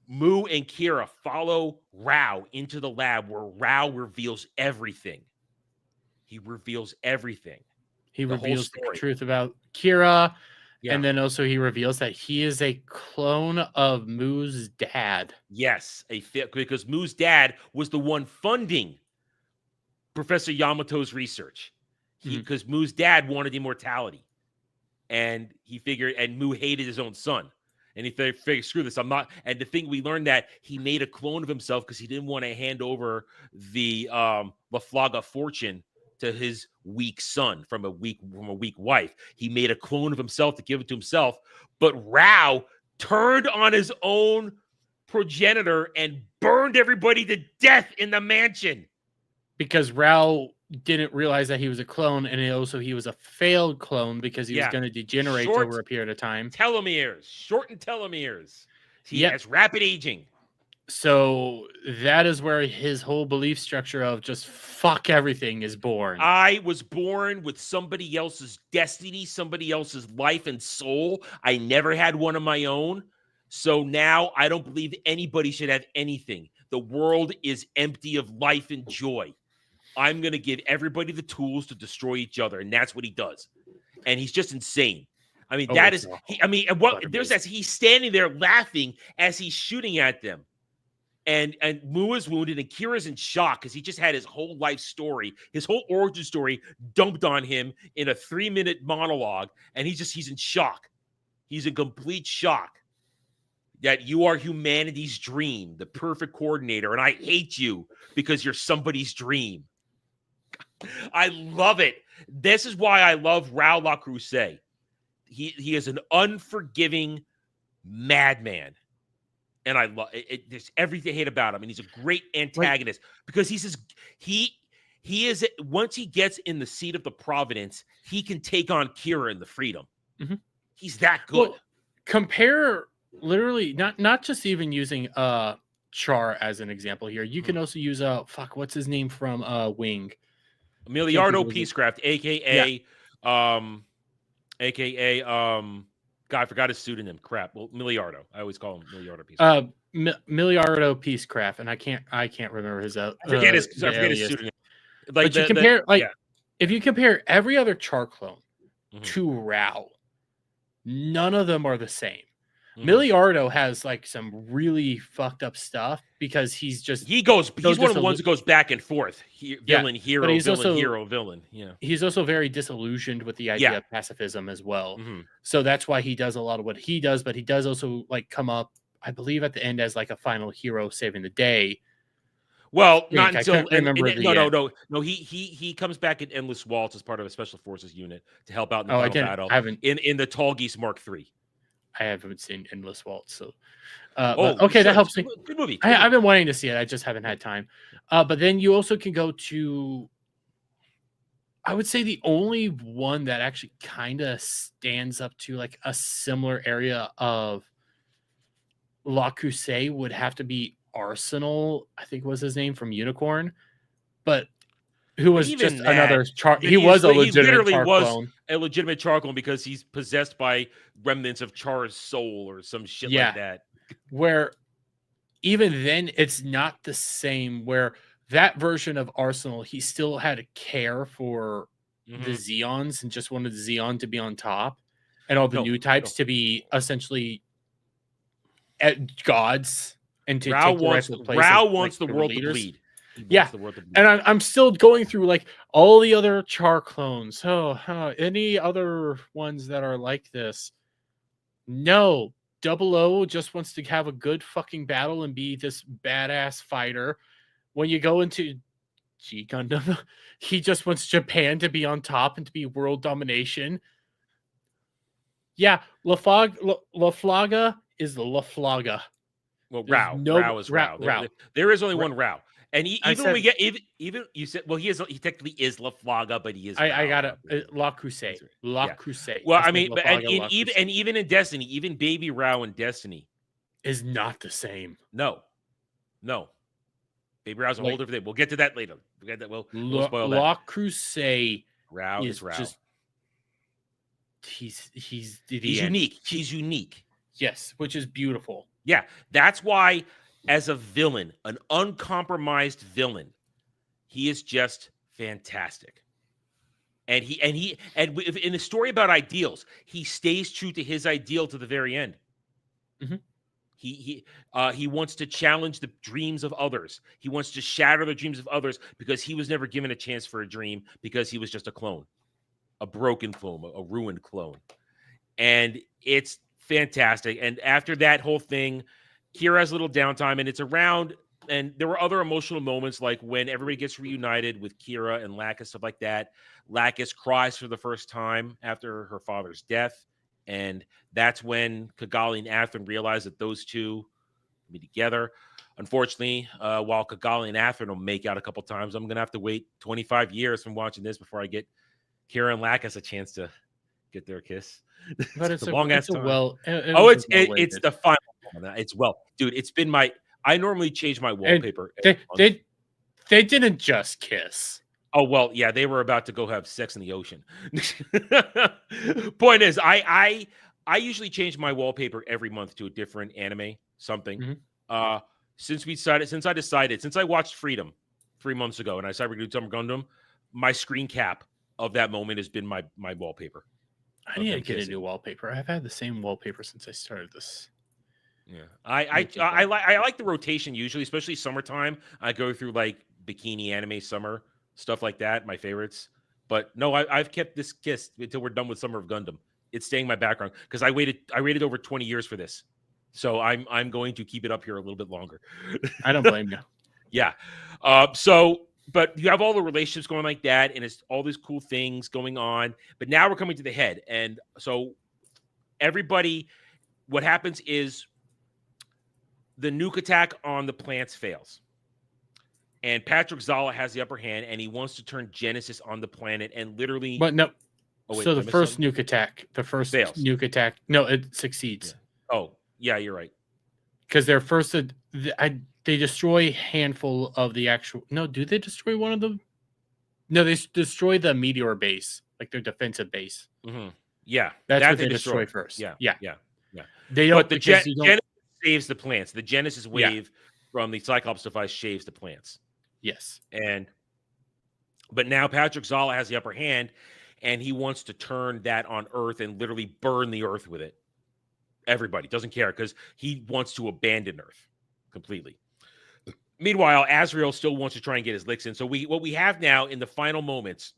Mu and Kira follow Rao into the lab where Rao reveals everything. He reveals everything. He reveals the truth about Kira, and then also he reveals that he is a clone of Mu's dad. Yes, because Mu's dad was the one funding Professor Yamato's research. Because Mu's dad wanted immortality, and he figured, and Mu hated his own son, and he figured, screw this, I'm not. And the thing we learned that he made a clone of himself because he didn't want to hand over the Laflaga fortune to his weak son from a weak wife. He made a clone of himself to give it to himself, but Rao turned on his own progenitor and burned everybody to death in the mansion because Rao didn't realize that he was a clone, and he was a failed clone because he was going to degenerate over a period of time. Shortened telomeres. He has rapid aging. So that is where his whole belief structure of just fuck everything is born. I was born with somebody else's destiny, somebody else's life and soul. I never had one of my own. So now I don't believe anybody should have anything. The world is empty of life and joy. I'm going to give everybody the tools to destroy each other. And that's what he does. And he's just insane. I mean, he's standing there laughing as he's shooting at them. And Mu is wounded, and Kira's in shock because he just had his whole life story, his whole origin story dumped on him in a 3-minute monologue. And he's in shock. He's in complete shock that you are humanity's dream, the perfect coordinator. And I hate you because you're somebody's dream. I love it. This is why I love Rao LaCrusade. He is an unforgiving madman. And I love it. There's everything I hate about him. And he's a great antagonist because he is, once he gets in the seat of the Providence, he can take on Kira in the Freedom. Mm-hmm. He's that good. Well, compare literally not just even using Char as an example here. You can also use what's his name from Wing? Emiliardo Peacecraft, aka God, I forgot his pseudonym. Crap. Well, Miliardo. I always call him Miliardo Peacecraft. Miliardo Peacecraft, and I can't remember his. I forget his pseudonym. But if you compare every other Char clone to Rao, none of them are the same. Miliardo has some really fucked up stuff because he's one of the ones that goes back and forth. Villain, hero, villain, hero, villain. Yeah. He's also very disillusioned with the idea of pacifism as well. Mm-hmm. So that's why he does a lot of what he does, but he does also come up, I believe, at the end as a final hero saving the day. Well, not until no. He comes back in Endless Waltz as part of a special forces unit to help out in the final battle. In the Tall Geese Mark III. I haven't seen Endless Waltz, so that helps me. Good movie. I've been wanting to see it. I just haven't had time. But then you also can go to, I would say the only one that actually kind of stands up to a similar area of LaCrusade would have to be Arsenal. I think was his name from Unicorn, but who was just another Char. He was a legitimate Char clone. A legitimate Char clone because he's possessed by remnants of Char's soul or some shit like that. Where even then it's not the same. Where that version of Arsenal, he still had a care for the Zeons and just wanted Zeon to be on top and all the new types to be essentially gods and to take the rightful place. Rao wants the world to bleed. And I'm still going through all the other Char clones. Any other ones that are like this? No. 00 just wants to have a good fucking battle and be this badass fighter. When you go into G Gundam, he just wants Japan to be on top and to be world domination. Yeah, Laflaga is the Laflaga. Well, Rao is Rao. There is only one Rao. And even when we get even you said, well, he technically is La Flaga, but he is. I got it. La Crusade. Right. La Yeah. Crusade. Well, It's I like mean, La but Flaga, La even Crusade even in Destiny, even Baby Rao in Destiny, is not the same. no. Baby Rao's a whole different thing. We'll get to that later. We'll get that. We'll spoil that. La Crusade Rao is is Rao. just he's unique. He's unique. Yes, which is beautiful. Yeah, that's why, as a villain, an uncompromised villain, he is just fantastic. And in the story about ideals, he stays true to his ideal to the very end. Mm-hmm. He wants to challenge the dreams of others. He wants to shatter the dreams of others because he was never given a chance for a dream because he was just a clone, a broken clone, a ruined clone. And it's fantastic. And after that whole thing, Kira has a little downtime, and it's around. And there were other emotional moments, like when everybody gets reunited with Kira and Lacus, stuff like that. Lacus cries for the first time after her father's death. And that's when Kigali and Athrun realize that those two will be together. Unfortunately, while Kigali and Athrun will make out a couple times, I'm going to have to wait 25 years from watching this before I get Kira and Lacus a chance to get their kiss. But it's a long ass time. It's the final one. It's dude, it's been I normally change my wallpaper. They didn't just kiss. Oh, well, yeah, they were about to go have sex in the ocean. Point is, I usually change my wallpaper every month to a different anime, something. Mm-hmm. Since I watched Freedom 3 months ago and I decided to do Summer Gundam, my screen cap of that moment has been my wallpaper. I need to get a new wallpaper. I've had the same wallpaper since I started this. Yeah, I like the rotation usually, especially summertime. I go through like bikini anime summer stuff like that, my favorites. But no, I've kept this kiss until we're done with Summer of Gundam. It's staying in my background because I waited over 20 years for this, so I'm going to keep it up here a little bit longer. I don't blame you. Yeah. But you have all the relationships going like that, and it's all these cool things going on. But now we're coming to the head, and so everybody, what happens is the nuke attack on the plants fails. And Patrick Zala has the upper hand, and he wants to turn Genesis on the planet and literally... But no. Oh, wait, so the first nuke attack, nuke attack, no, it succeeds. Yeah. Oh, yeah, you're right. Because they're first... They destroy a handful of the actual... No, do they destroy one of them? No, they destroy the meteor base, like their defensive base. Mm-hmm. Yeah. That's what they destroy first. Yeah. They don't... But the Genesis saves the plants. The Genesis wave from the Cyclops device shaves the plants. Yes. But now Patrick Zala has the upper hand, and he wants to turn that on Earth and literally burn the Earth with it. Everybody doesn't care because he wants to abandon Earth completely. Meanwhile, Azrael still wants to try and get his licks in. So what we have now in the final moments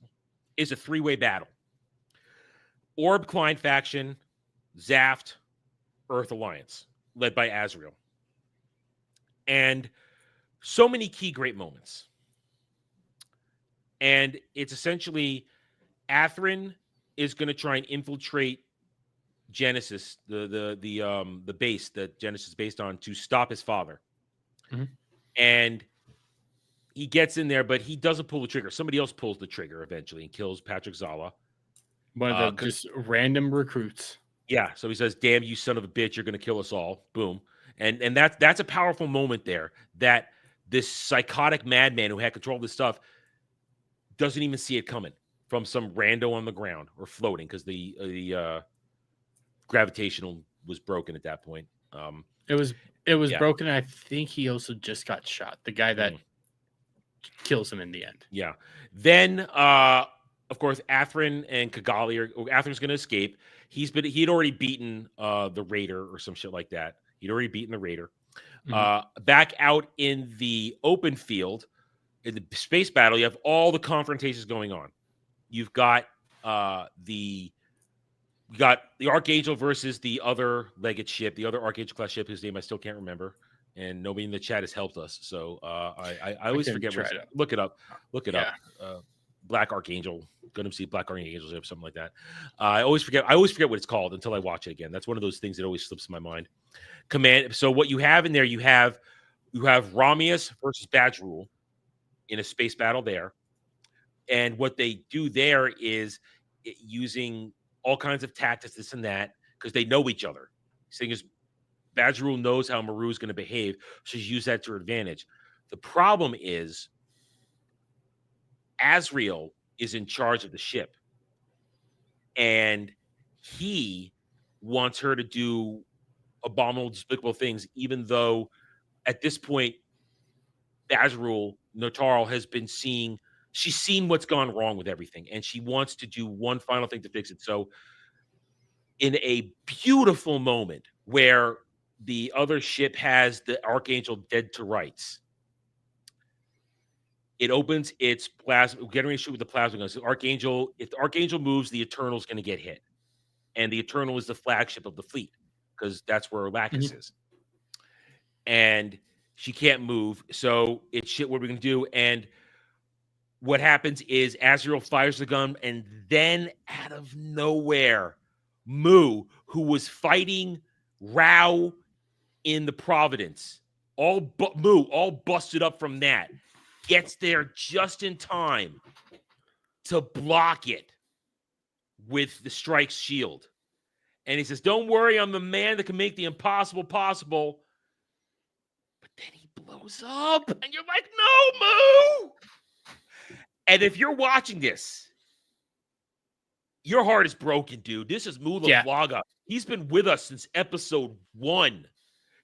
is a three-way battle. Orb Klein faction, Zaft, Earth Alliance, led by Azrael. And so many key great moments. And it's essentially Athrun is going to try and infiltrate Genesis, the base that Genesis is based on, to stop his father. Mm-hmm. And he gets in there, but he doesn't pull the trigger. Somebody else pulls the trigger eventually and kills Patrick Zala. One of the just random recruits. Yeah. So he says, "Damn you, son of a bitch! You're going to kill us all." Boom. And that's a powerful moment there. That this psychotic madman who had control of this stuff doesn't even see it coming from some rando on the ground or floating because the gravitational was broken at that point. It was broken. And I think he also just got shot. The guy that kills him in the end. Yeah. Then, of course, Athrun and Kigali Athrun's going to escape. He'd already beaten the Raider or some shit like that. He'd already beaten the Raider. Mm-hmm. Back out in the open field, in the space battle, you have all the confrontations going on. You've got the Archangel versus the other legged ship, the other Archangel class ship, whose name I still can't remember, and nobody in the chat has helped us. So I always forget. Look it up. Black Archangel, Gundam Seed Black Archangel ship, something like that. I always forget what it's called until I watch it again. That's one of those things that always slips in my mind. Command. So what you have in there, you have Ramius versus Badge Rule. in a space battle there. And what they do there is using all kinds of tactics, this and that, because they know each other. Seeing as Badgerul knows how Maru is going to behave, she's used that to her advantage. The problem is Azrael is in charge of the ship, and he wants her to do abominable, despicable things, even though at this point, Badgerul, Notaro, has been seeing, she's seen what's gone wrong with everything, and she wants to do one final thing to fix it. So in a beautiful moment where the other ship has the Archangel dead to rights, it opens its plasma, getting ready to shoot with the plasma guns. The Archangel, if the Archangel moves, the Eternal's going to get hit. And the Eternal is the flagship of the fleet because that's where Arrakis is. And she can't move. So it's shit, what are we going to do? And what happens is Azrael fires the gun, and then out of nowhere, Mu, who was fighting Rao in the Providence, all busted up from that, gets there just in time to block it with the strike's shield. And he says, don't worry, I'm the man that can make the impossible possible. But then he blows up, and you're like, no, Mu! And if you're watching this, your heart is broken, dude. This is Mu Laflaga. He's been with us since episode 1.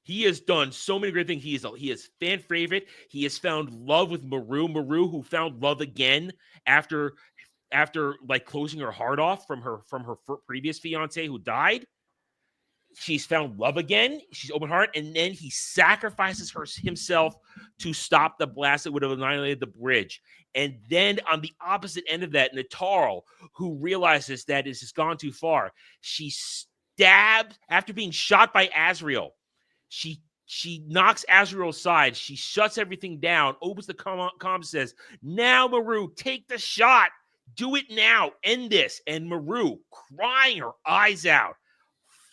He has done so many great things. He is fan favorite. He has found love with Maru, who found love again after like closing her heart off from her previous fiance who died. She's found love again. She's open heart, and then he sacrifices himself to stop the blast that would have annihilated the bridge. And then on the opposite end of that, Notaro, who realizes that this has gone too far, she stabs after being shot by Azrael. She knocks Azrael aside. She shuts everything down, opens the comm, says, now, Maru, take the shot. Do it now. End this. And Maru, crying her eyes out,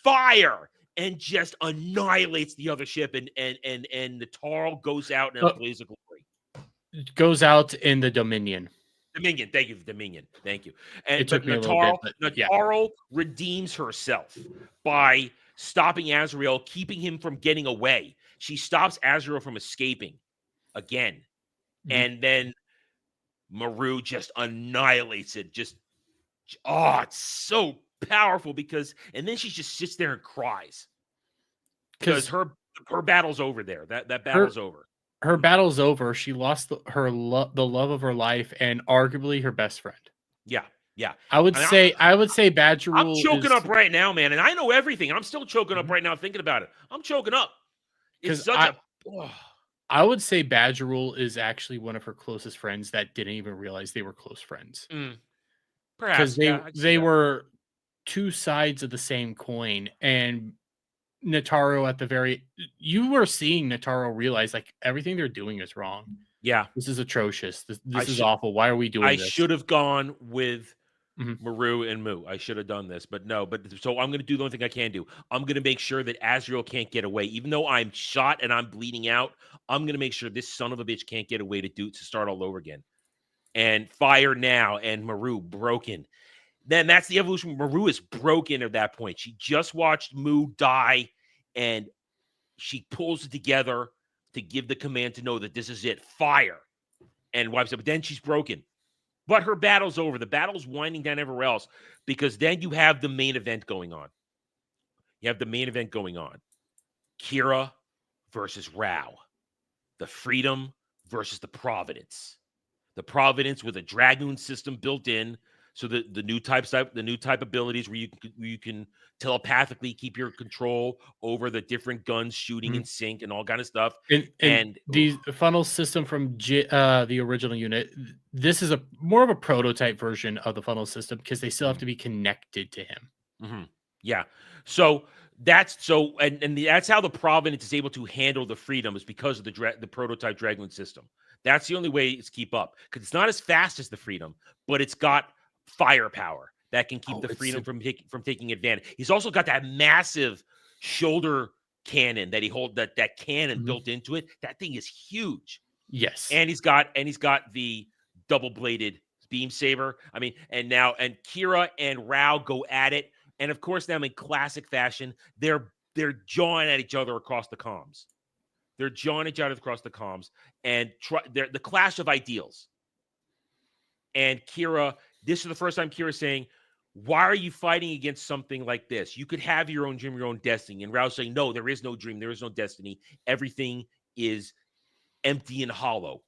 fire, and just annihilates the other ship. And Notaro goes out in a blaze of glory. Goes out in the Dominion. Dominion. Thank you. Dominion. Thank you. And it took me a little bit, but Notaro redeems herself by stopping Azrael, keeping him from getting away. She stops Azrael from escaping again. Mm-hmm. And then Maru just annihilates it. It's so powerful and then she just sits there and cries because her battle's over there. That battle's over. Her battle's over. She lost the love of her life and arguably her best friend. Yeah. I would say Badgerul. I'm choking up right now, man, and I know everything. I'm still choking up right now thinking about it. I'm choking up. It's such I would say Badgerul is actually one of her closest friends that didn't even realize they were close friends. Perhaps because they were two sides of the same coin, and Notaro you were seeing Notaro realize like everything they're doing is wrong. Yeah, this is atrocious. This is awful. Why are we doing this? I should have gone with Maru and Mu. I should have done this, but no. So I'm going to do the only thing I can do. I'm going to make sure that Azrael can't get away, even though I'm shot and I'm bleeding out. I'm going to make sure this son of a bitch can't get away to start all over again. And fire now, and Maru broken. Then that's the evolution. Maru is broken at that point. She just watched Mu die, and she pulls it together to give the command to know that this is it. Fire. And wipes it. But then she's broken. But her battle's over. The battle's winding down everywhere else because then you have the main event going on. Kira versus Rao. The Freedom versus the Providence. The Providence with a Dragoon system built in, so the new type abilities where you can telepathically keep your control over the different guns shooting in sync and all kind of stuff. And the funnel system from the original unit, this is more of a prototype version of the funnel system because they still have to be connected to him. Mm-hmm. Yeah. So that's how the Providence is able to handle the Freedom is because of the prototype Dragoon system. That's the only way it's keep up because it's not as fast as the Freedom, but it's got firepower that can keep the Freedom from taking advantage. He's also got that massive shoulder cannon that he holds, that cannon built into it. That thing is huge. Yes. And he's got the double-bladed beam saber. I mean, and Kira and Rao go at it. And of course, now in classic fashion, they're jawing at each other across the comms. They're jawing each other across the comms and they're the clash of ideals. And Kira, this is the first time Kira's saying, why are you fighting against something like this? You could have your own dream, your own destiny. And Rao's saying, no, there is no dream. There is no destiny. Everything is empty and hollow.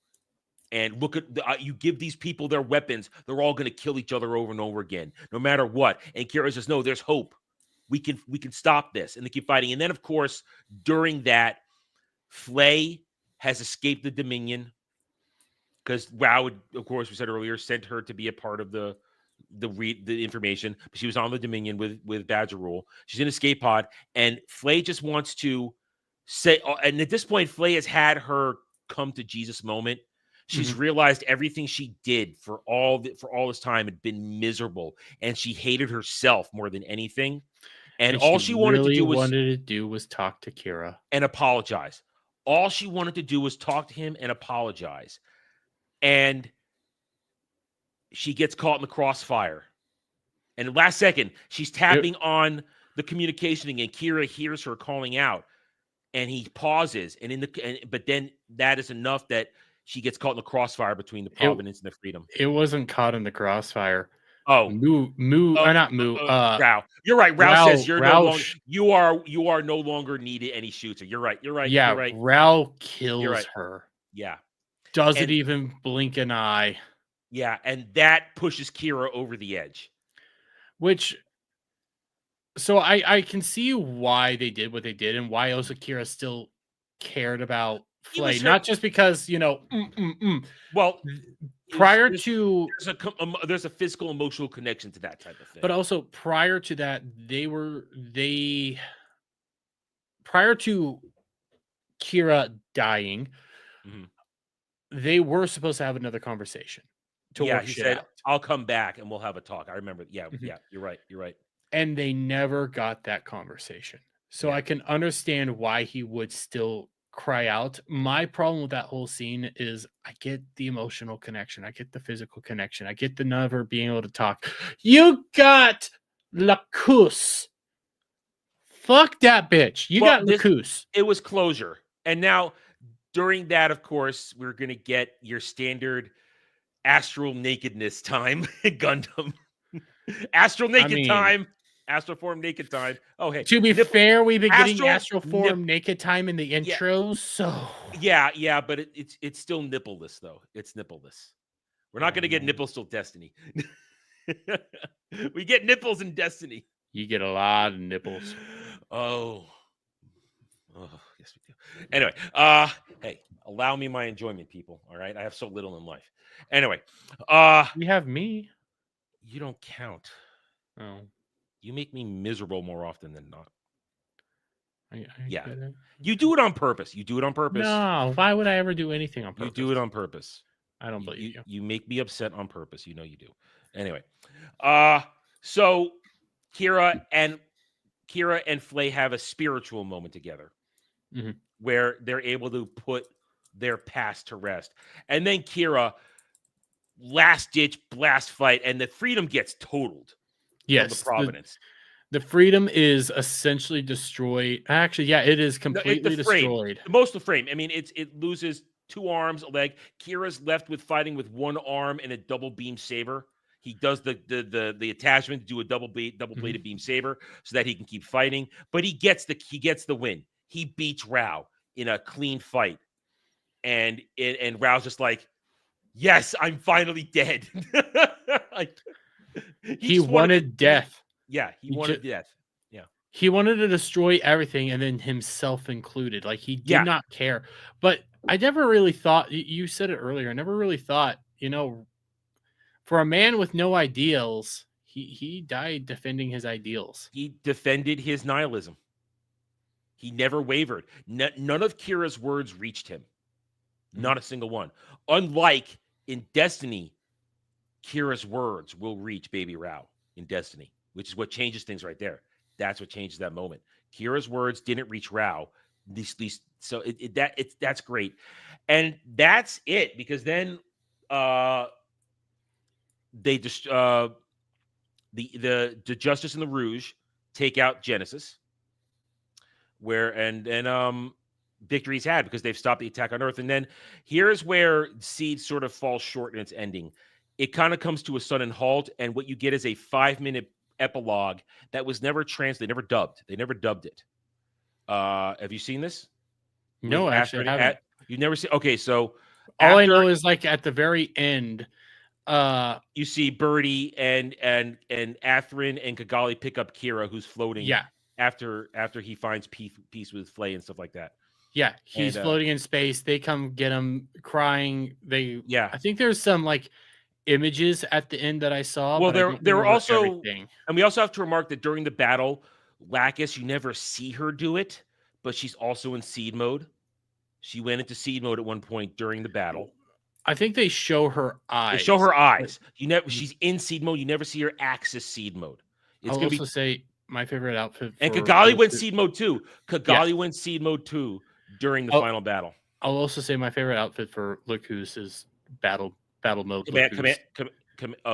And look at you give these people their weapons. They're all going to kill each other over and over again, no matter what. And Kira says, no, there's hope. We can stop this. And they keep fighting. And then, of course, during that, Flay has escaped the Dominion because Rao, of course, we said earlier, sent her to be a part of the information. But she was on the Dominion with Badger Rule. She's in escape pod. And Flay just wants to say, and at this point, Flay has had her come to Jesus moment. She's realized everything she did for all this time had been miserable, and she hated herself more than anything. And all she wanted to do was talk to Kira and apologize. All she wanted to do was talk to him and apologize. And she gets caught in the crossfire. And last second, she's tapping on the communication again. Kira hears her calling out, and he pauses. But then that is enough that she gets caught in the crossfire between the Providence and the Freedom. It wasn't caught in the crossfire. Oh, not Moo. Rao. You're right. Rao says you are no longer needed any shooter. You're right. Yeah, you're right. Rao kills her. Yeah. Doesn't even blink an eye. Yeah, and that pushes Kira over the edge. So I can see why they did what they did and why also Kira still cared about Flay, not just because, Well, there's a physical emotional connection to that type of thing. But also prior to that, prior to Kira dying, they were supposed to have another conversation. He said, I'll come back and we'll have a talk. I remember. Yeah, you're right. And they never got that conversation. So I can understand why he would still cry out. My problem with that whole scene is I get the emotional connection. I get the physical connection. I get the never being able to talk. You got Lacus. Fuck that bitch. You got Lacus. It was closure. And now during that, of course, we're going to get your standard astral nakedness time Gundam. Astral naked time. Astral form naked time. Oh, hey. To be fair, we've been getting astral form naked time in the intros, so yeah, but it's still nippleless though. It's nippleless. We're not going to get nipples till Destiny. We get nipples in Destiny. You get a lot of nipples. Oh, yes we do. Anyway, hey, allow me my enjoyment, people. All right, I have so little in life. Anyway, you have me. You don't count. Oh. You make me miserable more often than not. Yeah. You do it on purpose. No, why would I ever do anything on purpose? You do it on purpose. I don't believe you. You make me upset on purpose. You know you do. Anyway, so Kira and Flay have a spiritual moment together where they're able to put their past to rest. And then Kira, last-ditch blast fight, and the Freedom gets totaled. Yes, the Providence. The Freedom is essentially destroyed. Actually, yeah, it is completely destroyed. Most of the frame. I mean, it loses 2 arms, a leg. Kira's left with fighting with 1 arm and a double beam saber. He does the attachment to do a double bladed beam saber so that he can keep fighting. But he gets the win. He beats Rao in a clean fight, and Rao's just like, yes, I'm finally dead. He wanted death. Yeah, he wanted death. Yeah. He wanted to destroy everything, and then himself included. Like, he did not care. But I never really thought, you said it earlier, I never really thought, for a man with no ideals, he died defending his ideals. He defended his nihilism. He never wavered. None of Kira's words reached him. Not a single one. Unlike in Destiny, Kira's words will reach Baby Rao in Destiny, which is what changes things right there. That's what changes that moment. Kira's words didn't reach Rao, at least So that's great, and that's it because then they just the Justice and the Rouge take out Genesis, where and victory's had because they've stopped the attack on Earth. And then here's where Seed sort of falls short in its ending. It kind of comes to a sudden halt, and what you get is a 5-minute epilogue that was never translated, never dubbed. They never dubbed it. Have you seen this? No, actually, I haven't. You never see. Okay, so all I know is like at the very end, you see Birdie and Athrun and Kigali pick up Kira, who's floating. Yeah. After he finds peace with Flay and stuff like that. Yeah, he's floating in space. They come get him crying. I think there's some like images at the end that I saw. Well, there were also everything. And we also have to remark that during the battle, Lacus, you never see her do it, but she's also in seed mode. She went into seed mode at one point during the battle. I think they show her eyes. They show her eyes. She's in seed mode. You never see her access seed mode. I'll also say my favorite outfit. And Kigali went seed mode too. Kigali went seed mode too during the final battle. I'll also say my favorite outfit for Lacus is battle mode.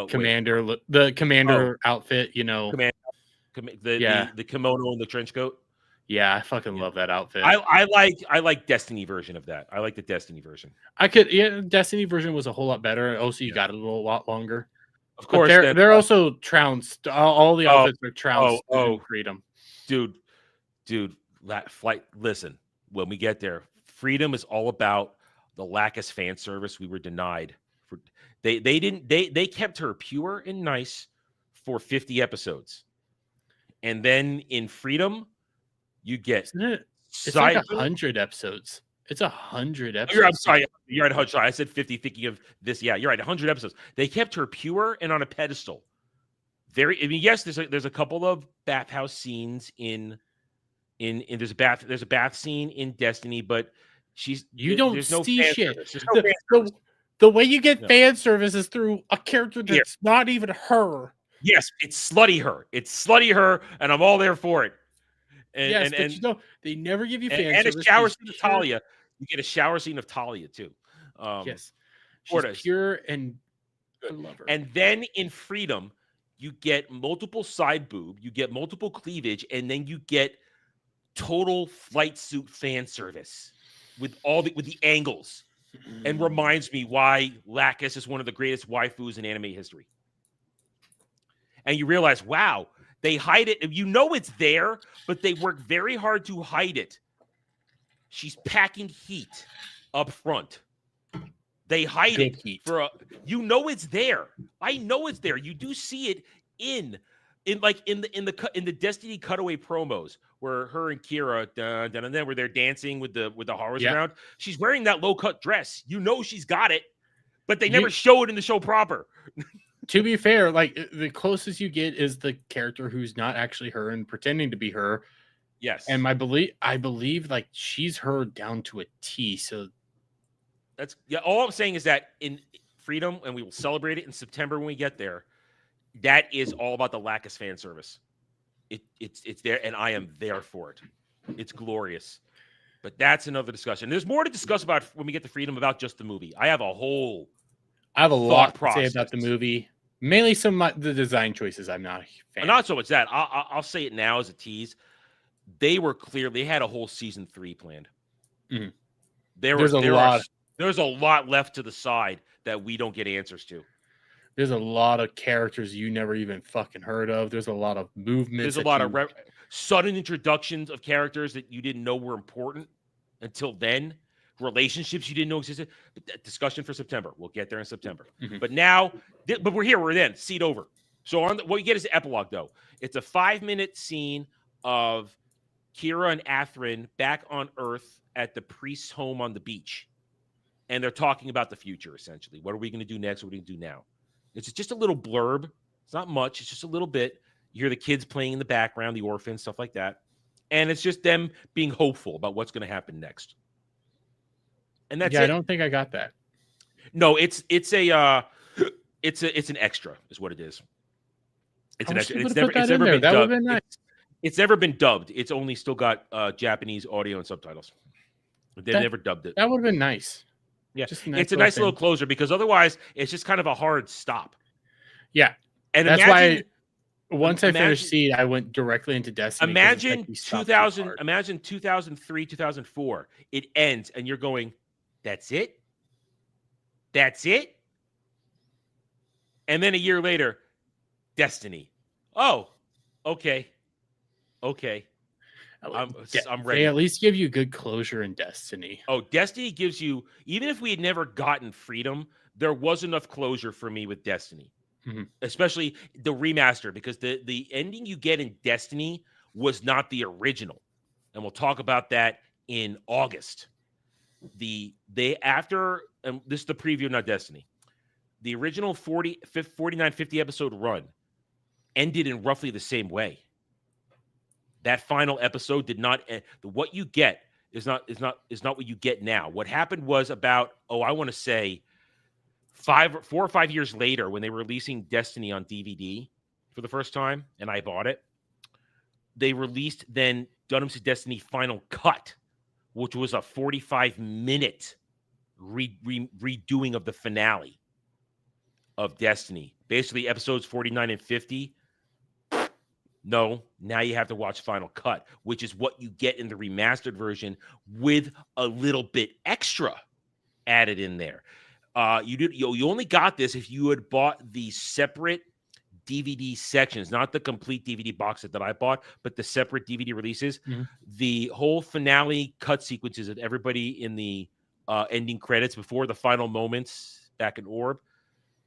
Commander outfit. You know, the kimono and the trench coat. Yeah, I fucking love that outfit. I like Destiny version of that. I like the Destiny version. Destiny version was a whole lot better. Also, you got it a little lot longer. Of course, they're also trounced. All the outfits are trounced in Freedom. Dude, flight. Listen, when we get there, Freedom is all about the Lacus fan service we were denied. They kept her pure and nice for 50 episodes, and then in Freedom, you get it's like 100 episodes. It's 100 episodes. I'm sorry. You're at 100. I said 50 thinking of this. Yeah, you're right. 100 episodes. They kept her pure and on a pedestal. Yes, there's a couple of bathhouse scenes in there's a bath scene in Destiny, but don't see shit. The way you get fan service is through a character that's not even her. Yes, it's slutty her, and I'm all there for it. But they never give you fan service. And a shower scene of Talia. You get a shower scene of Talia too. Yes, she's pure and I love her. And then in Freedom, you get multiple side boob, you get multiple cleavage, and then you get total flight suit fan service with the angles, and reminds me why Lacus is one of the greatest waifus in anime history. And you realize, wow. They hide it. You know it's there, but they work very hard to hide it. She's packing heat up front. They hide it heat. You know it's there. I know it's there. You do see it in the Destiny cutaway promos where her and Kira and then where they're dancing with the horrors around. She's wearing that low cut dress. You know she's got it, but they never show it in the show proper. To be fair, like the closest you get is the character who's not actually her and pretending to be her. Yes. And I believe like she's her down to a T. So all I'm saying is that in Freedom, and we will celebrate it in September when we get there, that is all about the Lacus fan service. It's there, and I am there for it. It's glorious. But that's another discussion. There's more to discuss about when we get to Freedom about just the movie. I have a lot to say about the movie. Mainly the design choices. I'm not a fan. Not so much that. I'll say it now as a tease. They had a whole season 3 planned. Mm-hmm. There's a lot left to the side that we don't get answers to. There's a lot of characters you never even fucking heard of. There's a lot of movements. There's a lot of sudden introductions of characters that you didn't know were important until then. Relationships you didn't know existed. Discussion for September. We'll get there in September. Mm-hmm. But now, we're here. We're then. Seed over. So what you get is the epilogue, though. It's a 5-minute scene of Kira and Athrun back on Earth at the priest's home on the beach. And they're talking about the future, essentially. What are we going to do next? What are we going to do now? It's just a little blurb. It's not much. It's just a little bit. You hear the kids playing in the background, the orphans, stuff like that. And it's just them being hopeful about what's going to happen next. And that's it. I don't think I got that. No, it's an extra, is what it is. It's an extra. It's never been dubbed. It's never been dubbed. It's only still got Japanese audio and subtitles. They've never dubbed it. That would have been nice. Yeah, Just it's a nice little closure because otherwise it's just kind of a hard stop. Yeah, and that's imagine, why once I finished Seed, I went directly into Destiny. Imagine 2000, imagine 2003, 2004. It ends, and you're going, "That's it, that's it." And then a year later, Destiny. Oh, okay. I'm ready. They at least give you good closure in Destiny. Oh, Destiny gives you, even if we had never gotten Freedom, there was enough closure for me with Destiny, especially the remaster, because the ending you get in Destiny was not the original, and we'll talk about that in August. And this is the preview, not Destiny. The original 49-50 episode run ended in roughly the same way. That final episode did not end. What you get is not what you get now. What happened was about, I want to say 4 or 5 years later, when they were releasing Destiny on DVD for the first time, and I bought it, they released then Gundam Seed Destiny Final Cut, which was a 45-minute redoing of the finale of Destiny. Basically, episodes 49 and 50. No, now you have to watch Final Cut, which is what you get in the remastered version with a little bit extra added in there. You only got this if you had bought the separate DVD sections, not the complete DVD box set that I bought, but the separate DVD releases. The whole finale cut sequences of everybody in the ending credits before the final moments back in Orb,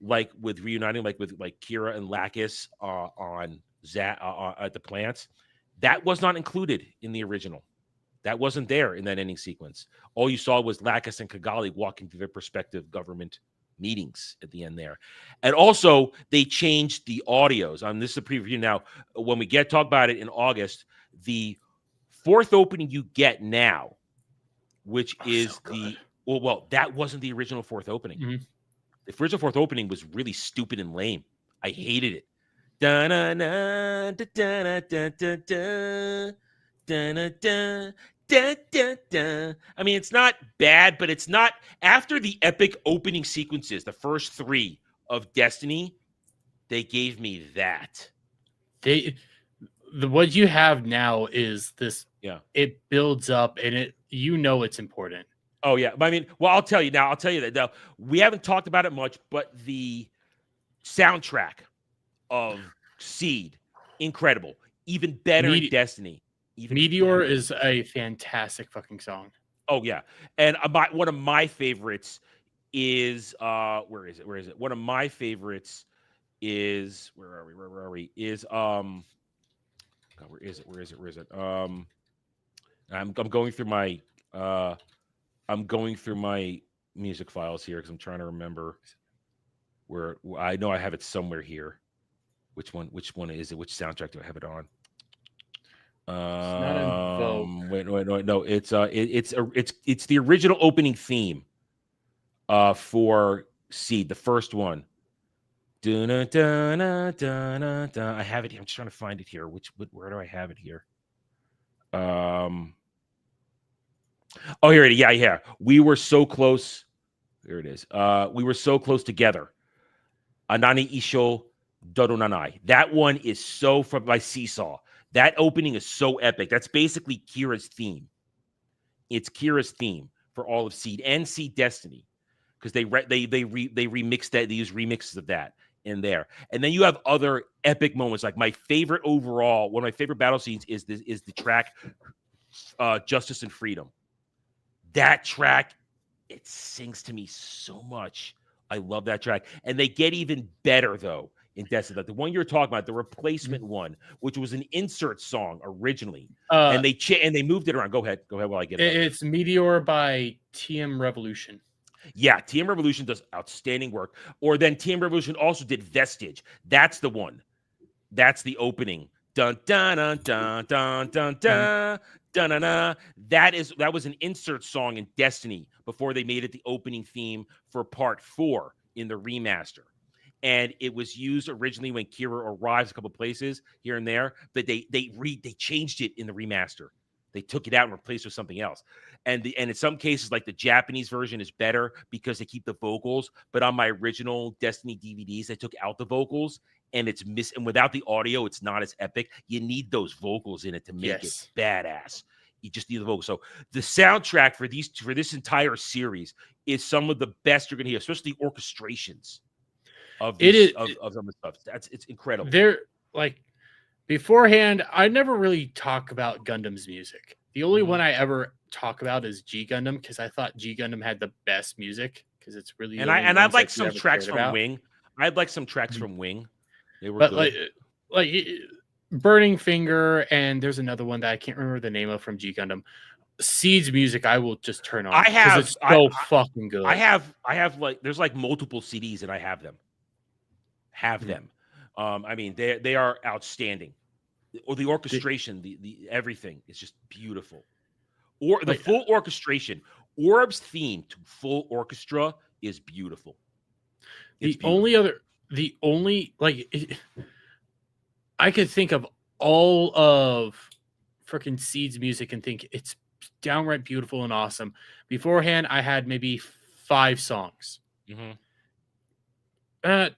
like with reuniting, like with Kira and Lacus on at the plants, that was not included in the original. That wasn't there in that ending sequence. All you saw was Lacus and Kigali walking through their respective government meetings at the end there. And also, they changed the audios. This is a preview now. When we talk about it in August, the fourth opening you get now, which is that wasn't the original fourth opening. The original fourth opening was really stupid and lame. I hated it. I mean, it's not bad, but it's not. After the epic opening sequences, the first 3 of Destiny, they gave me that. What you have now is this. Yeah, it builds up, and it's important. Oh yeah, I mean, well, I'll tell you that now. We haven't talked about it much, but the soundtrack of Seed, incredible, even better in Destiny. Meteor is a fantastic fucking song. Oh yeah, and one of my favorites is where is it? One of my favorites is where are we? Is God, where is it? I'm going through my music files here because I'm trying to remember where. I know I have it somewhere here. Which one is it? Which soundtrack do I have it on? It's not in Vogue. Wait, no. It's the original opening theme for Seed, the first one. I have it here. I'm just trying to find it here. Where do I have it here? Oh, here it is. Yeah. We were so close. There it is. We were so close together. Anani Isho Dodonanai. That one is so by Seesaw. That opening is so epic. That's basically Kira's theme. It's Kira's theme for all of Seed and Seed Destiny, because they remixed that. They use remixes of that in there. And then you have other epic moments. Like my favorite overall, one of my favorite battle scenes is the track Justice and Freedom. That track, it sings to me so much. I love that track. And they get even better though in Destiny. Like the one you're talking about, the replacement one, which was an insert song originally, and they moved it around. Go ahead while I get it. It's Meteor by TM Revolution. Yeah, TM Revolution does outstanding work. Or then TM Revolution also did Vestige. That's the one. That's the opening. Dun dun dun dun dun dun dun dun dun dun. That was an insert song in Destiny before they made it the opening theme for Part 4 in the remaster. And it was used originally when Kira arrives a couple places here and there, but they changed it in the remaster They took it out and replaced it with something else. And in some cases, like the Japanese version is better because they keep the vocals. But on my original Destiny DVDs, they took out the vocals, and it's and without the audio, it's not as epic. You need those vocals in it to make it badass. You just need the vocals. So the soundtrack for this entire series is some of the best you're gonna hear, especially orchestrations of some of the stuff. It's incredible. They're like beforehand, I never really talk about Gundam's music. The only one I ever talk about is G Gundam, because I thought G Gundam had the best music, because it's really I'd like some tracks from Wing. I'd like some tracks from Wing. They were good. like Burning Finger, and there's another one that I can't remember the name of from G Gundam. Seed's music I will just turn on. It's so fucking good. I have like there's like multiple CDs and I have them. I mean, they are outstanding. Or the orchestration, the everything is just beautiful. Or the full orchestration. Orb's theme to full orchestra is beautiful. I could think of all of freaking Seed's music and think it's downright beautiful and awesome. Beforehand, I had maybe 5 songs.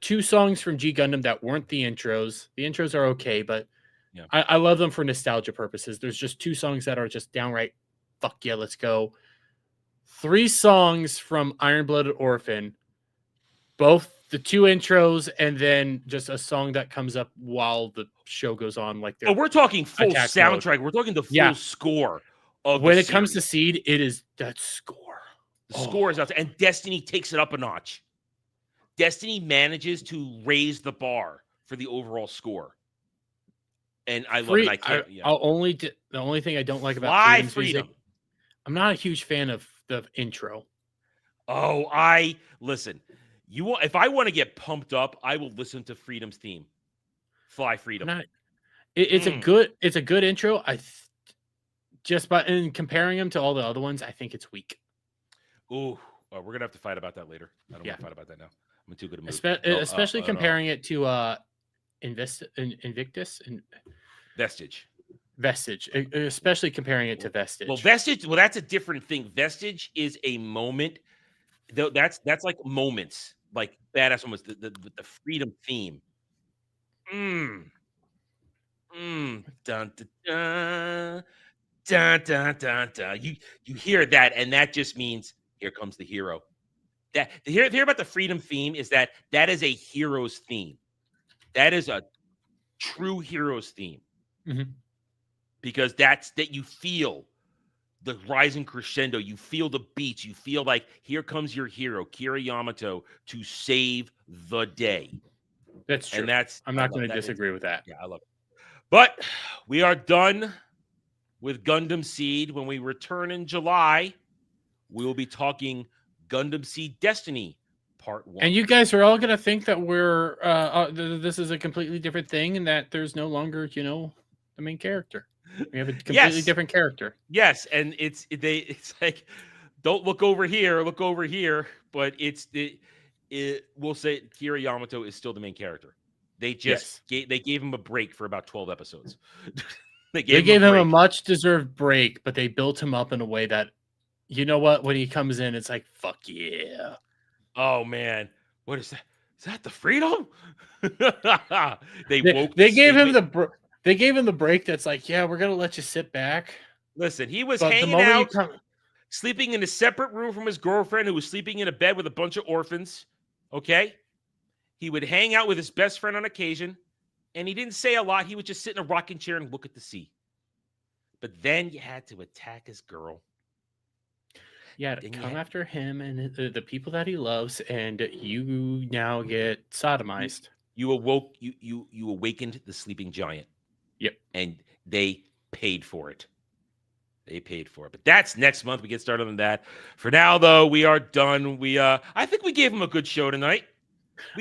2 songs from G Gundam that weren't the intros. The intros are okay, but I love them for nostalgia purposes. There's just 2 songs that are just downright fuck yeah, let's go. 3 songs from Iron Blooded Orphan, both the 2 intros, and then just a song that comes up while the show goes on. Like, we're talking full soundtrack. Mode. We're talking the full score of when it comes to Seed. It is that score. The score is out, and Destiny takes it up a notch. Destiny manages to raise the bar for the overall score, and I love it. I can't. The only thing I don't like about Freedom music, I'm not a huge fan of the intro. Oh, listen. If I want to get pumped up, I will listen to Freedom's theme. Fly Freedom. It's a good intro. In comparing them to all the other ones, I think it's weak. Ooh, we're gonna have to fight about that later. I don't want to fight about that now. I'm in too good a mood. Especially comparing it to Invictus and Vestige. Especially comparing it to Vestige. Well, Vestige. Well, that's a different thing. Vestige is a moment. Though that's like moments, like badass moments. The Freedom theme. Dun dun dun dun dun dun dun. You hear that, and that just means here comes the hero. That the hear about the Freedom theme is that is a hero's theme. That is a true hero's theme. Because that you feel the rising crescendo, you feel the beats, you feel like here comes your hero, Kira Yamato, to save the day. That's true. And I'm not going to disagree with that. Yeah, I love it. But we are done with Gundam Seed. When we return in July, we will be talking Gundam Seed Destiny Part 1. And you guys are all going to think that we're this is a completely different thing, and that there's no longer, the main character. We have a completely different character. Yes, and it's like, don't look over here, but we'll say Kira Yamato is still the main character. They just they gave him a break for about 12 episodes. they gave him a much deserved break, but they built him up in a way that, you know what, when he comes in, it's like, fuck yeah. Oh man, what is that? Is that the Freedom? They gave him the break that's like, yeah, we're going to let you sit back. Listen, he was hanging out, sleeping in a separate room from his girlfriend who was sleeping in a bed with a bunch of orphans, okay? He would hang out with his best friend on occasion, and he didn't say a lot. He would just sit in a rocking chair and look at the sea. But then you had to attack his girl. Yeah, to come after him and the people that he loves, and you now get sodomized. You awakened the sleeping giant. Yep. And they paid for it. But that's next month. We get started on that. For now, though, we are done. I think we gave him a good show tonight.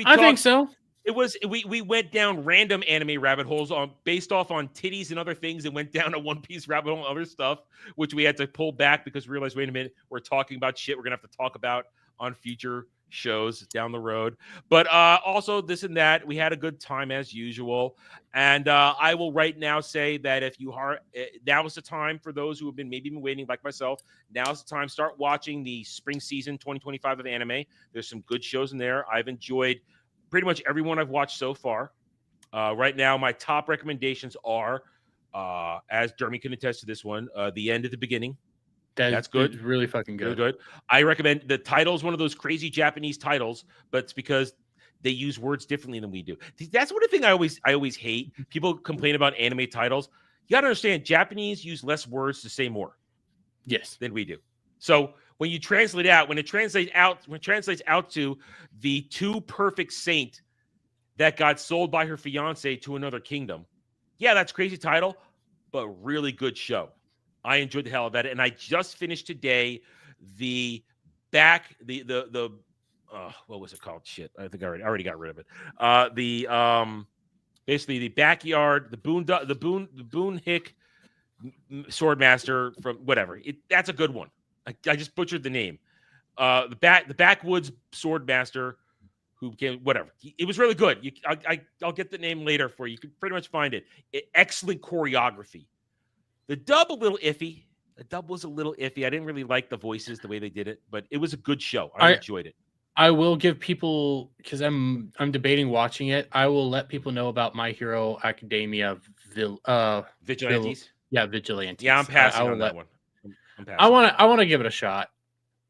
I think so. It was we went down random anime rabbit holes based off on titties and other things, and went down a One Piece rabbit hole and other stuff, which we had to pull back because we realized, wait a minute, we're talking about shit we're gonna have to talk about on future shows down the road. But also this and that, we had a good time as usual. And I will right now say that if you are, now is the time for those who have been waiting, like myself. Now's the time. Start watching the spring season 2025 of anime. There's some good shows in there. I've enjoyed pretty much everyone I've watched so far. Right now, my top recommendations are, as Jeremy can attest to this one, The End at the Beginning. That's good. It's really fucking good. Really good. I recommend. The title is one of those crazy Japanese titles, but it's because they use words differently than we do. That's one of the things I always hate. People complain about anime titles. You got to understand, Japanese use less words to say more. Yes, than we do. So when you translate out, when it translates out to the too perfect saint that got sold by her fiance to another kingdom. Yeah, that's a crazy title, but really good show. I enjoyed the hell out of that, and I just finished today what was it called? Shit, I think I already got rid of it. Basically the backyard, the Boon Hick Swordmaster from whatever. That's a good one. I just butchered the name. The backwoods Swordmaster who became whatever. It was really good. I'll get the name later for you. You can pretty much find it. Excellent choreography. The dub a little iffy. The dub was a little iffy. I didn't really like the voices, the way they did it, but it was a good show. I enjoyed it. I will give people, because I'm debating watching it. I will let people know about My Hero Academia Vigilantes. Vigilantes. Yeah, I'm passing on that one. I'm passing. I want to give it a shot.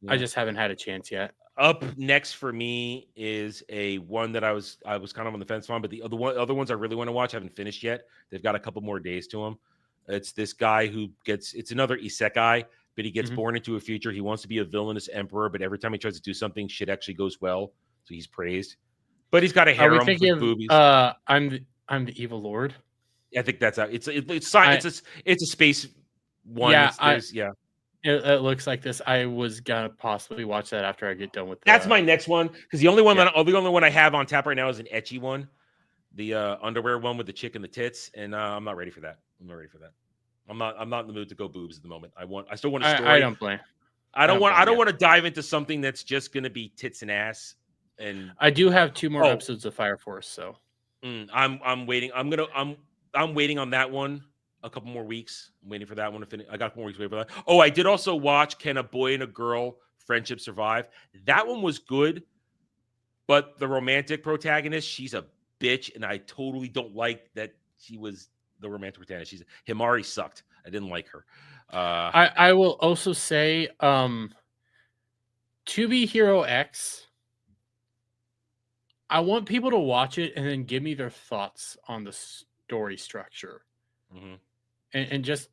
Yeah. I just haven't had a chance yet. Up next for me is a one that I was kind of on the fence on, but the other ones I really want to watch, I haven't finished yet. They've got a couple more days to them. It's this guy it's another isekai, but he gets born into a future. He wants to be a villainous emperor, but every time he tries to do something, shit actually goes well. So he's praised. But he's got a harem with boobies. I'm the evil lord. I think that's out. It's a space one. Yeah, It looks like this. I was gonna possibly watch that after I get done with. That's my next one, because the only one I have on tap right now is an ecchi one, the underwear one with the chick and the tits, and I'm not ready for that. I'm not in the mood to go boobs at the moment. I still want a story. I don't play. I don't want to dive into something that's just gonna be tits and ass. And I do have 2 more episodes of Fire Force, so I'm waiting. I'm waiting on that one. A couple more weeks. I'm waiting for that one to finish. I got a couple more weeks waiting for that. Oh, I did also watch Can a Boy and a Girl Friendship Survive? That one was good, but the romantic protagonist, she's a bitch, and I totally don't like that she was the romantic protagonist. Himari sucked. I didn't like her. I will also say, To Be Hero X, I want people to watch it and then give me their thoughts on the story structure. Mm-hmm. And just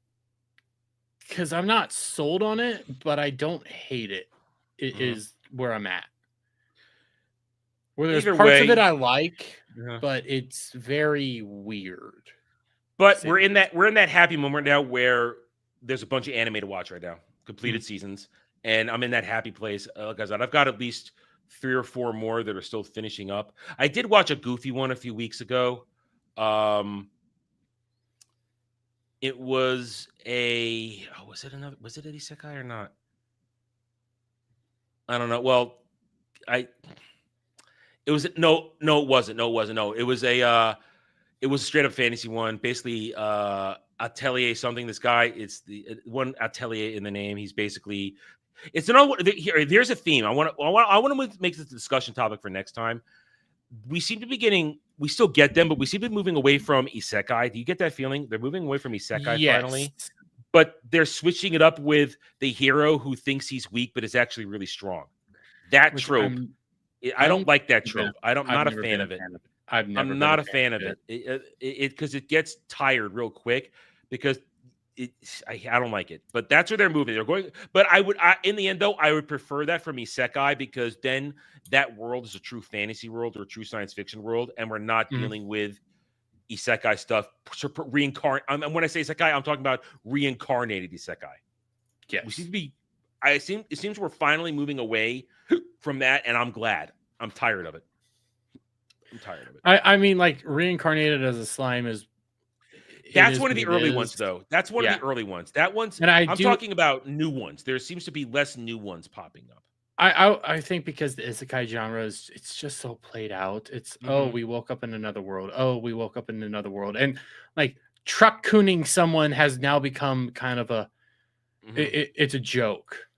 because I'm not sold on it, but I don't hate it. It is where I'm at. Where there's parts of it I like, but it's very weird. But we're in that happy moment now where there's a bunch of anime to watch right now, completed seasons, and I'm in that happy place. Like I said, I've got at least 3 or 4 more that are still finishing up. I did watch a goofy one a few weeks ago. It was was it an isekai or not? I don't know. Well, it wasn't. No, it wasn't. No, it was a straight up fantasy one. Basically, Atelier something. This guy, it's the one Atelier in the name. He's basically, it's another one. Here's a theme. I want to make this a discussion topic for next time. We seem to be getting. We still get them, but we seem to be moving away from isekai. Do you get that feeling? They're moving away from isekai finally, but they're switching it up with the hero who thinks he's weak but is actually really strong. That trope, I don't like that trope. I'm not a fan of it. I'm not a fan of it because it gets tired real quick because I don't like it. But that's where they're moving. They're going. But in the end, though, I would prefer that from isekai because then that world is a true fantasy world or a true science fiction world, and we're not dealing with isekai stuff. And when I say isekai, I'm talking about reincarnated isekai. Yes. We seem to be. It seems we're finally moving away from that, and I'm glad. I'm tired of it. I mean, like reincarnated as a slime is. That's one of the early ones, though. That's one of the early ones. That one's. And I'm talking about new ones. There seems to be less new ones popping up. I think because the isekai genre it's just so played out. It's Mhm. we woke up in another world. Oh, we woke up in another world, and like truck cooning someone has now become kind of a Mhm. it's a joke.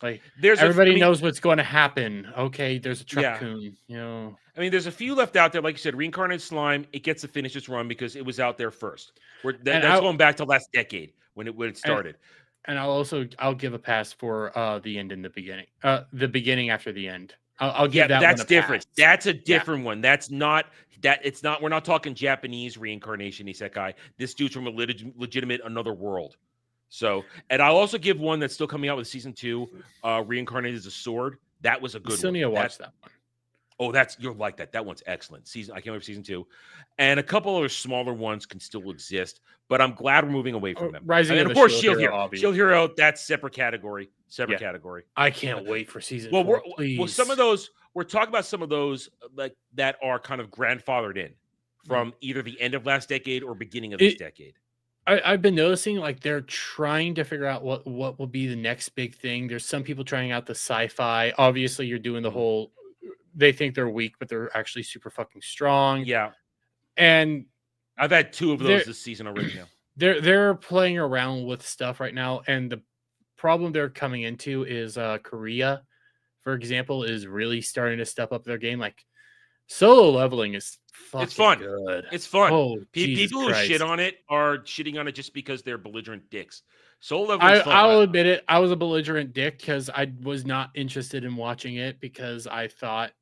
Like There's everybody knows what's going to happen. Okay, there's a truck yeah. coon. You know, I mean, there's a few left out there, like you said, Reincarnated Slime. It gets to finish its run because it was out there first. and That's I going back to last decade when it and started. and I'll give a pass for the end and the beginning. The beginning after the end. I'll Yeah, give but that one that's a pass. different. That's a Yeah. different one. That's not that. It's not. We're not talking Japanese reincarnation isekai. This dude's from a legitimate another world. So, and I'll also give one that's still coming out with season 2, Reincarnated as a Sword. That was a I good still one. need to watch that one. Oh, that's you'll like that. That one's excellent. I can't wait for season 2. And a couple other smaller ones can still exist, but I'm glad we're moving away from them. Rising And of of the course, Shield Shield Hero, Hero. obviously. Shield Hero, that's separate category. Separate Yeah. category. I can't wait for season Well, 4, please. some of those, we're talking about some of those like that are kind of grandfathered in from either the end of last decade or beginning of this decade. I've been noticing like they're trying to figure out what will be the next big thing. There's some people trying out the sci-fi. Obviously, you're doing the whole. They think they're weak, but they're actually super fucking strong. Yeah, and I've had 2 of those this season already now. They're playing around with stuff right now, and the problem they're coming into is Korea, for example, is really starting to step up their game. Like solo leveling is fucking It's fun. good. It's fun. Oh, Jesus People who Christ. shit on it are shitting on it just because they're belligerent dicks. Solo leveling is fun. I'll admit it. I was a belligerent dick because I was not interested in watching it because I thought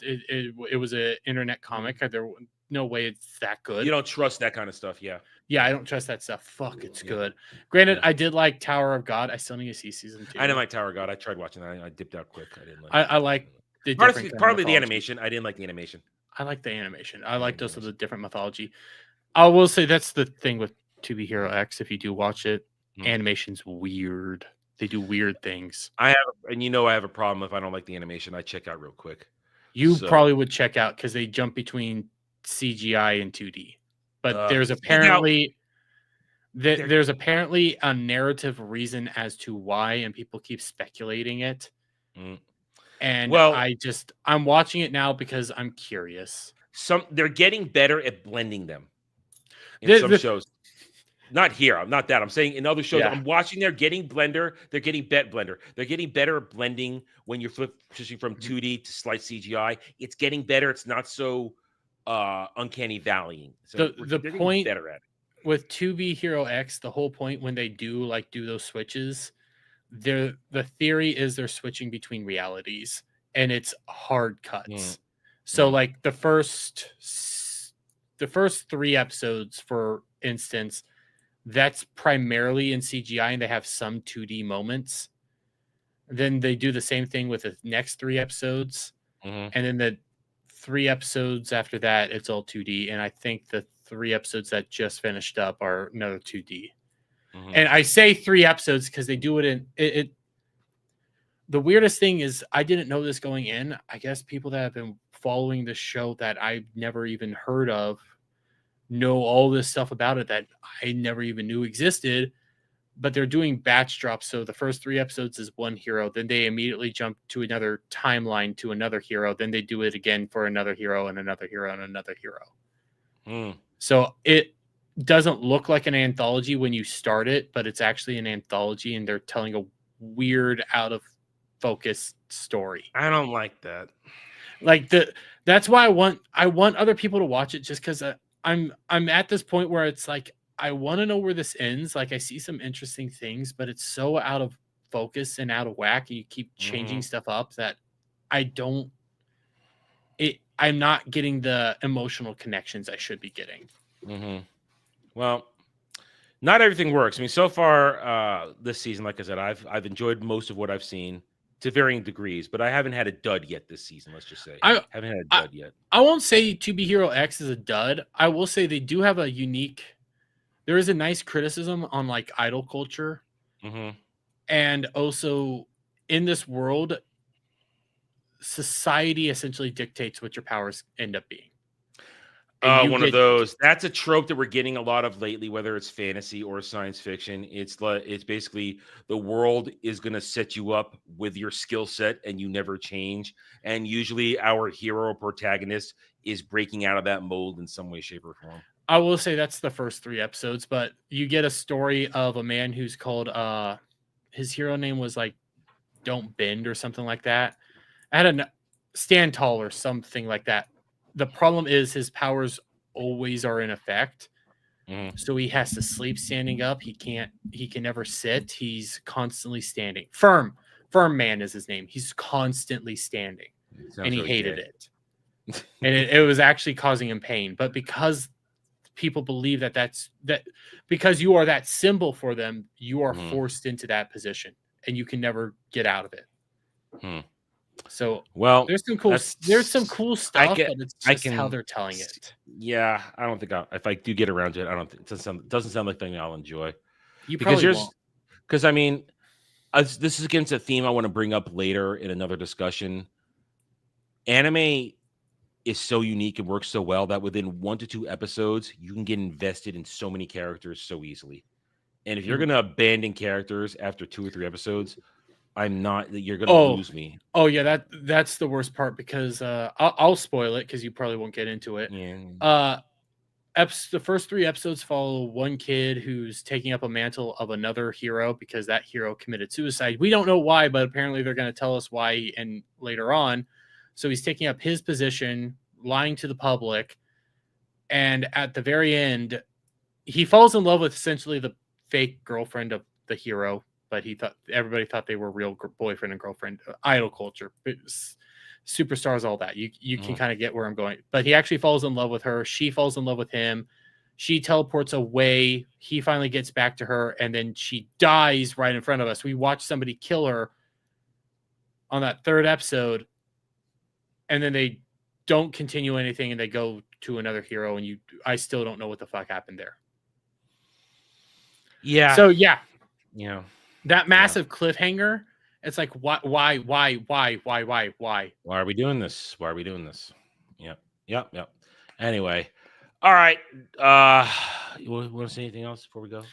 it was an internet comic. There no way it's that good. You don't trust that kind of stuff, yeah. Yeah, I don't trust that stuff. Fuck, it's good. Granted, I did like Tower of God. I still need to see season 2. I didn't like Tower of God. I tried watching that. I dipped out quick. I didn't like I like the partly the animation. I didn't like the animation. I like the animation. I like those of the different mythology. I will say that's the thing with 2B Hero X. If you do watch it, animation's weird. They do weird things. I have a problem if I don't like the animation. I check out real quick. You probably would check out because they jump between CGI and 2D. But there's apparently there's apparently a narrative reason as to why, and people keep speculating it. And I'm watching it now because I'm curious. They're getting better at blending them in some shows. Not here. I'm not that. I'm saying in other shows. Yeah. I'm watching. They're getting blender. They're getting blender. They're getting better at blending when you're switching from 2D to slight CGI. It's getting better. It's not so uncanny valleying. So the point better at it. With 2B Hero X, the whole point when they do those switches, the theory is they're switching between realities, and it's hard cuts. So like the first 3 episodes, for instance, that's primarily in CGI, and they have some 2D moments. Then they do the same thing with the next 3 episodes, and then the 3 episodes after that, it's all 2D. And I think the 3 episodes that just finished up are another 2D. And I say 3 episodes because they do it in it. The weirdest thing is I didn't know this going in. I guess people that have been following this show that I've never even heard of know all this stuff about it that I never even knew existed. But they're doing batch drops. So the first 3 episodes is one hero. Then they immediately jump to another timeline to another hero. Then they do it again for another hero and another hero and another hero. So it doesn't look like an anthology when you start it, but it's actually an anthology, and they're telling a weird, out of focus story. I don't like that. That's why I want other people to watch it, just because I'm at this point where it's like I want to know where this ends. Like I see some interesting things, but it's so out of focus and out of whack, and you keep changing stuff up that I'm not getting the emotional connections I should be getting. Well, not everything works. I mean, so far this season, like I said, I've enjoyed most of what I've seen to varying degrees, but I haven't had a dud yet this season. Let's just say I haven't had a dud yet. I won't say 2B Hero X is a dud. I will say they do have a unique. There is a nice criticism on like idol culture, and also in this world, society essentially dictates what your powers end up being. And One of those. That's a trope that we're getting a lot of lately, whether it's fantasy or science fiction. It's basically the world is going to set you up with your skill set and you never change. And usually our hero or protagonist is breaking out of that mold in some way, shape, or form. I will say that's the first 3 episodes, but you get a story of a man who's called his hero name was like Don't Bend or something like that. I had a Stand Tall or something like that. The problem is his powers always are in effect. So he has to sleep standing up. He can never sit. He's constantly standing. Firm Man is his name. He's constantly standing. And he hated it. And it was actually causing him pain. But because people believe that because you are that symbol for them, you are forced into that position and you can never get out of it. So there's some cool stuff, but it's just how they're telling it. Yeah, I don't think if I do get around to it, it doesn't sound like something I'll enjoy. You probably won't. Because I mean, this is against a theme I want to bring up later in another discussion. Anime is so unique and works so well that within 1 to 2 episodes, you can get invested in so many characters so easily. And if you're going to abandon characters after 2 or 3 episodes, you're going to lose me. Oh yeah, that's the worst part because I'll spoil it because you probably won't get into it. Yeah. The first 3 episodes follow one kid who's taking up a mantle of another hero because that hero committed suicide. We don't know why, but apparently they're going to tell us why and later on. So he's taking up his position, lying to the public, and at the very end, he falls in love with essentially the fake girlfriend of the hero. But everybody thought they were real boyfriend and girlfriend. Idol culture, superstars, all that. You can kind of get where I'm going. But he actually falls in love with her. She falls in love with him. She teleports away. He finally gets back to her, and then she dies right in front of us. We watch somebody kill her on that 3rd episode, and then they don't continue anything, and they go to another hero, and I still don't know what the fuck happened there. Yeah. So yeah. Yeah. That massive cliffhanger, it's like, why? Why are we doing this? Yep. Anyway. All right. You want to say anything else before we go?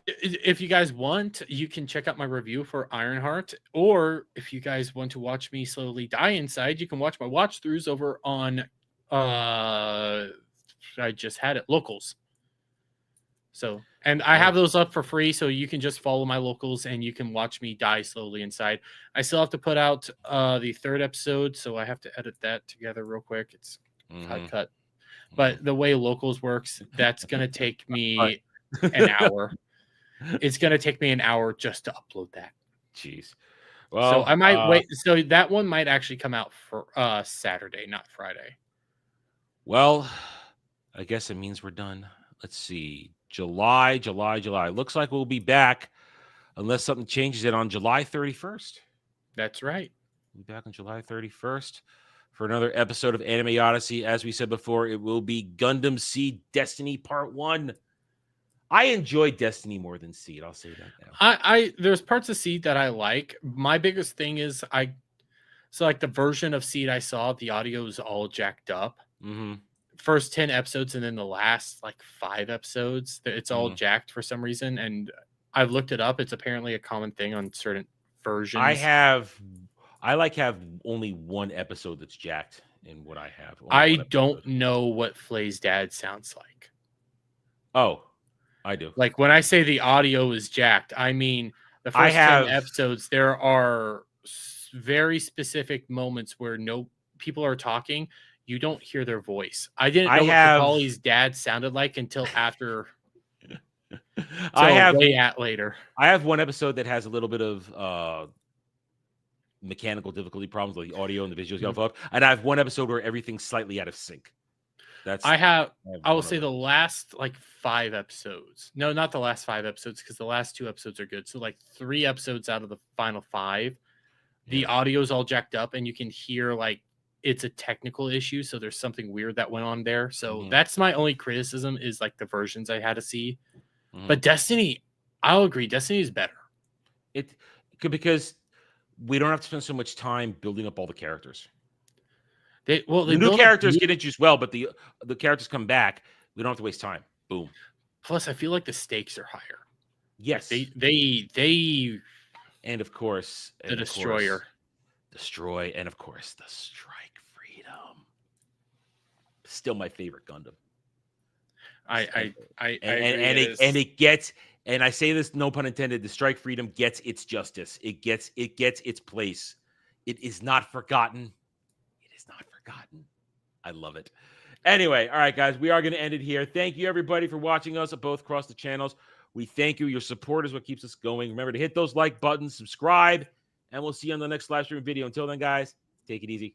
If you guys want, you can check out my review for Ironheart, or if you guys want to watch me slowly die inside, you can watch my watch throughs over on I just had it, Locals. So, and I have those up for free, so you can just follow my Locals and you can watch me die slowly inside. I still have to put out the 3rd episode, so I have to edit that together real quick. It's cut. But the way Locals works, that's going to take me an hour. It's going to take me an hour just to upload that. Jeez. Well, so I might wait. So that one might actually come out for Saturday, not Friday. Well, I guess it means we're done. Let's see. July. Looks like we'll be back unless something changes it on July 31st. That's right. We'll be back on July 31st for another episode of Anime Odyssey. As we said before, it will be Gundam Seed Destiny Part 1. I enjoy Destiny more than Seed. I'll say that now. There's parts of Seed that I like. My biggest thing is so like the version of Seed I saw, the audio is all jacked up. First 10 episodes and then the last like 5 episodes, it's all jacked for some reason. And I've looked it up. It's apparently a common thing on certain versions. I have only 1 episode that's jacked in what I have. I don't know what Flay's dad sounds like. Oh, I do. Like when I say the audio is jacked, I mean the first 10 episodes, there are very specific moments where people are talking. You don't hear their voice. I didn't know what Capaldi's dad sounded like until after. Later. I have 1 episode that has a little bit of mechanical difficulty problems, like the audio and the visuals go up, and I have 1 episode where everything's slightly out of sync. I will say the last like 5 episodes. No, not the last 5 episodes, because the last 2 episodes are good. So like 3 episodes out of the final 5, the audio's all jacked up, and you can hear like it's a technical issue, so there's something weird that went on there. So that's my only criticism is like the versions I had to see. But Destiny, I'll agree, Destiny is better. It could, because we don't have to spend so much time building up all the characters. They The new build characters get introduced well, but the characters come back. We don't have to waste time. Boom. Plus, I feel like the stakes are higher. Yes. They and of course the Destroyer. Destroy, and of course the Strike Freedom. Still my favorite Gundam. It gets, and I say this no pun intended, the Strike Freedom gets its justice. It gets its place. It is not forgotten. It is not forgotten. I love it. Anyway, all right, guys, we are going to end it here. Thank you, everybody, for watching us both across the channels. We thank you. Your support is what keeps us going. Remember to hit those like buttons, subscribe, and we'll see you on the next live stream video. Until then, guys, take it easy.